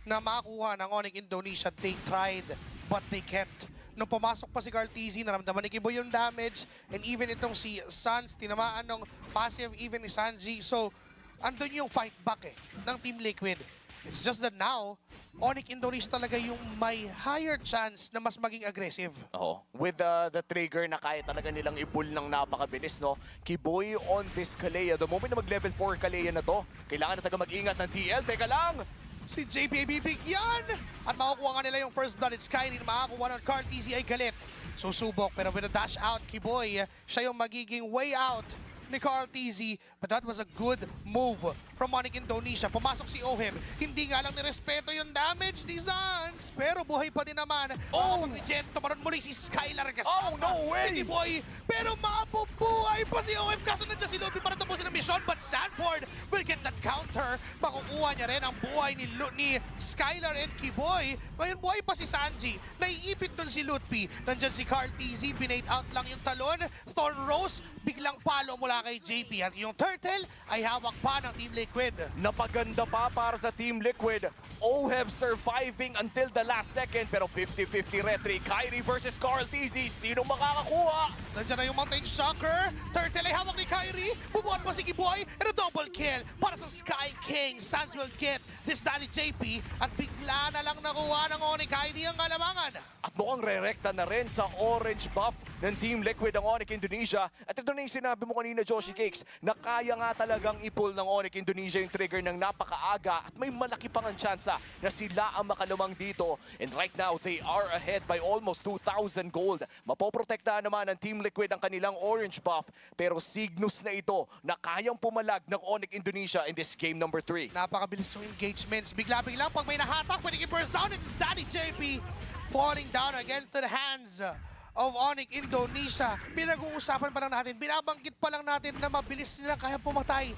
na makakuha ng Onic Indonesia. They tried, but they can't. Nung pumasok pa si Cartesi, naramdaman ni Kibo yung damage. And even itong si Sans, tinamaan ng passive even ni Sanji. So, andun yung fight back ng Team Liquid. It's just that now, Onic Indonesia talaga yung may higher chance na mas maging aggressive. Oo. With the trigger na kaya talaga nilang i-pull ng napakabilis, no? Kiboy on this Kalea. The moment na mag-level 4 Kalea na to, kailangan na taga mag-ingat ng TL. Teka lang! Si JP bibigyan! At makukuha nga nila yung first blood. It's Kyrie na makakuha ng Cartesi ay galit. Susubok, pero with a dash out, Kiboy, siya yung magiging way out ni Cartesi, but that was a good move from Onic Indonesia. Pumasok si Oheb, hindi nga lang nirespeto yung damage ni Zans, pero buhay pa din naman. Makapag-regento pa rin muli si Skylar kasama. Oh, no way! Si Boy, pero mapubuhay pa si Oheb, kaso nandiyan si Lodi para tapusin ang mission, but Sanford will get that counter. Makukuha niya rin ang buhay ni Skylar and Kiboy. Ngayon buhay pa si Sanji, naiipit dun si Lutpi. Nandiyan si Cartesi, binate out lang yung talon. Thorn Rose, biglang palo mula kay JP at yung Turtle ay hawak pa ng Team Liquid. Napaganda pa para sa Team Liquid. Oheb surviving until the last second pero 50-50 retry. Kyrie versus Cartesi. Sino makakakuha? Nandiyan na yung Mountain Shocker. Turtle ay hawak ni Kyrie. Bubuhat pa si Kiboy and a double kill para sa Sky King. Sans will get this Danny JP at bigla na lang nakuha ng Onic ID ang kalamangan. At mukhang re-recta na rin sa orange buff ng Team Liquid ang Onic Indonesia. At ito na yung sinabi mo kanina, Joshi Cakes, na kaya nga talagang i-pull ng Onic Indonesia yung trigger ng napakaaga at may malaki pang ang tsansa na sila ang makalamang dito. And right now, they are ahead by almost 2,000 gold. Mapoprotektahan naman ng Team Liquid ang kanilang orange buff, pero signus na ito na kayang pumalag ng Onic Indonesia in this game number 3. Napakabilis ng engagements. Bigla-bigla pag may nahatak, pwede i-burst down. It's Danny JP falling down again to the hands of Onic Indonesia. Pinag-uusapan pa lang natin, binabanggit pa lang natin na mabilis nila kaya pumatay.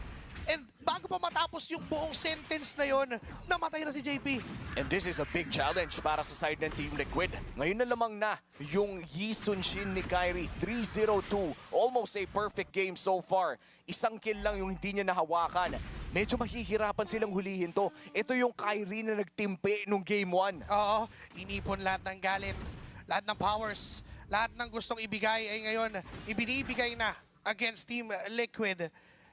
And bago pa matapos yung buong sentence na yon, namatay na si JP. And this is a big challenge para sa side ng Team Liquid. Ngayon na lamang na yung Yi Sun-shin ni Kyrie, 3-0-2. Almost a perfect game so far. Isang kill lang yung hindi niya nahawakan. Medyo mahihirapan silang hulihin to. Ito yung Kyrie na nagtimpi nung game 1. Oo, inipon lahat ng galit, lahat ng powers, lahat ng gustong ibigay ay ngayon ibinibigay na against Team Liquid.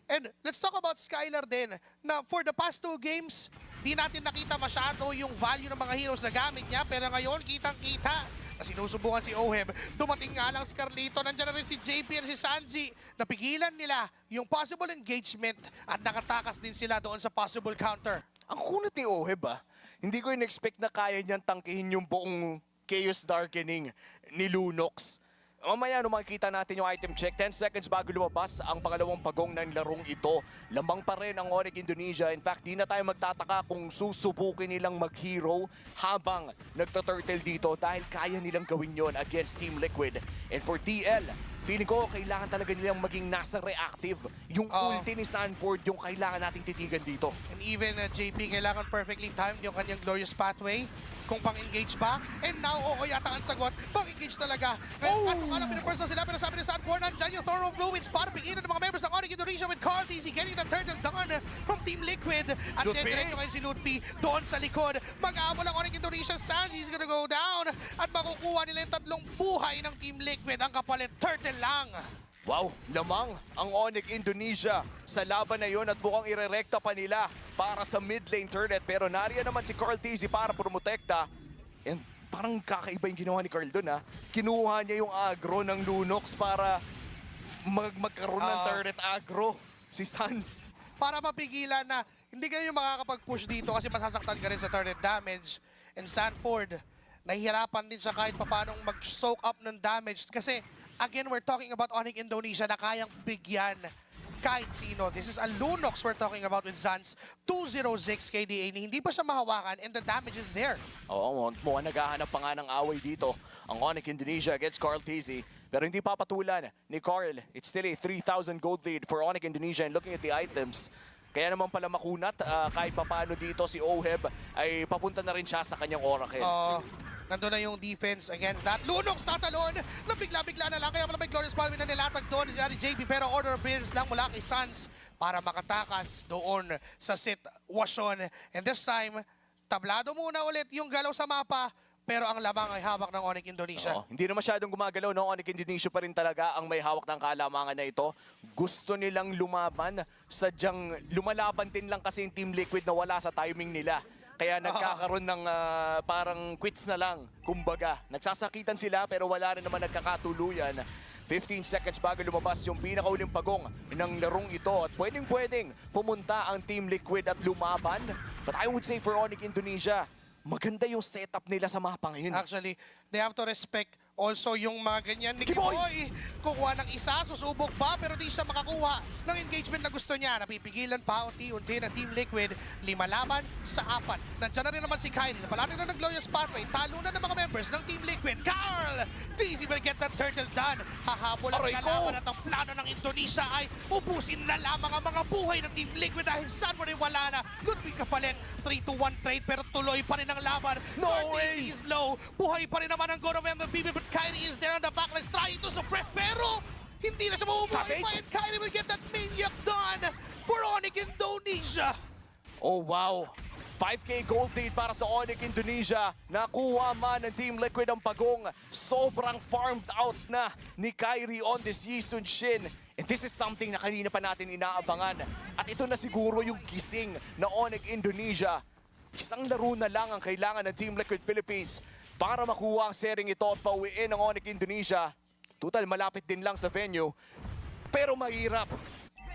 And let's talk about Skylar din, na for the past 2 games, di natin nakita masyado yung value ng mga heroes na gamit niya, pero ngayon kitang-kita na sinusubukan si Oheb. Dumating nga lang si Carlito, nandiyan na rin si JP at si Sanji. Napigilan nila yung possible engagement at nakatakas din sila doon sa possible counter. Ang kunat ni Oheb hindi ko in-expect na kaya niyan tangkihin yung buong Chaos Darkening ni Lunox. Mamaya nung makikita natin yung item check, 10 seconds bago lumabas ang pangalawang pagong ng larong ito. Lamang pa rin ang Onic Indonesia. In fact, di na tayo magtataka kung susubukin nilang mag-hero habang nagta-turtle dito dahil kaya nilang gawin yon against Team Liquid. And for TL, feeling ko kailangan talaga nilang maging nasa reactive. Yung ulti ni Sanford yung kailangan nating titigan dito. And even JP, kailangan perfectly timed yung kanyang glorious pathway. Kung pang-engage ba? And now, yata ang sagot. Pang-engage talaga. Ngayon, kaso nga lang pinapursa sila. Pero sabi ni Sanford, nandyan yung Thorn of Fluids para pigilan ng mga members ng Onic Indonesia with Cartesi getting the turtle done from Team Liquid. At diretso ngayon si Lutpi doon sa likod. Mag-aabol ang Onic Indonesia. Sanji is gonna go down. At makukuha nila yung tatlong buhay ng Team Liquid. Ang kapalit, turtle lang. Wow, lamang ang Onic Indonesia sa laban na yon at mukhang irerekta pa nila para sa mid lane turret. Pero nariyan naman si Cartesi para promotekta. And parang kakaiba yung ginawa ni Carl doon Kinuha niya yung aggro ng Lunox para magkaroon ng turret aggro si Sans. Para mapigilan na hindi ka yung makakapag-push dito kasi masasaktan ka rin sa turret damage. And Sanford, nahihirapan din siya kahit paanong mag-soak up ng damage kasi again, we're talking about Onic Indonesia na kayang bigyan kahit sino. This is a Lunox we're talking about with Zans. 206 KDA, hindi pa siya mahawakan and the damage is there. Oo, mukhang naghahanap pa nga ng away dito ang Onic Indonesia against Carl TZ. Pero hindi papatulan ni Carl. It's still a 3,000 gold lead for Onic Indonesia, and looking at the items, kaya naman pala makunat kahit papano dito si Oheb ay papunta na rin siya sa kanyang Oracle. Nandun na yung defense against that. Lunox tatalon! Nabigla-bigla na lang. Kaya pala may Glorious Palmy na nilatag doon si JP. Pero order of builds lang mula kay Sans para makatakas doon sa sitwasyon. And this time, tablado muna ulit yung galaw sa mapa. Pero ang lamang ay hawak ng Onic Indonesia. Hindi na masyadong gumagalaw, no? Onic Indonesia pa rin talaga ang may hawak ng kalamangan na ito. Gusto nilang lumaban, sadyang lumalaban din lang kasi yung Team Liquid na wala sa timing nila. Kaya nagkakaroon ng parang quits na lang. Kumbaga, nagsasakitan sila pero wala rin naman nagkakatuluyan. 15 seconds bago lumabas yung pinakauling pagong ng larong ito. At pwedeng pumunta ang Team Liquid at lumaban. But I would say for Onic Indonesia, maganda yung setup nila sa mapa ngayon. Actually, they have to respect also yung mga ganyan ni Kiboy. Kukuha ng isa, susubok pa pero di siya makakuha ng engagement na gusto niya. Napipigilan pa unti-unti ng Team Liquid. 5 laban sa 4. Nandiyan na rin naman si Kyrie. Napalating na ng Glorious Pathway. Talo na ng mga members ng Team Liquid. Carl! TZ will get that turtle done. Hahabol ang kalaban at ang plano ng Indonesia ay ubusin na lamang ang mga buhay ng Team Liquid dahil saan mo rin wala na. Ludwig kapalit. 3-2-1 trade pero tuloy pa rin ang laban. No way! is low. Buhay pa rin naman ang Goro MVP but Kyrie is there on the backlines trying to suppress pero hindi na siya mabubuhay pa and Kyrie will get that maniac done for Onic Indonesia. Oh wow! 5K gold lead para sa Onic Indonesia. Nakuha man ng Team Liquid ang pagong. Sobrang farmed out na ni Kyrie on this Yisun Shin. And this is something na kanina pa natin inaabangan. At ito na siguro yung gising na Onic Indonesia. Isang laro na lang ang kailangan ng Team Liquid Philippines para makuha ang sering ito at pauwiin ng Onic Indonesia. Total, malapit din lang sa venue. Pero mahirap.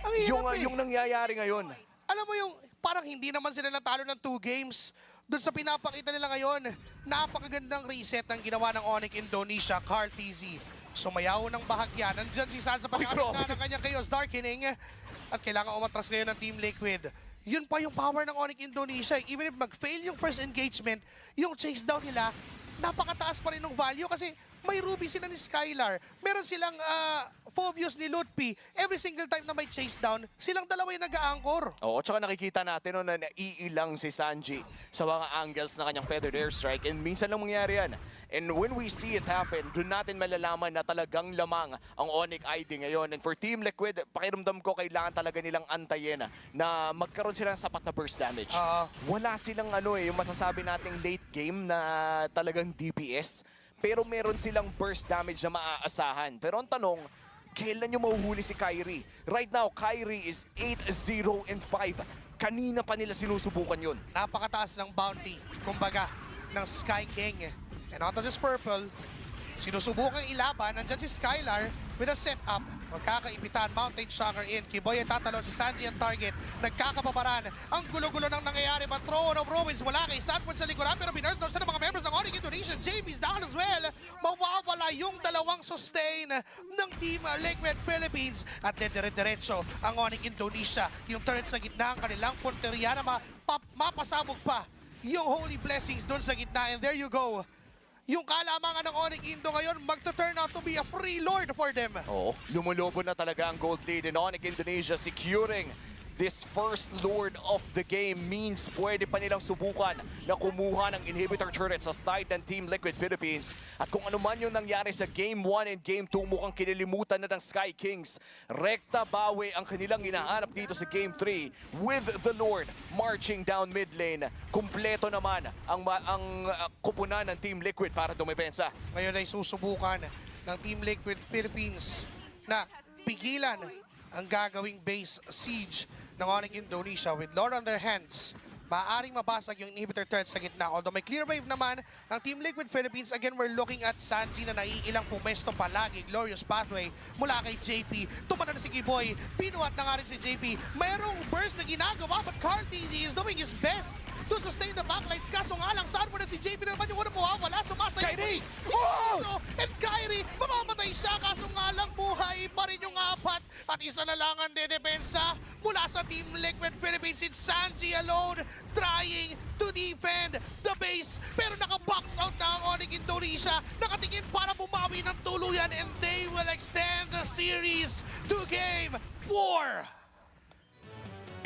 Ang hirap yung nangyayari ngayon. Alam mo yung parang hindi naman sila natalo ng 2 games. Doon sa pinapakita nila ngayon, napakagandang reset ng ginawa ng Onic Indonesia, Carl TZ. Sumayaw ng bahagya. Nandyan si San sa pagkakita ng kanyang Chaos Darkening. At kailangan umatras ngayon ng Team Liquid. Yun pa yung power ng Onic Indonesia. Even if mag-fail yung first engagement, yung chase down nila, napakataas pa rin ng value kasi may Ruby sila ni Skylar. Meron silang Phobius ni Lutpi. Every single time na may chase down, silang dalawa yung nag-a-anchor. Oo, tsaka nakikita natin na naiilang si Sanji sa mga angles na kanyang feathered airstrike. And minsan lang mangyari yan. And when we see it happen, doon natin malalaman na talagang lamang ang Onic ID ngayon. And for Team Liquid, pakiramdam ko kailangan talaga nilang antayin na magkaroon silang sapat na burst damage. Wala silang yung masasabi nating late game na talagang DPS. Pero meron silang burst damage na maaasahan. Pero ang tanong, kailan nyo mahuhuli si Kyrie? Right now, Kyrie is 8-0-5. Kanina pa nila sinusubukan yun. Napakataas ng bounty, kumbaga, ng Sky King. And onto this purple, sinusubukang ilaban. Nandyan si Skylar with a setup. Magkakaibitan, Mountain Shocker in. Kiboy ay tatalon, si Sanji ang target. Nagkakapaparan. Ang gulo-gulo nang nangyayari. Throne of Ruins wala kay Sanford sa likuran. Pero binurn down sa mga members ng Onic Indonesia. JB's down as well. Mawawala yung dalawang sustain ng Team Liquid Philippines. At dire-diretso ang Onic Indonesia. Yung turret sa gitna, ang kanilang punteriya na mapasabog pa yung Holy Blessings doon sa gitna. And there you go. Yung kalamangan ng Onic Indo ngayon magto-turn out to be a free lord for them. Oo, lumulobo na talaga ang gold lead in Onic Indonesia, securing this first lord of the game. Means pwede pa nilang subukan na kumuha ng inhibitor turret sa side ng Team Liquid Philippines. At kung ano man yung nangyari sa Game 1 and Game 2, mukhang kinilimutan na ng Sky Kings. Rekta bawi ang kanilang hinahanap dito sa Game 3 with the Lord marching down mid lane. Kumpleto naman ang kupunan ng Team Liquid para dumepensa. Ngayon ay susubukan ng Team Liquid Philippines na pigilan ang gagawing base siege ng Onic Indonesia with Lord on their hands. Maaaring mabasag yung inhibitor turret sa gitna. Although may clear wave naman ang Team Liquid Philippines. Again, we're looking at Sanji na naiilang pumesto palagi. Glorious Pathway mula kay JP. Tumanan na si Kiboy. Pinuhat na nga rin si JP. Mayroong burst na ginagawa but Carl TZ is doing his best to sustain the backlines. Kaso nga lang, saan mo na si JP na naman yung unang mawawala? Sumasaya Kyrie! Si Kito and Kyrie, mamamatay siya. Kaso nga lang, buhay pa rin yung apat. At isa na lang ang dedepensa mula sa Team Liquid Philippines. It's Sanji alone trying to defend the base. Pero naka-box out na ang Onic Indonesia. Nakatingin para bumawi ng tuluyan and they will extend the series to Game 4.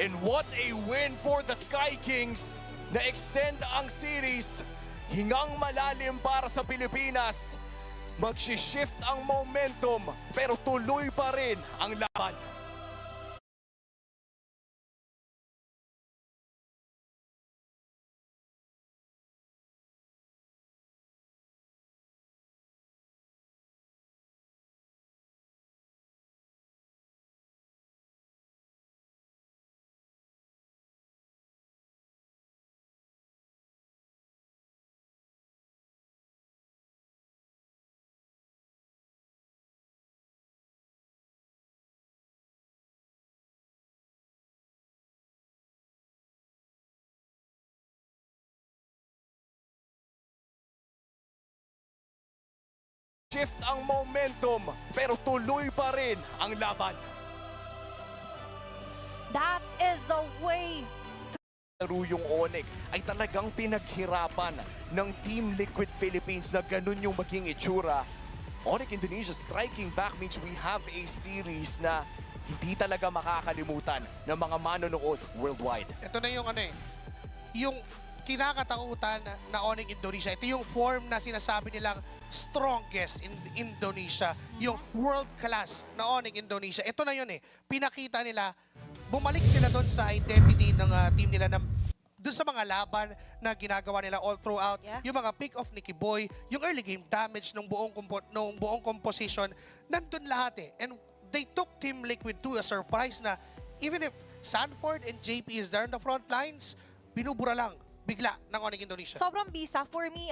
And what a win for the Sky Kings na extend ang series. Hingang malalim para sa Pilipinas. Mag-shift ang momentum pero tuloy pa rin ang laban. Shift ang momentum pero tuloy pa rin ang laban. That is a way. Laro yung Onic ay talagang pinaghirapan ng Team Liquid Philippines na ganun yung maging itsura. Onic Indonesia striking back means we have a series na hindi talaga makakalimutan ng mga manonood worldwide. Ito na yung yung kinakatakutan na Onic Indonesia. Ito yung form na sinasabi nilang strongest in Indonesia. Yung world class na Onic Indonesia. Ito na yun Pinakita nila, bumalik sila doon sa identity ng team nila na doon sa mga laban na ginagawa nila all throughout. Yeah. Yung mga pick-off ni Kiboy, yung early game damage ng buong composition, nandun lahat And they took Team Liquid to a surprise na even if Sanford and JP is there on the front lines, binubura lang bigla ng Onic Indonesia. Sobrang bisa. For me,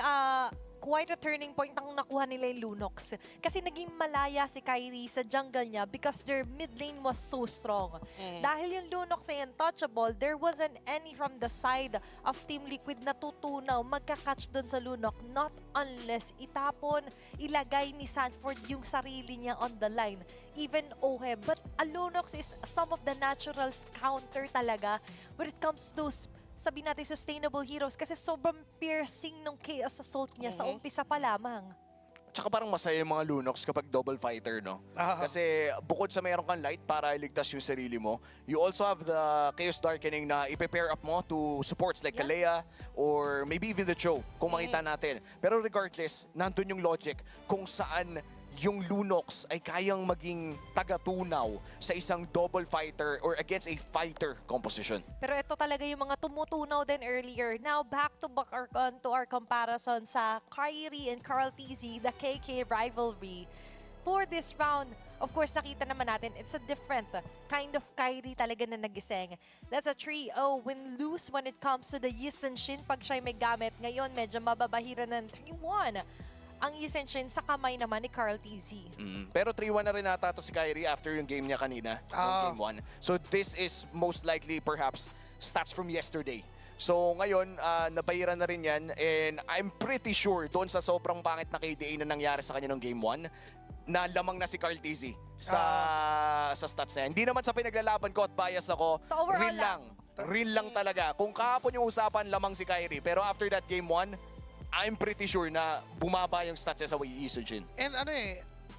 quite a turning point ang nakuha nila yung Lunox. Kasi naging malaya si Kyrie sa jungle niya because their mid lane was so strong. Dahil yung Lunox ay untouchable, there wasn't any from the side of Team Liquid na tutunaw magka-catch dun sa Lunox. Not unless itapon, ilagay ni Sanford yung sarili niya on the line. Even Ohe. But a Lunox is some of the natural counter talaga when it comes to sabihin natin sustainable heroes kasi sobrang piercing nung Chaos Assault niya sa umpisa pa lamang. Tsaka parang masaya yung mga Lunox kapag double fighter, no? Kasi bukod sa mayroon kang light para iligtas yung sarili mo, you also have the Chaos Darkening na ipe-pair up mo to supports like Kalea or maybe even the Cho, kung makita natin. Pero regardless, nandun yung logic kung saan yung Lunox ay kayang maging taga-tunaw sa isang double fighter or against a fighter composition. Pero ito talaga yung mga tumutunaw din earlier. Now, back to our comparison sa Kyrie and Carl TZ, the KK rivalry. For this round, of course, nakita naman natin, it's a different kind of Kyrie talaga na nagising. That's a 3-0 win-lose when it comes to the Yisen Shin pag siya'y may gamit. Ngayon, medyo mababahira ng 3-1. Ang Yisen Shin sa kamay naman ni Carl TZ. Pero 3-1 na rin nata to si Kyrie after yung game niya kanina, yung game 1. So this is most likely perhaps stats from yesterday. So ngayon, nabayiran na rin yan and I'm pretty sure doon sa sobrang pangit na KDA na nangyari sa kanya ng game 1, na lamang na si Carl TZ sa stats na yan. Hindi naman sa pinaglalaban ko at bias ako, So overall real lang talaga. Kung kahapon yung usapan, lamang si Kyrie. Pero after that game 1, I'm pretty sure na bumaba yung stats sa Yisen Shin. And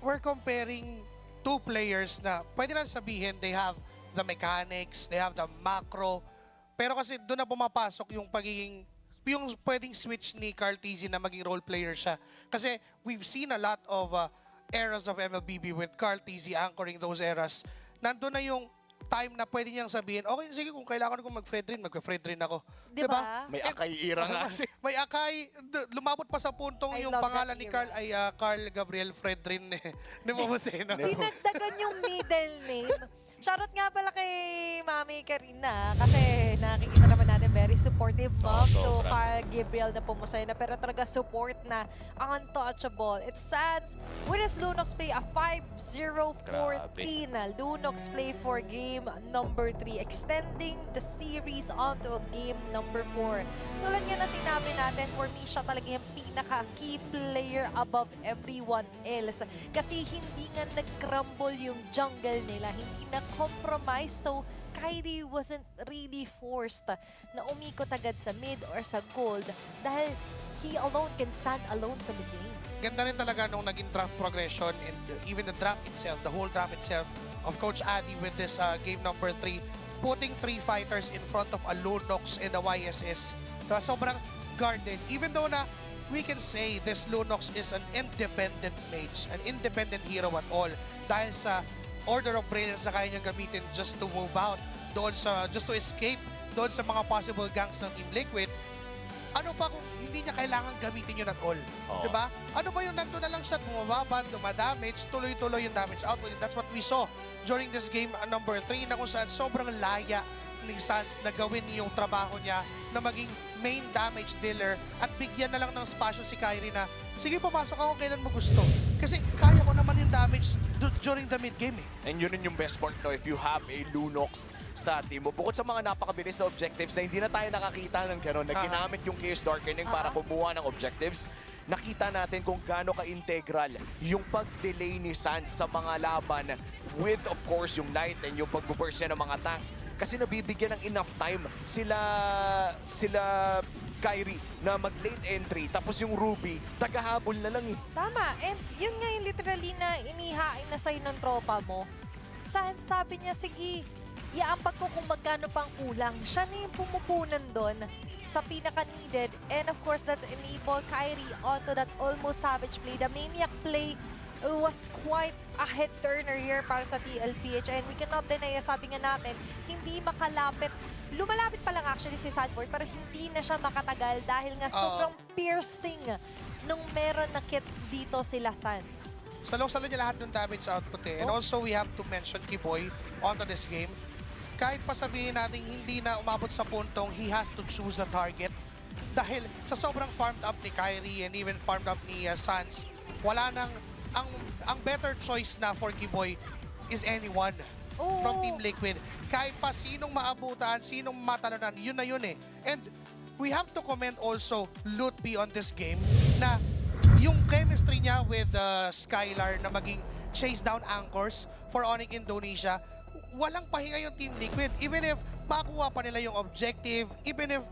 we're comparing two players na pwede na sabihin they have the mechanics, they have the macro. Pero kasi doon na pumapasok yung yung pwedeng switch ni Carl TZ na maging role player siya. Kasi we've seen a lot of eras of MLBB with Carl TZ anchoring those eras. Nandun na yung time na pwede niyang sabihin, okay, sige, kung kailangan ko mag-Fredrin, mag-Fredrin ako. Diba? May Akay-ira nga. May Akay, lumabot pa sa puntong yung pangalan ni Carl ay Carl Gabriel Fredrin ni Momoseno. Dinagdagan yung middle name. Shoutout nga pala kay Mami Karina kasi nakikita naman natin very supportive mom to sobra. kay Gabriel na pumusay na, pero talaga support na untouchable. It stands with his Lunox play a 5-0-14. Lunox play for game number 3, extending the series onto game number 4. Tulad nga na sinabi natin, for me, siya talaga yung pinaka-key player above everyone else. Kasi hindi nga nag-crumble yung jungle nila, hindi na-compromise. So, Kyrie wasn't really forced na umikot agad sa mid or sa gold dahil he alone can stand alone sa mid lane. Ganda rin talaga nung naging draft progression and even the draft itself, the whole draft itself of Coach Addy with this game number 3, putting 3 fighters in front of a Lunox and a YSS. Sobrang guarded. Even though na we can say this Lunox is an independent mage, an independent hero at all dahil sa order of brilliance na kaya niyang gamitin just to move out, just to escape doon sa mga possible gangs ng Team Liquid. Ano pa kung hindi niya kailangan gamitin yun at all? Diba? Ano ba yung nandun na lang siya, bumababad, dumadamage, tuloy-tuloy yung damage output. That's what we saw during this game number 3 na kung saan sobrang laya ni Sans na gawin yung trabaho niya na maging main damage dealer at bigyan na lang ng spasyo si Kyrie na sige, pumasok ako kailan mo gusto. Kasi kaya ko naman yung damage during the mid-game eh. And yun yung best part, no? If you have a Lunox sa team mo, bukod sa mga napakabilis na objectives na hindi na tayo nakakita ng gano'n, na ginamit yung Chaos Darkening para kumuha ng objectives, nakita natin kung gaano ka-integral yung pag-delay ni Sans sa mga laban with, of course, yung light and yung pag-burst niya ng mga tanks. Kasi nabibigyan ng enough time sila Kyrie na mag-late entry, tapos yung Ruby, tagahabol na lang eh. Tama, and yun nga yung literally na inihain na sa'yo ng tropa mo. Sans sabi niya, sige, iaambag ko kung magkano pang kulang. Siya na yung pumupunan doon sa pinaka-needed. And of course, that's enable Kyrie onto that almost savage play. The Maniac play was quite a head turner here para sa TLPH. And we cannot deny, sabi nga natin, hindi makalapit. Lumalapit pa lang actually si Sanford, pero hindi na siya makatagal dahil nga sobrang piercing nung meron na kits dito sila Sans. Salong-salo niya lahat ng damage output eh. And also we have to mention Kiboy onto this game. Kahit pa sabihin natin hindi na umabot sa puntong he has to choose a target dahil sa sobrang farmed up ni Kyrie and even farmed up ni Sans, wala nang, ang better choice na for Kiboy is anyone from Team Liquid. Kahit pa sinong maabutan, sinong matalunan, yun na yun eh. And we have to comment also Lutpi on this game na yung chemistry niya with Skylar na maging chase down anchors for Onic Indonesia, walang pahinga yung Team Liquid. Even if makakuha pa nila yung objective, even if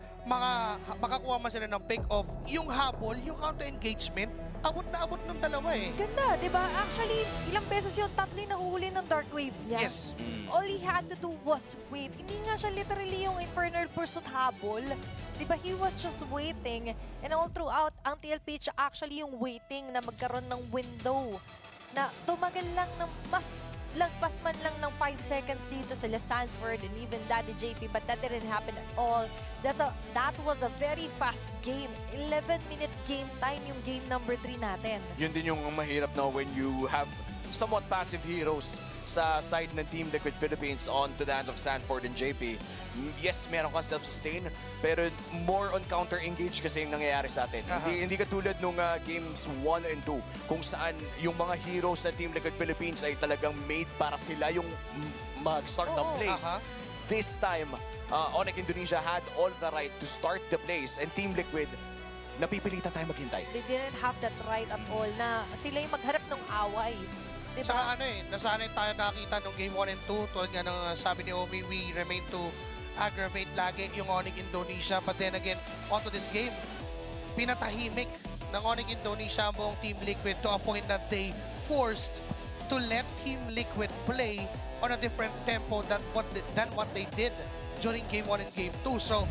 makakuha man sila ng pick-off, yung habol, yung counter-engagement, abot na abot ng dalawa eh. Ganda, di ba? Actually, ilang beses yung tatlo yung nahuli ng Dark Wave niya. Yes. All he had to do was wait. Hindi nga siya literally yung Infernal Pursuit habol. Di ba? He was just waiting. And all throughout, ang TLPH actually yung waiting na magkaroon ng window na tumagal lang ng mas lagpas man lang ng 5 seconds dito sila Sanford and even Daddy JP, but that didn't happen at all. That was a very fast game. 11-minute game time yung game number 3 natin. Yun din yung mahirap na when you have somewhat passive heroes sa side ng Team Liquid Philippines on to the hands of Sanford and JP. Yes, meron ka self-sustain, pero more on counter-engage kasi yung nangyayari sa atin. Hindi katulad nung games 1 and 2, kung saan yung mga heroes sa Team Liquid Philippines ay talagang made para sila yung mag-start ng plays. This time, Onic Indonesia had all the right to start the plays, and Team Liquid, napipilitan tayo maghintay. They didn't have that right at all na sila yung magharap ng away. Diba? Tsaka nasanay tayo nakakita nung game 1 and 2, tulad nga ng sabi ni Omi, we remain to aggravate lagi yung Onic Indonesia. But then again, onto this game, pinatahimik ng Onic Indonesia ang buong Team Liquid to a point that they forced to let Team Liquid play on a different tempo than what they did during game 1 and game 2. So,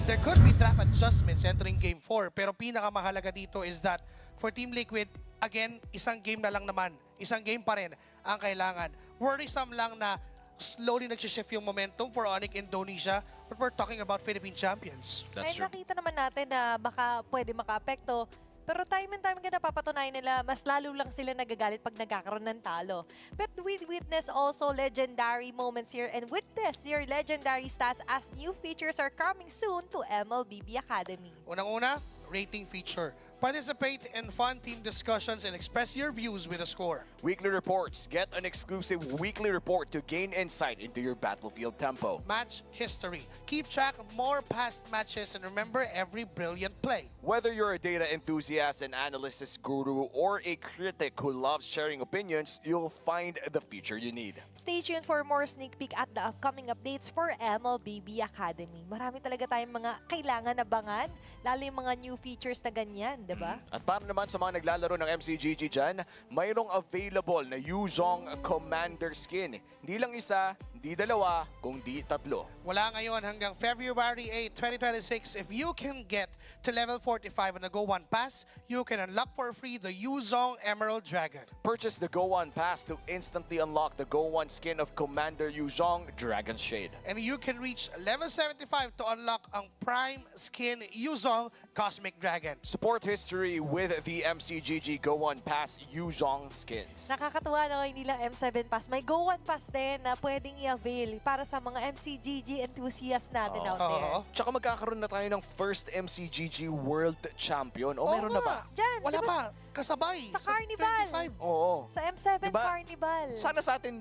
there could be draft adjustments entering game 4. Pero pinakamahalaga dito is that for Team Liquid, again, isang game na lang naman. Isang game pa rin ang kailangan. Worrisome lang na slowly nagsishift yung momentum for Onic Indonesia, but we're talking about Philippine champions. Nakita naman natin na baka pwede maka-apekto Pero time and time again, napapatunayan nila, mas lalo lang sila nagagalit pag nagkakaroon ng talo. But we witness also legendary moments here and witness your legendary stats as new features are coming soon to MLBB Academy. Unang-una, rating feature. Participate in fun team discussions and express your views with a score. Weekly reports. Get an exclusive weekly report to gain insight into your battlefield tempo. Match history. Keep track of more past matches and remember every brilliant play. Whether you're a data enthusiast, an analysis guru, or a critic who loves sharing opinions, you'll find the feature you need. Stay tuned for more sneak peek at the upcoming updates for MLBB Academy. Marami talaga tayong mga kailangan abangan, lalo yung mga new features na ganyan, di ba? At para naman sa mga naglalaro ng MCGG dyan, mayroong available na Yuzong Commander skin. Hindi lang isa, hindi dalawa, kundi 3. Wala ngayon hanggang February 8, 2026. If you can get to level 45 on the Go 1 Pass, you can unlock for free the Yuzong Emerald Dragon. Purchase the Go 1 Pass to instantly unlock the Go 1 skin of Commander Yuzong Dragon's Shade. And you can reach level 75 to unlock ang Prime Skin Yuzong Cosmic Dragon. Support history with the MCGG Go 1 Pass Yuzong skins. Nakakatuwa na hindi lang M7 Pass. May Go 1 Pass din na pwedeng i-avail para sa mga MCGG enthusiasts natin out there. Tsaka magkakaroon na tayo ng first MCGG World Champion. O meron na ba? Dyan, Wala diba? pa. Kasabay. Sa Carnival. 25. Oo. Sa M7 Diba? Carnival. Sana sa atin,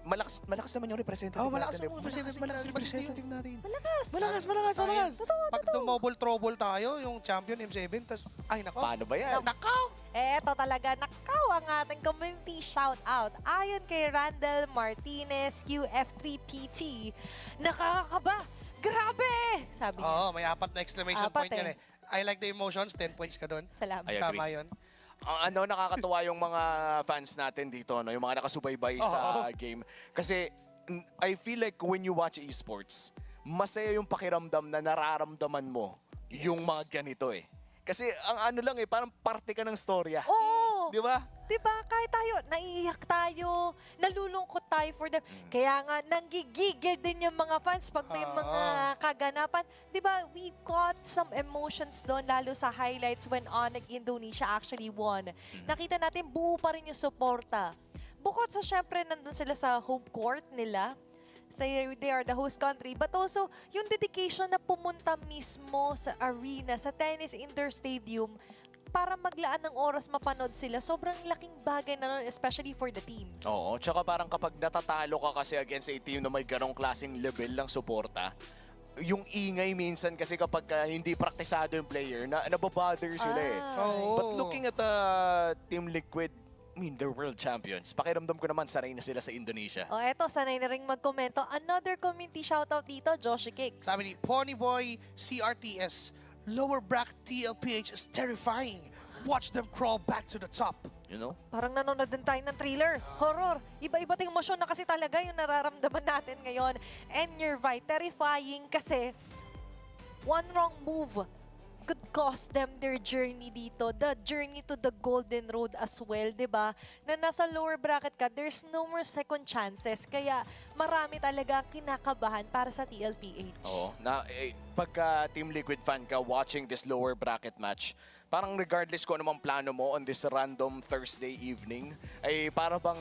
malakas naman yung representative Malakas natin. yung Malakas yung representative natin. Malakas. Pag tumobol trouble tayo, yung champion M7, tas ay nako. Paano ba yan? Nako! Eto talaga, nakaw ang ating community shoutout. Ayon kay Randall Martinez, QF3PT, nakakakaba. Grabe! Sabi niya. Oo, may 4 na exclamation point yan eh. I like the emotions, 10 points ka doon. Salamat. I agree. Tama yun. Ang nakakatuwa yung mga fans natin dito, no? Yung mga nakasubaybay sa game. Kasi I feel like when you watch esports, masaya yung pakiramdam na nararamdaman mo yung mga ganito eh. Kasi ang ano lang eh, parang parte ka ng storya. Oo! Di ba? Diba? Kahit tayo, naiiyak tayo, nalulungkot tayo for them. Kaya nga, nanggigigil din yung mga fans pag may mga kaganapan. Diba? We got some emotions doon, lalo sa highlights when Onic Indonesia actually won. Nakita natin, buo pa rin yung suporta. Bukod sa syempre, nandun sila sa home court nila. They are the host country. But also, yung dedication na pumunta mismo sa arena, sa tennis indoor stadium, para maglaan ng oras mapanood sila. Sobrang laking bagay na nun, especially for the teams. Oo, tsaka parang kapag natatalo ka kasi against a team na may ganong klaseng level ng suporta, yung ingay minsan kasi kapag hindi praktisado yung player, nababother sila eh. But looking at Team Liquid, I mean, they're world champions. Pakiramdam ko naman, sanay na sila sa Indonesia. O eto, sanay na rin magkomento. Another community shoutout dito, Joshi Kicks. Sabi ni Ponyboy CRTS, lower bracket TLPH is terrifying. Watch them crawl back to the top. You know? Parang nanonood din tayo ng thriller. Horror. Iba-iba tayong emosyon na kasi talaga yung nararamdaman natin ngayon. And you're right, terrifying kasi one wrong move could cost them their journey dito. The journey to the golden road as well, di ba? Na nasa lower bracket ka, there's no more second chances. Kaya marami talaga kinakabahan para sa TLPH. Oo. Pagka Team Liquid fan ka watching this lower bracket match, parang regardless kung anumang plano mo on this random Thursday evening, ay para bang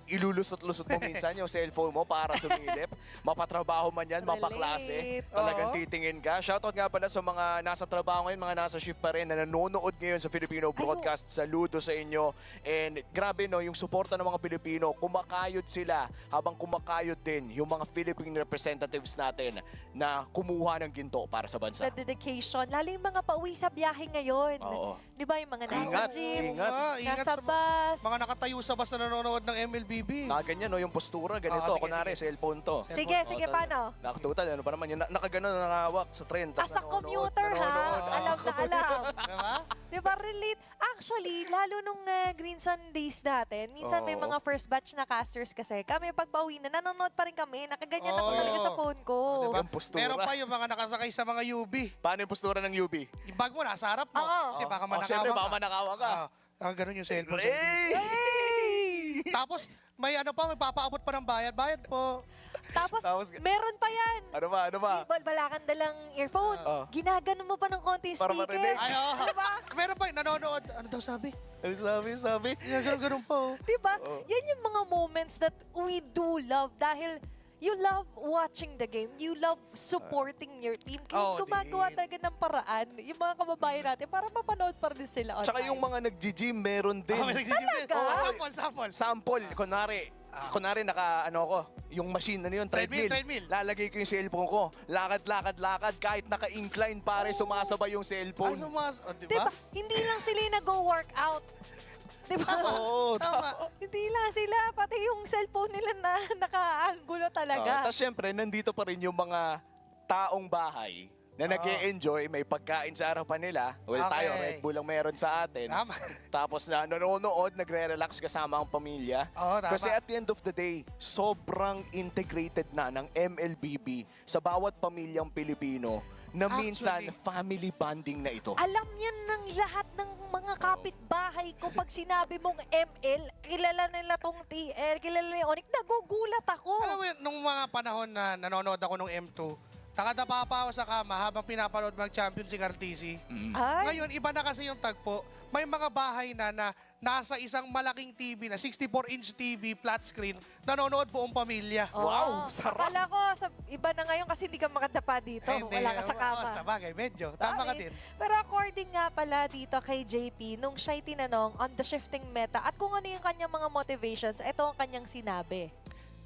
ilulusot-lusot mo minsan yung cellphone mo para sumilip. Mapatrabaho man yan, mapaklase. Talagang titingin ka. Shoutout nga pala sa mga nasa trabaho ngayon, mga nasa shift pa rin na nanonood ngayon sa Filipino broadcast. Saludo sa inyo. And grabe no, yung suporta ng mga Pilipino, kumakayod sila habang kumakayod din yung mga Philippine representatives natin na kumuha ng ginto para sa bansa. The dedication, lalo yung mga pauwi sa biyahe ngayon. Oo. Di ba yung mga nasa gym, Ingat nasa bus. Mga nakatayo sa bus na nanonood ng MLBB. Ganyan no, yung postura, ganito. Kunwari, cellphone to. Sige, paano? Nakatutal, ano pa naman yun? Nakagano, nakahawak sa train. As a commuter ha, alam na alam. Diba? Di ba relate? Actually, lalo nung Green Sundays natin, minsan may mga first batch na casters kasi. Kami pag pauwi na, nanonood pa rin kami. Nakaganyan ako talaga sa phone ko. Diba? Yung postura. Meron pa yung mga nakasakay sa mga UB. Paano yung postura ng UB? Yung bag mo nasa harap mo. Kasi baka manakawa Siyempre, baka manakawa ka. Ganun yung cellphone. Hey! Tapos, may ano pa, may papaabot pa ng bayad. Bayad po. Tapos meron pa yan. Ano ba? Wala kang dalang earphone. Ginagano mo pa ng konti yung Para speaker. marinig. Ay, oo. Diba? Meron pa, nanonood. Ano daw sabi? Sabi. Ganun po. Diba? Yan yung mga moments that we do love dahil you love watching the game. You love supporting your team. Kaya gumagawa talaga ng paraan yung mga kababayan natin para mapanood pa rin sila online. Tsaka yung mga nag-gym, meron din. Talaga? Sample. Kunwari yung machine, yung treadmill. Lalagay ko yung cellphone ko. Lakad. Kahit naka-incline, pare, sumasabay yung cellphone. Diba? Hindi lang sila yung nag-workout. Diba? Oo, tama. Hindi lang sila, pati yung cellphone nila na naka-angulo talaga. Tapos syempre, nandito pa rin yung mga taong bahay na nag-e-enjoy, may pagkain sa harapan nila. Well, tayo, Red Bull ang meron sa atin. Tama. Tapos na nanonood, nagre-relax kasama ang pamilya. Tama. Kasi at the end of the day, sobrang integrated na ng MLBB sa bawat pamilyang Pilipino na minsan family bonding na ito. Alam yan ng lahat ng mga kapitbahay ko pag sinabi mong ML, kilala nila tong TL, kilala nila Onic, nagugulat ako. Alam mo yun, nung mga panahon na nanonood ako nung M2, nakadapa pa ako sa kama habang pinapanood mag-champion si Cartesi. Ngayon, iba na kasi yung tagpo. May mga bahay na nasa isang malaking TV na 64-inch TV, flat screen, nanonood buong pamilya. Wow, sarap! Akala ko, iba na ngayon kasi hindi ka makadapa dito. Wala ka sa kama. Sa bagay, medyo. Tama ka din. Pero according nga pala dito kay JP, nung siya'y tinanong on the shifting meta at kung ano yung kanyang mga motivations, ito ang kanyang sinabi.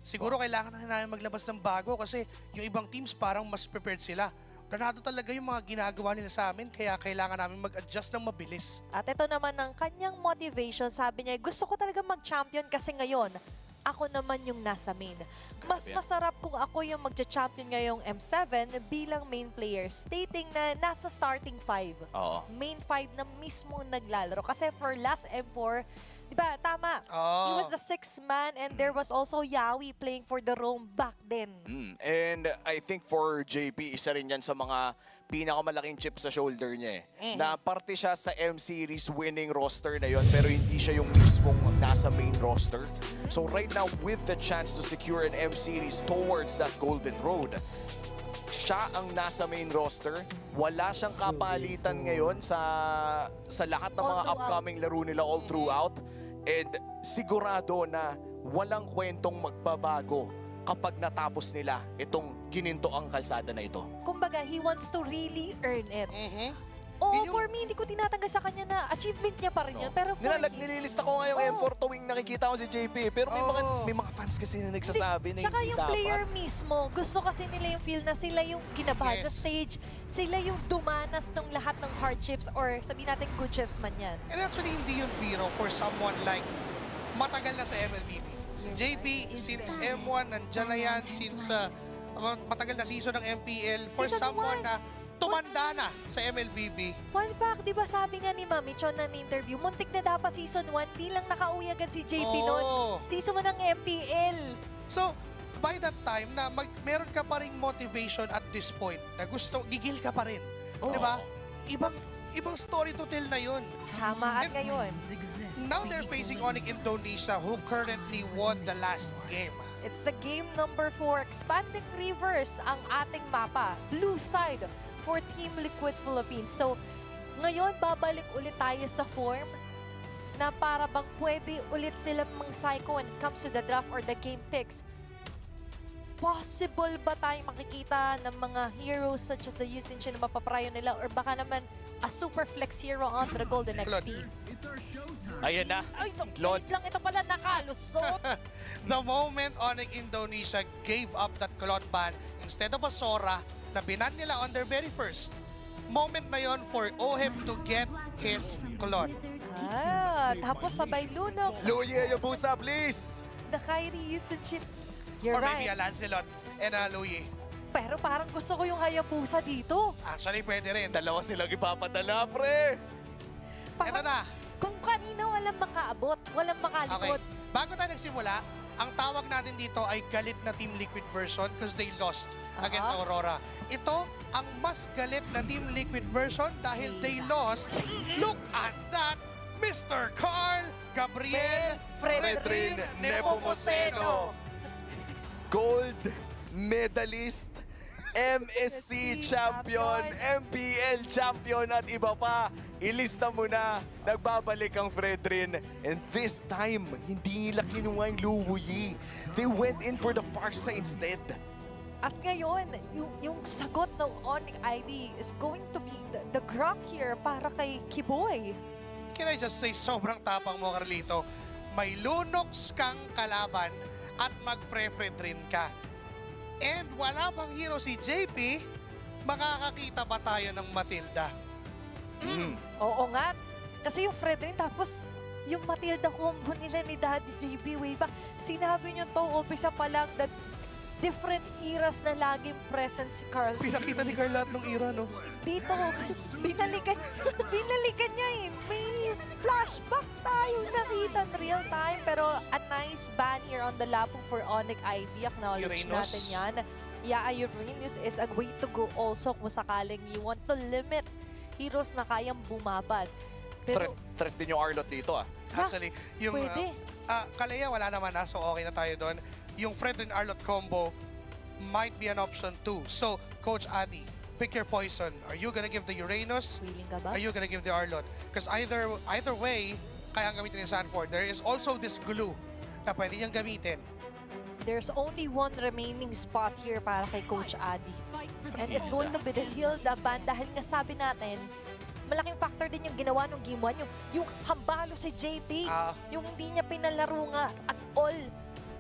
Siguro kailangan na namin maglabas ng bago kasi yung ibang teams parang mas prepared sila. Planado talaga yung mga ginagawa nila sa amin kaya kailangan namin mag-adjust ng mabilis. At ito naman ang kanyang motivation. Sabi niya, gusto ko talaga mag-champion kasi ngayon, ako naman yung nasa main. Mas masarap kung ako yung magcha-champion ngayong M7 bilang main player. Stating na nasa starting 5. Main 5 na mismo naglalaro. Kasi for last M4, diba, tama. He was the 6th man and there was also Yawi playing for the Rome back then. And I think for JP, isa rin yan sa mga pinakamalaking chip sa shoulder niya na parte siya sa M-Series winning roster na yon pero hindi siya yung mismong nasa main roster. So right now, with the chance to secure an M-Series towards that golden road, siya ang nasa main roster. Wala siyang kapalitan ngayon sa lahat ng mga upcoming laro nila all throughout. And sigurado na walang kwentong magbabago kapag natapos nila itong gininto ang kalsada na ito. Kumbaga, he wants to really earn it. For me, hindi ko tinatanggal sa kanya na achievement niya pa rin yun. Pero for nililista ko nga yung M4 tuwing nakikita ko si JP. Pero may mga fans kasi na nagsasabi na tsaka hindi yung dapat. player mismo, gusto kasi nila yung feel na sila yung kinabahan sa stage, sila yung dumanas ng lahat ng hardships or sabihin natin good chips man yan. And actually, hindi yun biro for someone like matagal na sa MLBB. Si JP, since M1, nandyan na yan, since matagal na season ng MPL, for someone na tumanda na sa MLBB. Fun fact, di ba sabi nga ni Mami Chon na interview, muntik na dapat season 1, di lang nakauwi agad si JP noon. Season 1 ng MPL. So, by that time, na meron ka pa rin motivation at this point, na gusto, gigil ka pa rin. Di ba? Ibang story to tell na yun. Tama at ngayon. Now they're facing Onic Indonesia, who currently won the last game. It's the game number 4, Expanding Rivers ang ating mapa. Blue side for Team Liquid Philippines. So, ngayon babalik ulit tayo sa form na para bang pwede ulit silang mang-psycho when it comes to the draft or the game picks. Possible ba tayo makikita ng mga heroes such as the Yusin na mapaprayo nila or baka naman a super flex hero on the Golden XP? Ayan na. Ay, Claude lang ito pala nakalusot. The moment Onic Indonesia gave up that Claude ban, instead of a Sora, na binan nila on their very first moment na yon for Oheb to get his Claude. Tapos sabay lunok. Luye, Yabusa, please! The Kyrie Yusin. You're Or maybe right. a Lancelot and a Luye. Pero parang gusto ko yung Hayabusa dito. Actually, pwede rin. Dalawa silang ipapadala, pre! Ito na. Kung kanina walang makaabot, walang makalikot. Okay. Bago tayo nagsimula, ang tawag natin dito ay galit na Team Liquid version because they lost against Aurora. Ito ang mas galit na Team Liquid version dahil they lost. Look at that! Mr. Carl Gabriel Fredrin Nepomuceno. gold medalist, MSC champion, MPL champion at iba pa. Ilista mo na, nagbabalik ang Fredrin. And this time, hindi nila kinuha yung Luwuyi. They went in for the far side instead. At ngayon, yung sagot ng Onic ID is going to be the grok here para kay Kiboy. Can I just say, sobrang tapang mo, Carlito. May Lunox kang kalaban at mag-Fredrin ka. And wala pang hero si JP, makakakita ba tayo ng Matilda? Oo nga. Kasi yung Fredrin tapos yung Matilda combo nila ni Daddy JP way back. Sinabi nyo to, umpisa pa lang na different eras na laging present si Carl. Pinakita ni Carl lahat ng era, no? Dito, binalikan niya eh. May flashback tayo nakita in real time. Pero a nice ban here on the lapong for Onic ID. Acknowledge natin yan. Yeah, Uranus is a way to go also kung sakaling you want to limit heroes na kayang bumabad. Pero, Threat din yung Arlot dito ah. Actually, yung pwede. Kalaya wala naman na, so okay na tayo doon. Yung Fredrin Arlot combo might be an option too. So, Coach Adi, pick your poison. Are you gonna give the Uranus? Willing ka ba? Are you gonna give the Arlot? Because either way, kaya gamitin ni Sanford. There is also this glue na pwede niyang gamitin. There's only one remaining spot here para kay Coach Adi. And it's going to be the Hilda ban dahil nga sabi natin, malaking factor din yung ginawa ng Game 1, yung hambalo si JP, yung hindi niya pinalaro nga at all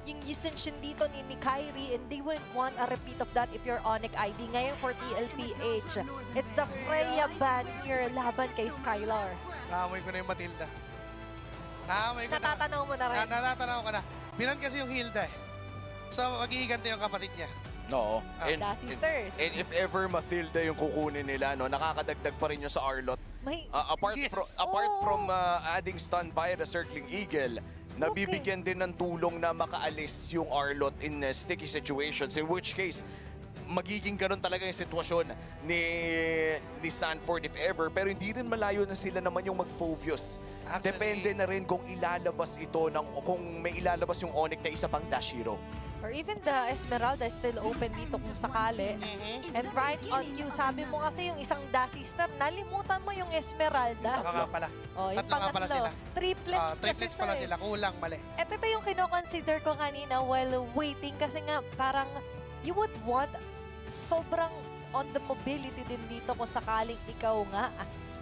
yung Yusenshin dito ni Kyrie, and they wouldn't want a repeat of that if you're Onic ID. Ngayon for TLPH, it's the Freya ban here laban kay Skylar. Naamoy ko na yung Matilda. Naamoy ko na. Natatanaw mo na rin. Natatanaw ko na. Binan kasi yung Hilda eh. So, maghihiganti yung kapatid niya. No. The sisters. And if ever Matilda yung kukunin nila, no, nakakadagdag pa rin yung sa Arlot. Apart from adding stun via the Circling Eagle, nabibigyan din ng tulong na makaalis yung Arlot in sticky situations. In which case, magiging ganun talaga yung sitwasyon ni Sanford if ever. Pero hindi rin malayo na sila naman yung mag-Phoveus. Depende na rin kung ilalabas ito, kung may ilalabas yung Onic na isa pang dash hero. Or even the Esmeralda is still open dito kung sakali. And right on you, sabi mo kasi yung isang sister, nalimutan mo yung Esmeralda. Tatlo nga pala. Oh, yung Tatlo nga pala sila. Triplets kasi triplets pala sila, kulang, mali. At ito yung kino-consider ko kanina while waiting kasi nga parang you would want sobrang on the mobility din dito kung sakaling ikaw nga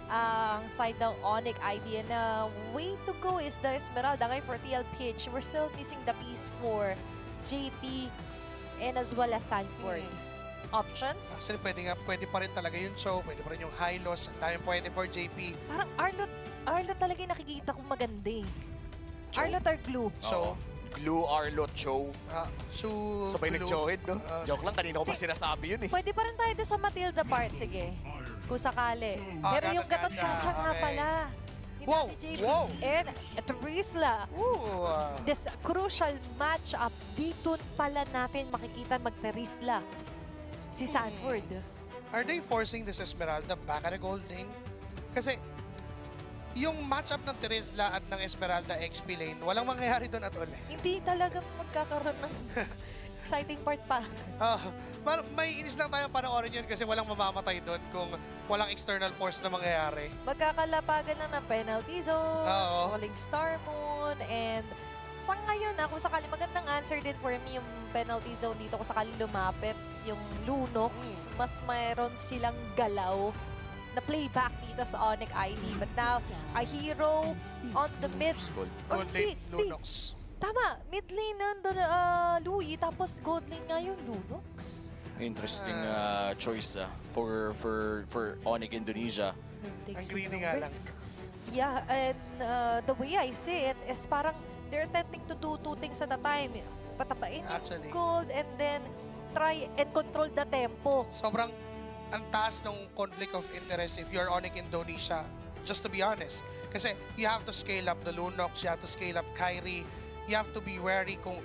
ang side ng Onic idea na way to go is the Esmeralda. Ngayon for TLPH, we're still missing the piece for JP and as well as Sanford. Options? Actually, pwede pa rin talaga yun. So, pwede pa rin yung high loss. Ang dami pwede for JP. Parang Arlot talaga yung nakikita kong maganda eh. Arlot or Glue? So, Glue, Arlot, Cho. Sabay nag-Chohead, no? Joke lang, kanina ko pa sinasabi yun eh. Pwede pa rin tayo doon sa Matilda part, sige. Kung sakali. Pero yung gatot-gacha nga pala. Wow! Wow! And Terisla. This crucial matchup, dito pala natin makikita mag-Terisla. Si Sanford. Are they forcing this Esmeralda back at the gold lane? Kasi yung matchup ng Terisla at ng Esmeralda XP lane, walang mangyayari doon at all. Hindi talaga magkakaroon ng exciting part pa. May inis lang tayong panoorin yun kasi walang mamamatay doon kung walang external force na mangyayari. Magkakalapagan na ng penalty zone, falling star moon, and sa ngayon kung sakali magandang answer din for me yung penalty zone dito kung sakali lumapit yung Lunox, mas mayroon silang galaw na playback dito sa Onic ID. But now, a hero on the mid. Gold lane, Lunox. Tama, mid lane nandun Louie, tapos gold lane nga yung Lunox. Interesting choice for Onic Indonesia. Ang greedy nga lang. Yeah, and the way I see it is parang they're attempting to do two things at a time. Patapain yung gold and then try and control the tempo. Sobrang ang taas ng conflict of interest if you're Onic Indonesia, just to be honest. Kasi you have to scale up the Lunox, you have to scale up Kyrie, you have to be wary kung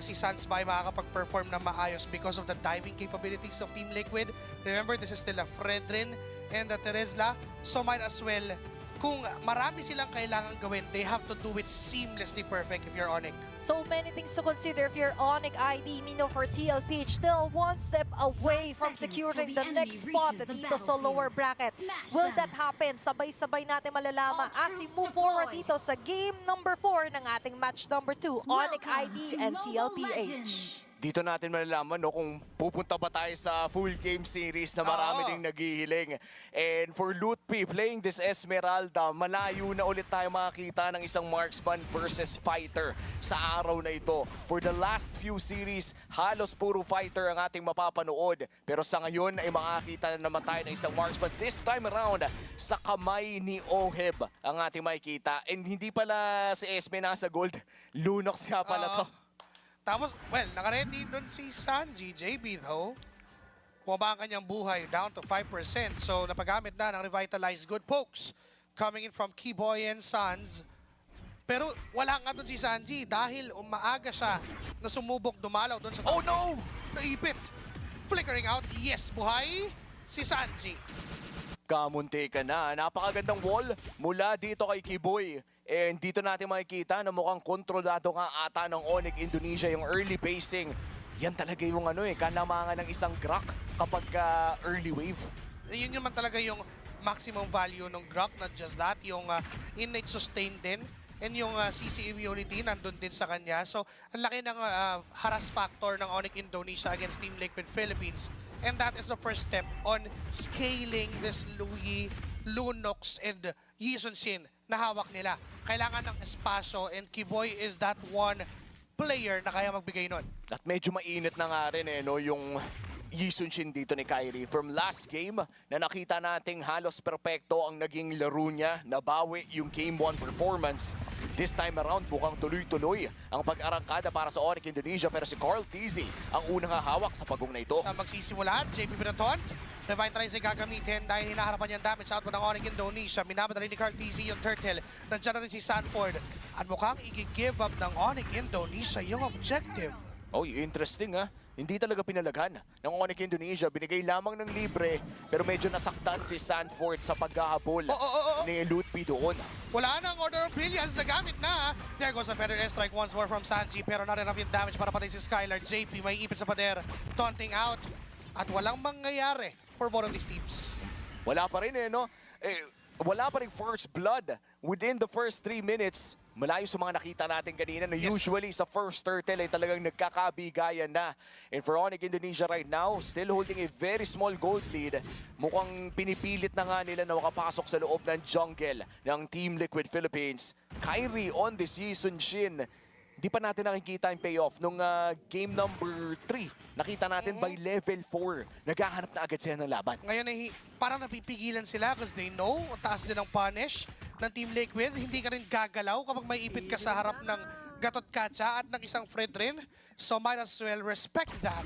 si Sansby makakapag-perform na maayos because of the diving capabilities of Team Liquid. Remember, this is still a Fredrin and a Terisla, so might as well kung marami silang kailangan gawin, they have to do it seamlessly perfect if you're Onic. So many things to consider if you're Onic ID. Mino for TLPH still one step away from securing the next spot dito sa lower bracket. Will that happen? Sabay-sabay natin malalaman as we move forward dito sa game number 4 ng ating match number 2, Onic ID and TLPH. Dito natin malalaman no, kung pupunta ba tayo sa full game series na marami ding naghihiling. And for Lutpi, playing this Esmeralda, malayo na ulit tayo makakita ng isang marksman versus fighter sa araw na ito. For the last few series, halos puro fighter ang ating mapapanood. Pero sa ngayon ay makakita na naman tayo ng isang marksman. This time around, sa kamay ni Oheb ang ating makikita. And hindi pala si Esme nasa gold, Lunox nga pala to. Tapos, well, nakaredy doon si Sanji, JB though. Bumaba ang kanyang buhay, down to 5%. So, napagamit na ng Revitalized Good Pokes coming in from Keyboy and Sons. Pero wala nga doon si Sanji dahil maaga siya na sumubok dumalaw doon sa top. Oh no! Naipit. Flickering out. Yes, buhay si Sanji. Kamunti ka na. Napakagandang wall mula dito kay Keyboy. And dito natin makikita na mukhang kontrolado nga ata ng Onic Indonesia yung early basing. Yan talaga yung kalamangan ng isang Grok kapag early wave. Yun naman talaga yung maximum value ng Grok, not just that, yung innate sustain din. And yung CC immunity nandun din sa kanya. So, ang laki ng harass factor ng Onic Indonesia against Team Liquid Philippines. And that is the first step on scaling this Louis, Lunox, and Yisun Shin na hawak nila. Kailangan ng espasyo and Keyboy is that one player na kaya magbigay nun. At medyo mainit na nga rin no, yung Yisun Shin dito ni Kyrie. From last game na nakita nating halos perpekto ang naging laro niya, nabawi yung Game 1 performance. This time around, mukhang tuloy-tuloy ang pag-arangkada para sa Onic Indonesia pero si Carl Tizzy ang unang hahawak sa pagong na ito. Magsisimula, JP Pinaton. Revitalize ay gagamitin dahil hinaharapan niyang damage output ng Onic Indonesia. Minabad rin ni Carl Tizzy yung turtle. Nandiyan na rin si Sanford. At mukhang i-give up ng Onic Indonesia yung objective. Oh, interesting ha. Hindi talaga pinalaghan ng Onic Indonesia. Binigay lamang ng libre pero medyo nasaktan si Sanford sa paghahabol ni Lutpi doon. Wala na ang Order of Brilliance. Nagamit na. There goes a better airstrike once more from Sanji pero not enough yung damage para patay si Skylar. JP may ipit sa pader. Taunting out. At walang mangyayari for both of these teams. Wala pa rin no? Wala pa rin first blood within the first 3 minutes. Malayo sa mga nakita natin kanina na usually sa first turtle ay talagang nagkakabigayan na. And for Onic Indonesia right now, still holding a very small gold lead. Mukhang pinipilit na nga nila na makapasok sa loob ng jungle ng Team Liquid Philippines. Kyrie on this Yisun Shin. Di pa natin nakikita yung payoff nung game number 3. Nakita natin by level 4. Naghahanap na agad sila ng laban. Ngayon ay parang napipigilan sila because they know taas din ang punish ng Team Liquid. Hindi ka rin gagalaw kapag may ipit ka sa harap ng Gatot Kacha at ng isang Fred rin. So might as well respect that.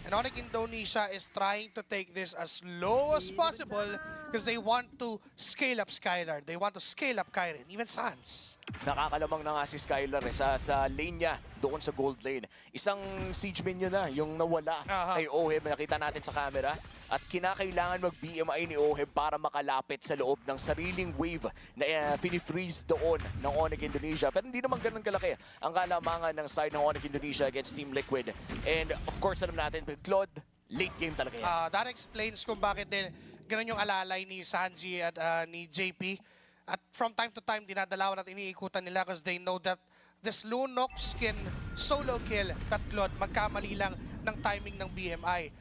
And Onic Indonesia is trying to take this as low as possible because they want to scale up Skylar. They want to scale up Kyrie, even Sans. Nakakalamang na nga si Skylar sa lane niya doon sa gold lane. Isang siege minion na yung nawala kay Oheb. Nakita natin sa camera. At kinakailangan mag-BMI ni Oheb para makalapit sa loob ng sariling wave na fini-freeze doon ng Onic Indonesia. Pero hindi naman ganun kalaki ang kalamangan ng side ng Onic Indonesia against Team Liquid. And of course, alam natin, Claude, late game talaga yan. That explains kung bakit din ganun yung alalay ni Sanji at ni JP. At from time to time, dinadalawan at iniikutan nila because they know that this Lunox can solo kill that Claude. Magkamali lang ng timing ng BMI.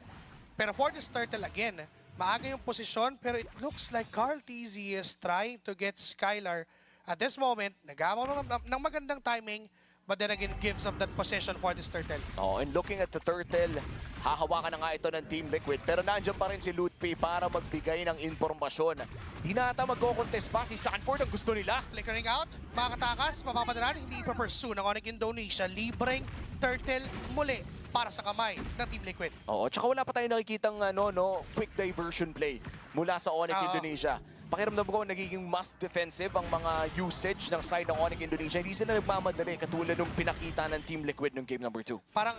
Pero for this turtle again, maaga yung posisyon pero it looks like Carl Tizzy is trying to get Skylar. At this moment, nagawa ng magandang timing but then again gives up that possession for this turtle. Oh, and looking at the turtle, hahawakan na nga ito ng Team Liquid pero nandiyan pa rin si Lutpi para magbigay ng informasyon. Di na ata magko-contest pa si Sanford ang gusto nila. Flickering out, makakatakas, mapapadaran, hindi ipapursue ng Onic Indonesia. Libreng turtle muli para sa kamay ng Team Liquid. Oo, tsaka wala pa tayong nakikitang quick diversion play mula sa Onic Indonesia. pakiramdam ko nagiging mas defensive ang mga usage ng side ng Onic Indonesia. Hindi sila nagmamadali katulad ng pinakita ng Team Liquid ng game number 2. Parang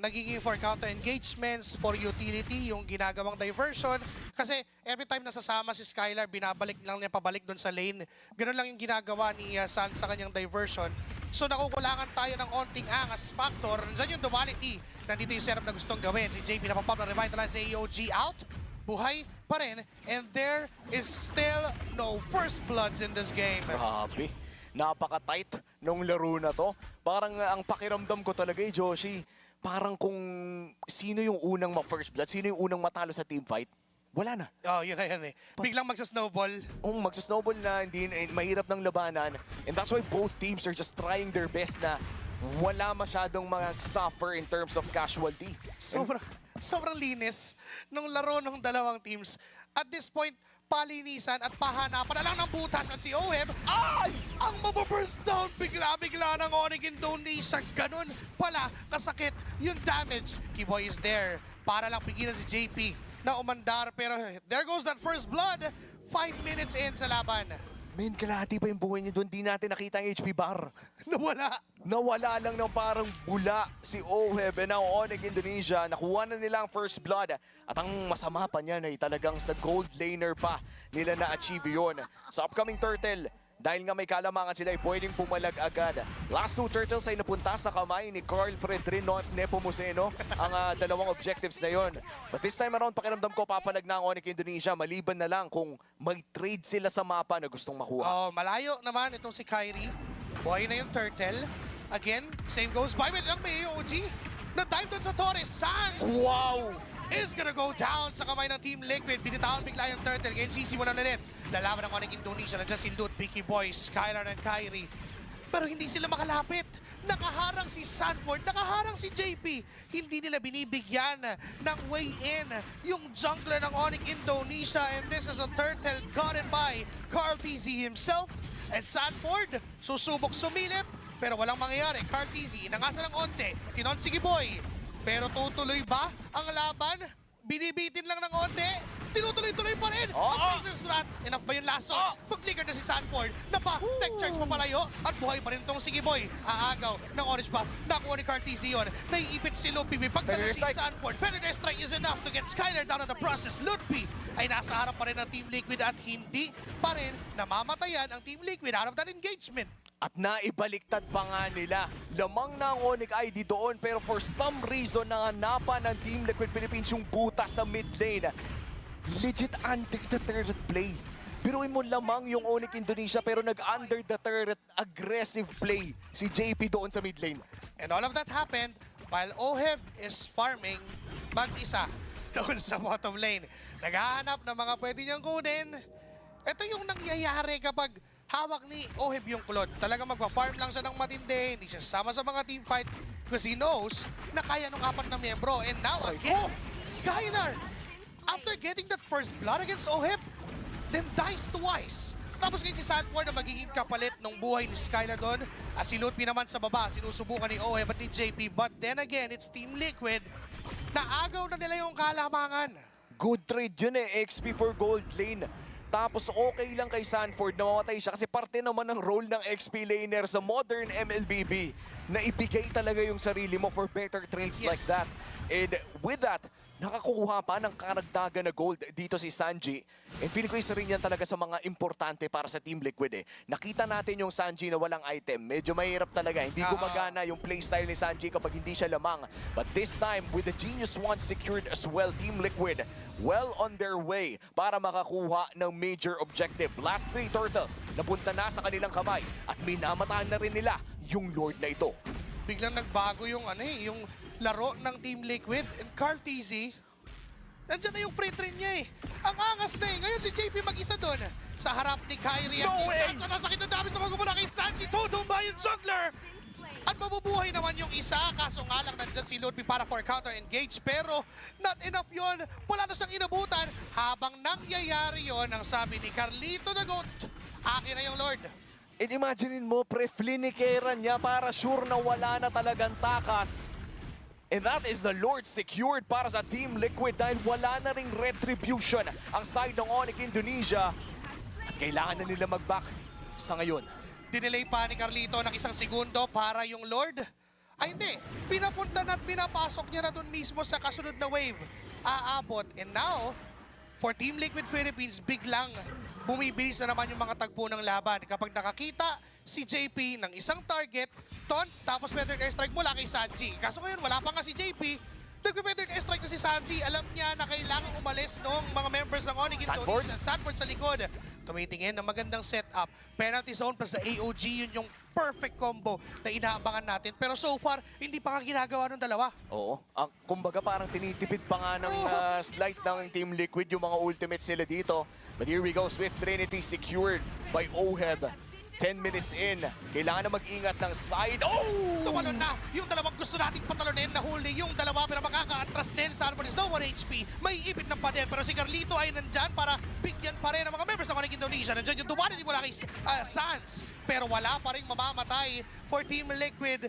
nagiging for counter engagements, for utility, yung ginagawang diversion. Kasi every time nasasama si Skylar, binabalik lang niya pabalik doon sa lane. Ganun lang yung ginagawa ni San sa kanyang diversion. So nakukulangan tayo ng onting angas factor. Nandiyan yung duality. Nandito yung setup na gustong gawin. Si JP napapop na revitalize sa AOG out. Buhay pa rin. And there is still no first bloods in this game. Grabe. Napaka-tight nung laro na to. Parang ang pakiramdam ko talaga Joshi, parang kung sino yung unang ma-first blood, sino yung unang matalo sa team fight, wala na. Oh, yun na yan Biglang magsa-snowball. Magsa-snowball na, hindi, mahirap ng labanan. And that's why both teams are just trying their best na wala masyadong mag-suffer in terms of casualty. Sobrang linis ng laro ng dalawang teams. At this point, palinisan at pahanapan na lang ng butas at si Oheb. Ay! Ang mababurst down bigla-bigla ng Onic Indonesia. Ganun pala kasakit yung damage. Kiboy is there para lang pigilan si JP na umandar. Pero there goes that first blood. 5 minutes in sa laban. Men, kalahati pa yung buhay niya doon. Di natin nakita ang HP bar. Nawala. Nawala lang ng parang bula si Oheb. And now Onic Indonesia, nakuha na nila ang first blood. At ang masama pa niyan ay talagang sa gold laner pa nila na-achieve yun. Sa upcoming Turtle, dahil nga may kalamangan sila ay pwedeng pumalag agad. Last 2 turtles ay napunta sa kamay ni Carl Fredrin Nepomuceno ang dalawang objectives na yon. But this time around, pakiramdam ko papalag na ang Onic Indonesia maliban na lang kung may trade sila sa mapa na gustong makuha. Oh, malayo naman itong si Kyrie. Buhay na yung turtle. Again, same goes by with ang may AOG. Na-dive doon sa Torres. Sans! Wow! Is gonna go down sa kamay ng Team Liquid. Binitawan bigla yung turtle. Ngayon CC mo na ulit. Lalaban ng Onic Indonesia. Nandiyan si Lut, Picky Boys, Skylar and Kyrie. Pero hindi sila makalapit. Nakaharang si Sanford, nakaharang si JP. Hindi nila binibigyan ng way in yung jungler ng Onic Indonesia. And this is a turtle gotten by Carl TZ himself. And Sanford, susubok sumilip. Pero walang mangyayari. Carl TZ, inangasan ng onte. Tinon si Giboy. Pero tutuloy ba ang laban? Binibitin lang ng onte. Tinutuloy-tuloy pa rin. Ang Princess Rat. Enough ba yung laso? Mag-flicker na si Sanford. Tech charge papalayo. At buhay pa rin itong si Giboy. Aagaw ng orange buff. Nakuha ni Cartesi yun. Naiipit si Lupi. Pagdala si Sanford. Feather Strike is enough to get Skylar down on the process. Lupi ay nasa harap pa rin ng Team Liquid at hindi pa rin namamatayan ang Team Liquid out of that engagement. At naibaliktad pa nga nila. Lamang na ang Onic ID doon pero for some reason nanganapan ng Team Liquid Philippines yung butas sa mid lane. Legit under the turret play. Biruin mo lamang yung Onic Indonesia pero nag-under the turret aggressive play si JP doon sa mid lane. And all of that happened while Oheb is farming mag-isa doon sa bottom lane. Naghahanap ng mga pwede niyang kunin. Ito yung nangyayari kapag hawak ni Oheb yung Claude. Talagang magpa-farm lang siya ng matindi. Hindi siya sasama sa mga team fight because he knows na kaya ng 4 na miyembro. And now again, Skylar, after getting that first blood against Oheb, then dies twice. Tapos ngayon si Sanford na magiging kapalit ng buhay ni Skylar doon. As si Lutpi naman sa baba, sinusubukan ni Oheb at ni JP. But then again, it's Team Liquid. Naagaw na nila yung kalamangan. Good trade yun XP for gold lane. Tapos okay lang kay Sanford na mamatay siya kasi parte naman ng role ng XP laner sa modern MLBB na ibigay talaga yung sarili mo for better trades like that. And with that, nakakuha pa ng karagdagan na gold dito si Sanji. And feeling ko isa rin yan talaga sa mga importante para sa Team Liquid Nakita natin yung Sanji na walang item. Medyo mahirap talaga. Hindi gumagana yung playstyle ni Sanji kapag hindi siya lamang. But this time, with the Genius One secured as well, Team Liquid well on their way para makakuha ng major objective. Last 3 turtles napunta na sa kanilang kamay at minamataan na rin nila yung Lord na ito. Biglang nagbago yung yung laro ng Team Liquid and Carl TZ. Nandiyan na yung free train niya Ang angas na Ngayon si JP mag-isa doon sa harap ni Kyrie. No way! Nasakit na dami sa magumula kay Sanji. Tutumba yung jungler! At mabubuhay naman yung isa. Kaso nga lang nandyan si Ludwig para for counter engage. Pero not enough yon. Wala na siyang inabutan. Habang nangyayari yon, ang sabi ni Carlito na Goat, akin na yung Lord. And imaginein mo, pre-flinikeran niya para sure na wala na talagang takas. And that is the Lord secured para sa Team Liquid dahil wala na ring retribution ang side ng Onic Indonesia. kailangan na nila mag-back sa ngayon. Dinelay pa ni Carlito ng 1 segundo para yung Lord. Ay hindi, pinapunta na at pinapasok niya na dun mismo sa kasunod na wave. Aabot, and now, for Team Liquid Philippines, biglang bumibilis na naman yung mga tagpo ng laban. Kapag nakakita si JP ng isang target, taunt, tapos feathered airstrike mula kay Sanji. Kaso ngayon, wala pa nga si JP. Nagpe-feathered airstrike na si Sanji. Alam niya na kailangan umalis ng mga members ng Onic Indonesia. Sanford sa likod. Tumitingin ng magandang setup. Penalty zone plus sa AOG, yun yung perfect combo na inaabangan natin. Pero so far, hindi pa nga ginagawa ng dalawa. Oo. Kumbaga parang tinitipid pa nga ng slight ng Team Liquid yung mga ultimates nila dito. But here we go, Swift Trinity secured by Oheb. 10 minutes in, kailangan na mag-ingat ng side. Oh! Tumalon na yung dalawang gusto nating patalonin na huli. Yung dalawa pero makaka-atras din. Sanford is no 1 HP. May ipit ng pader pero si Carlito ay nandyan para bigyan pa rin ang mga members ng Onic Indonesia. Nandyan yung dumanin mula kay Sans. Pero wala pa rin mamamatay for Team Liquid.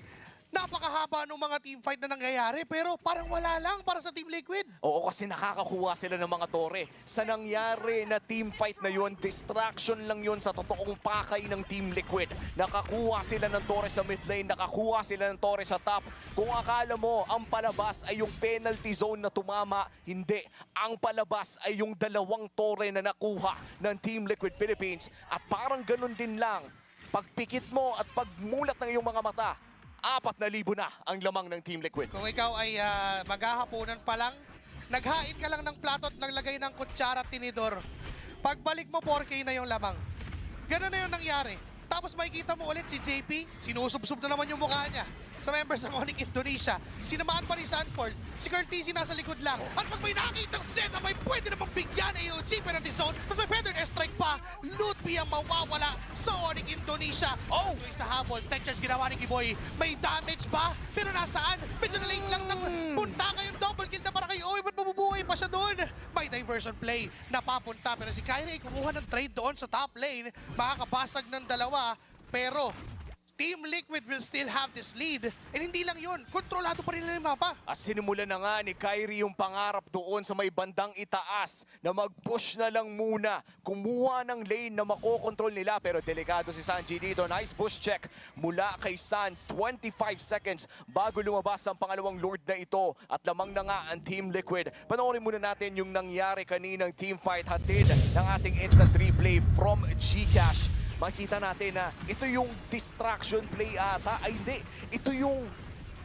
Napakahaba ng mga team fight na nangyayari pero parang wala lang para sa Team Liquid. Oo, kasi nakakakuha sila ng mga tore. Sa nangyari na team fight na yun, distraction lang yun sa totoong pakay ng Team Liquid. Nakakuha sila ng tore sa mid lane, nakakuha sila ng tore sa top. Kung akala mo ang palabas ay yung penalty zone na tumama, hindi. Ang palabas ay yung dalawang tore na nakuha ng Team Liquid Philippines. At parang ganun din lang, pagpikit mo at pagmulat ng iyong mga mata, 4,000 na ang lamang ng Team Liquid. Kung ikaw ay maghahaponan pa lang, naghain ka lang ng plato at naglagay ng kutsara at tinidor. Pagbalik mo, 4K na yung lamang. Ganun na yung nangyari. Tapos makikita mo ulit si JP, sinusubsob na naman yung mukha niya sa members ng Onic Indonesia. Sinamaan pa ni Sanford. Si Curtisi nasa likod lang. At pag may nakitang setup ay pwede namang bigyan AOG penalty zone. Tapos may feathered airstrike pa. Lootby ang mawawala sa Onic Indonesia. Oh! Sa habol, tech charge ginawa ni Kiboy. May damage ba? Pero nasaan? Medyo na late lang ng punta kayong double kill na para kay Owe. Ba't mabubuhay pa siya doon? May diversion play na papunta. Pero si Kyrie kumuha ng trade doon sa top lane. Makakabasag ng dalawa. Pero Team Liquid will still have this lead. And hindi lang yun, kontrolado pa rin nila yung mapa. At sinimulan na nga ni Kyrie yung pangarap doon sa may bandang itaas na mag-push na lang muna. Kumuha ng lane na makokontrol nila pero delikado si Sanji dito. Nice push check mula kay Sans. 25 seconds bago lumabas ang pangalawang Lord na ito. At lamang na nga ang Team Liquid. Panoorin muna natin yung nangyari kaninang team fight hatid ng ating instant replay from Gcash. Makita natin na ito yung distraction play ata. Ay hindi, ito yung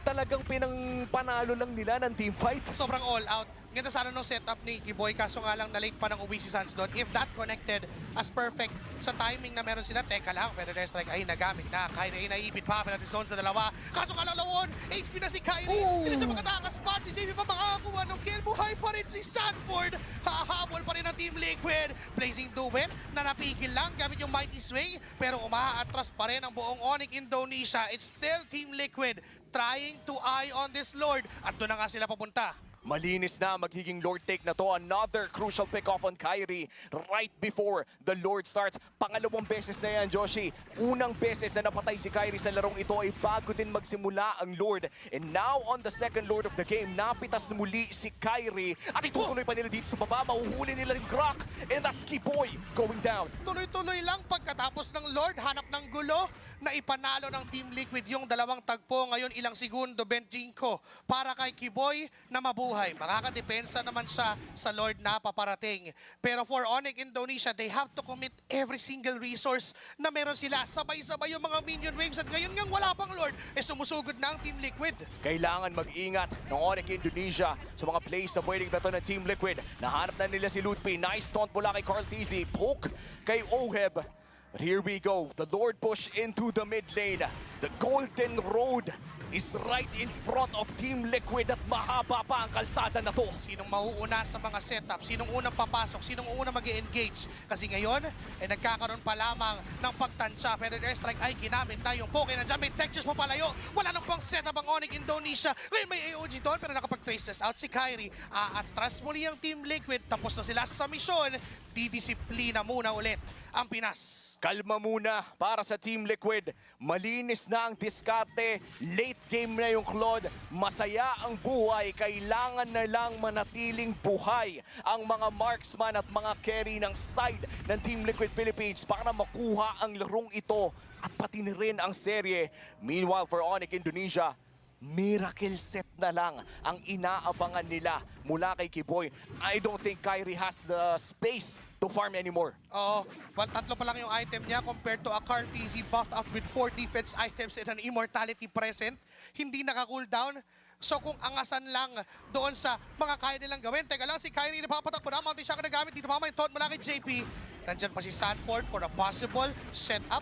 talagang pinangpanalo lang nila ng team fight. Sobrang all out. Ganda sana nung setup ni Kiboy, kaso nga lang na-late pa ng uwi si Sans doon. If that connected as perfect sa timing na meron sila, teka lang, pero strike ay nagamit na. Kyrie ay naipit pa, penalty zone sa dalawa. Kaso nga lang lawon, HP na si Kyrie. Hindi siya makatakas spot, si JP pa makakakuha ng kill. Buhay pa rin si Sanford. Hahabol pa rin ang Team Liquid. Blazing Duet na napigil lang gamit yung Mighty Swing. Pero umaatras pa rin ang buong Onic Indonesia. It's still Team Liquid trying to eye on this Lord. At doon na nga sila papunta. Malinis na magiging Lord take na to. Another crucial pick off on Kyrie right before the Lord starts. Pangalawang beses na yan, Joshi. Unang beses na napatay si Kyrie sa larong ito ay bago din magsimula ang Lord. And now on the second Lord of the game, napitas muli si Kyrie. At itutuloy pa nila dito sa baba. Mahuhuli nila yung Grok. And that's Kiboy going down. Tuloy-tuloy lang pagkatapos ng Lord, hanap ng gulo na ipanalo ng Team Liquid yung dalawang tagpo. Ngayon ilang segundo, Benjinko para kay Kiboy na mabuhay. Makakadepensa naman siya sa Lord na paparating. Pero for Onic Indonesia, they have to commit every single resource na meron sila. Sabay-sabay yung mga minion waves at ngayon ngang wala pang Lord, sumusugod na ang Team Liquid. Kailangan mag-ingat ng Onic Indonesia sa mga plays na pwedeng beto ng Team Liquid. Nahanap na nila si Lootby. Nice taunt mula kay Carl Tizzy. Poke kay Oheb. But here we go. The Lord push into the mid lane. The Golden Road is right in front of Team Liquid at mahaba pa ang kalsada na to. Sinong mauuna sa mga setup? Sinong unang papasok? Sinong unang mag-engage? Kasi ngayon, nagkakaroon pa lamang ng pagtansya. Pero airstrike ay ginamit na yung poke. Nandiyan may textures pa palayo. Wala nang pang setup ang Onic Indonesia. Ngayon may AOG doon pero nakapag-trace this out si Kyrie. Aatras muli ang Team Liquid. Tapos na sila sa misyon. Didisiplina muna ulit ang Pinas. Kalma muna para sa Team Liquid. Malinis na ang diskarte. Late game na yung Claude. Masaya ang buhay. Kailangan na lang manatiling buhay ang mga marksman at mga carry ng side ng Team Liquid Philippines para makuha ang larong ito at pati na rin ang serye. Meanwhile for Onic Indonesia, miracle set na lang ang inaabangan nila mula kay Kiboy. I don't think Kyrie has the space to farm anymore. Oo, well, 3 pa lang yung item niya compared to a Carl TZ buffed up with 4 defense items and an immortality present. Hindi naka-cooldown. So kung angasan lang doon sa mga kaya nilang gawin, teka lang, si Kyrie napapatakbo na, mountain shock na gamit dito pa, may taunt mula kay JP. Nandyan pa si Sanford for a possible setup.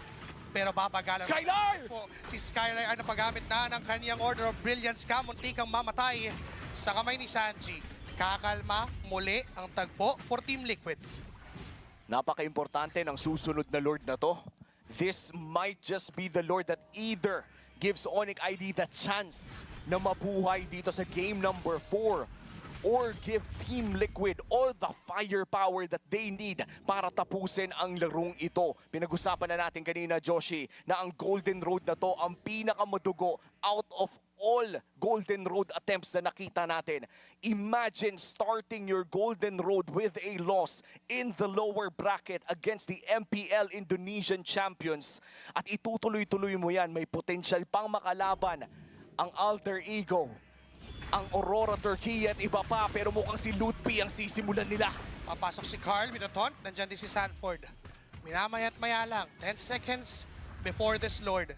Pero babagalan Skylar! Po. Si Skylar ay napagamit na ng kanyang Order of Brilliance ka, muntikang mamatay sa kamay ni Sanji. Kakalma muli ang tagpo for Team Liquid. Napaka-importante ng susunod na Lord na to. This might just be the Lord that either gives Onic ID the chance na mabuhay dito sa game number 4 or give Team Liquid all the firepower that they need para tapusin ang larong ito. Pinag-usapan na natin kanina, Joshi, na ang Golden Road na to ang pinakamadugo out of all Golden Road attempts na nakita natin. Imagine starting your Golden Road with a loss in the lower bracket against the MPL Indonesian champions. At itutuloy-tuloy mo yan, may potential pang makalaban ang Alter Ego, ang Aurora Turkey at iba pa, pero mukhang si Lutpi ang sisimulan nila. Papasok si Carl with a taunt, nandyan din si Sanford. Minamaya't maya lang, 10 seconds before this Lord.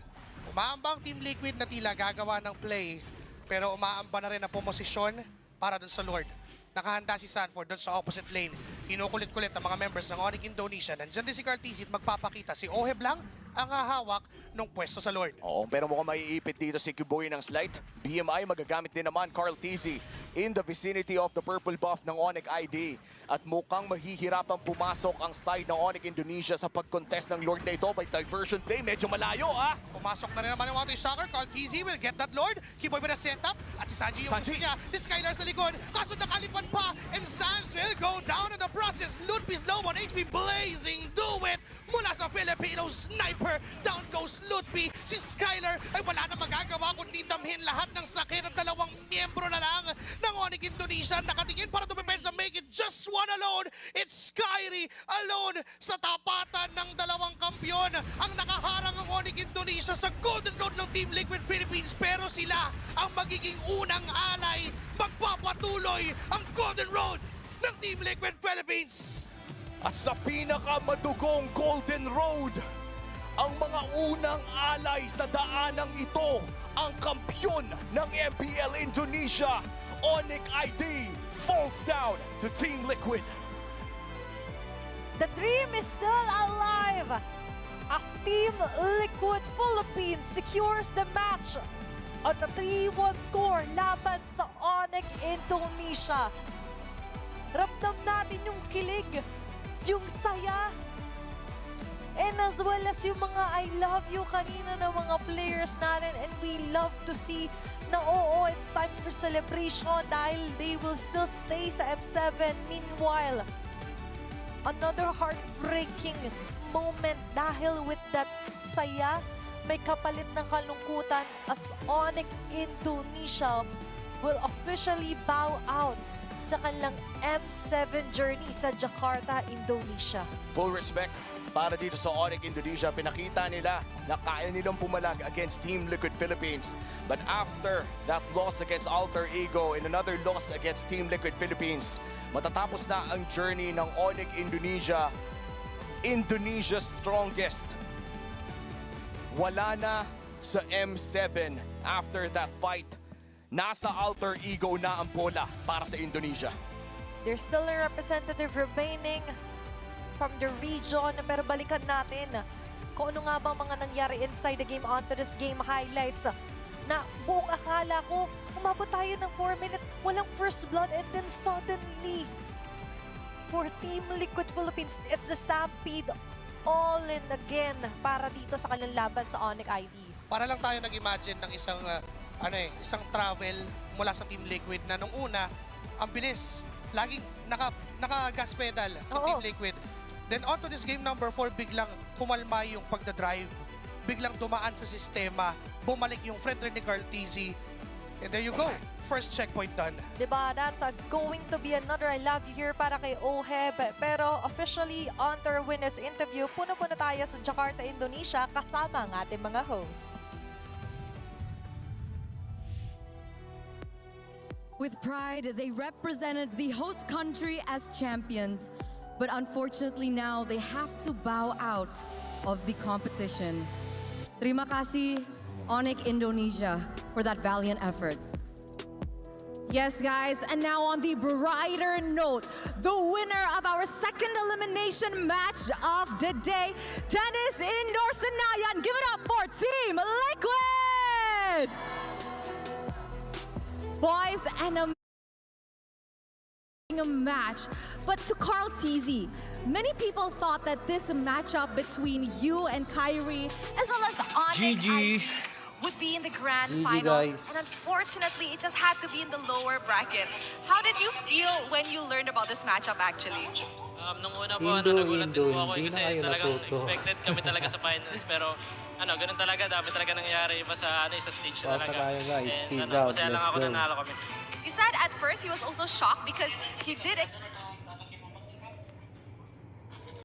Umaambang Team Liquid na tila gagawa ng play, pero umaamba na rin ang pumosisyon para dun sa Lord. Nakahanda si Sanford dun sa opposite lane. Kinukulit-kulit ang mga members ng Onic Indonesia. Nandyan din si Carl Tizit magpapakita. Si Oheb lang ang hahawak ng pwesto sa Lord. Oo, pero mukhang maiipit dito si Kiboy ng slight. BMI magagamit din naman Carl TZ in the vicinity of the purple buff ng Onic ID. At mukhang mahihirapang pumasok ang side ng Onic Indonesia sa pag-contest ng Lord na ito by diversion play. Medyo malayo, ah! Pumasok na rin naman yung Mountain Shocker. Carl TZ will get that Lord. Kiboy with a setup. At si Sanji yung gusto niya. Si Skylar sa likod. Kaso nakalipad pa. And Sans will go down in the process. Lutpi's low on HP. Blazing do it. Mula sa Filipino sniper. Down goes Lutpi. Si Skylar ay wala na magagawa kundi damhin lahat ng sakit at dalawang miyembro na lang ng Onic Indonesia. Nakatingin para dumipensa. Make it just one alone. It's Kyrie alone sa tapatan ng dalawang kampiyon. Ang nakaharang ang Onic Indonesia sa Golden Road ng Team Liquid Philippines. Pero sila ang magiging unang alay. Magpapatuloy ang Golden Road ng Team Liquid Philippines. At sa pinakamadugong Golden Road, ang mga unang alay sa daanang ito, ang kampyon ng MPL Indonesia, Onic ID, falls down to Team Liquid. The dream is still alive as Team Liquid Philippines secures the match on the 3-1 score laban sa Onic Indonesia. Ramdam natin yung kilig, yung saya, and as well as yung mga I love you kanina ng mga players natin, and we love to see na oo, it's time for celebration dahil they will still stay sa M7. Meanwhile, another heartbreaking moment dahil with that saya, may kapalit ng kalungkutan as Onic Indonesia will officially bow out sa kanilang M7 journey sa Jakarta, Indonesia. Full respect para dito sa Onic Indonesia. Pinakita nila na kaya nilang pumalag against Team Liquid Philippines. But after that loss against Alter Ego and another loss against Team Liquid Philippines, matatapos na ang journey ng Onic Indonesia, Indonesia's strongest. Wala na sa M7 after that fight. Nasa Alter Ego na ang bola para sa Indonesia. There's still a representative remaining from the region, pero balikan natin kung ano nga bang mga nangyari inside the game onto this game highlights. Na buong akala ko, umabot tayo ng 4 minutes, walang first blood, and then suddenly, for Team Liquid Philippines, it's the Stampede all in again para dito sa kanilang laban sa Onic ID. Para lang tayo nag-imagine ng isang isang travel mula sa Team Liquid na nung una, ang bilis. Laging naka-gas pedal ng Team Liquid. Then on to this game number 4, biglang kumalma yung pagdadrive. Biglang dumaan sa sistema. Bumalik yung friend ni Carl TZ. And there you go. First checkpoint done. Diba, that's going to be another I love you here para kay Oheb. Pero officially, on to our winner's interview, puno-puno tayo sa Jakarta, Indonesia, kasama ang ating mga hosts. With pride, they represented the host country as champions. But unfortunately now, they have to bow out of the competition. Terima kasih, Onic Indonesia, for that valiant effort. Yes, guys, and now on the brighter note, the winner of our second elimination match of the day, Dennis Indor Sanayan. Give it up for Team Liquid! Boys, and a match, but to Carl TZ, many people thought that this matchup between you and Kyrie, as well as Onic, would be in the grand finals, and unfortunately, it just had to be in the lower bracket. How did you feel when you learned about this matchup actually? Nung una po, nagulat din po ako kasi talagang expected kami talaga sa finals, pero ganun talaga, dami talaga nangyari iba sa stage na talaga. And masaya lang ako nanalo kami. He said at first he was also shocked because he did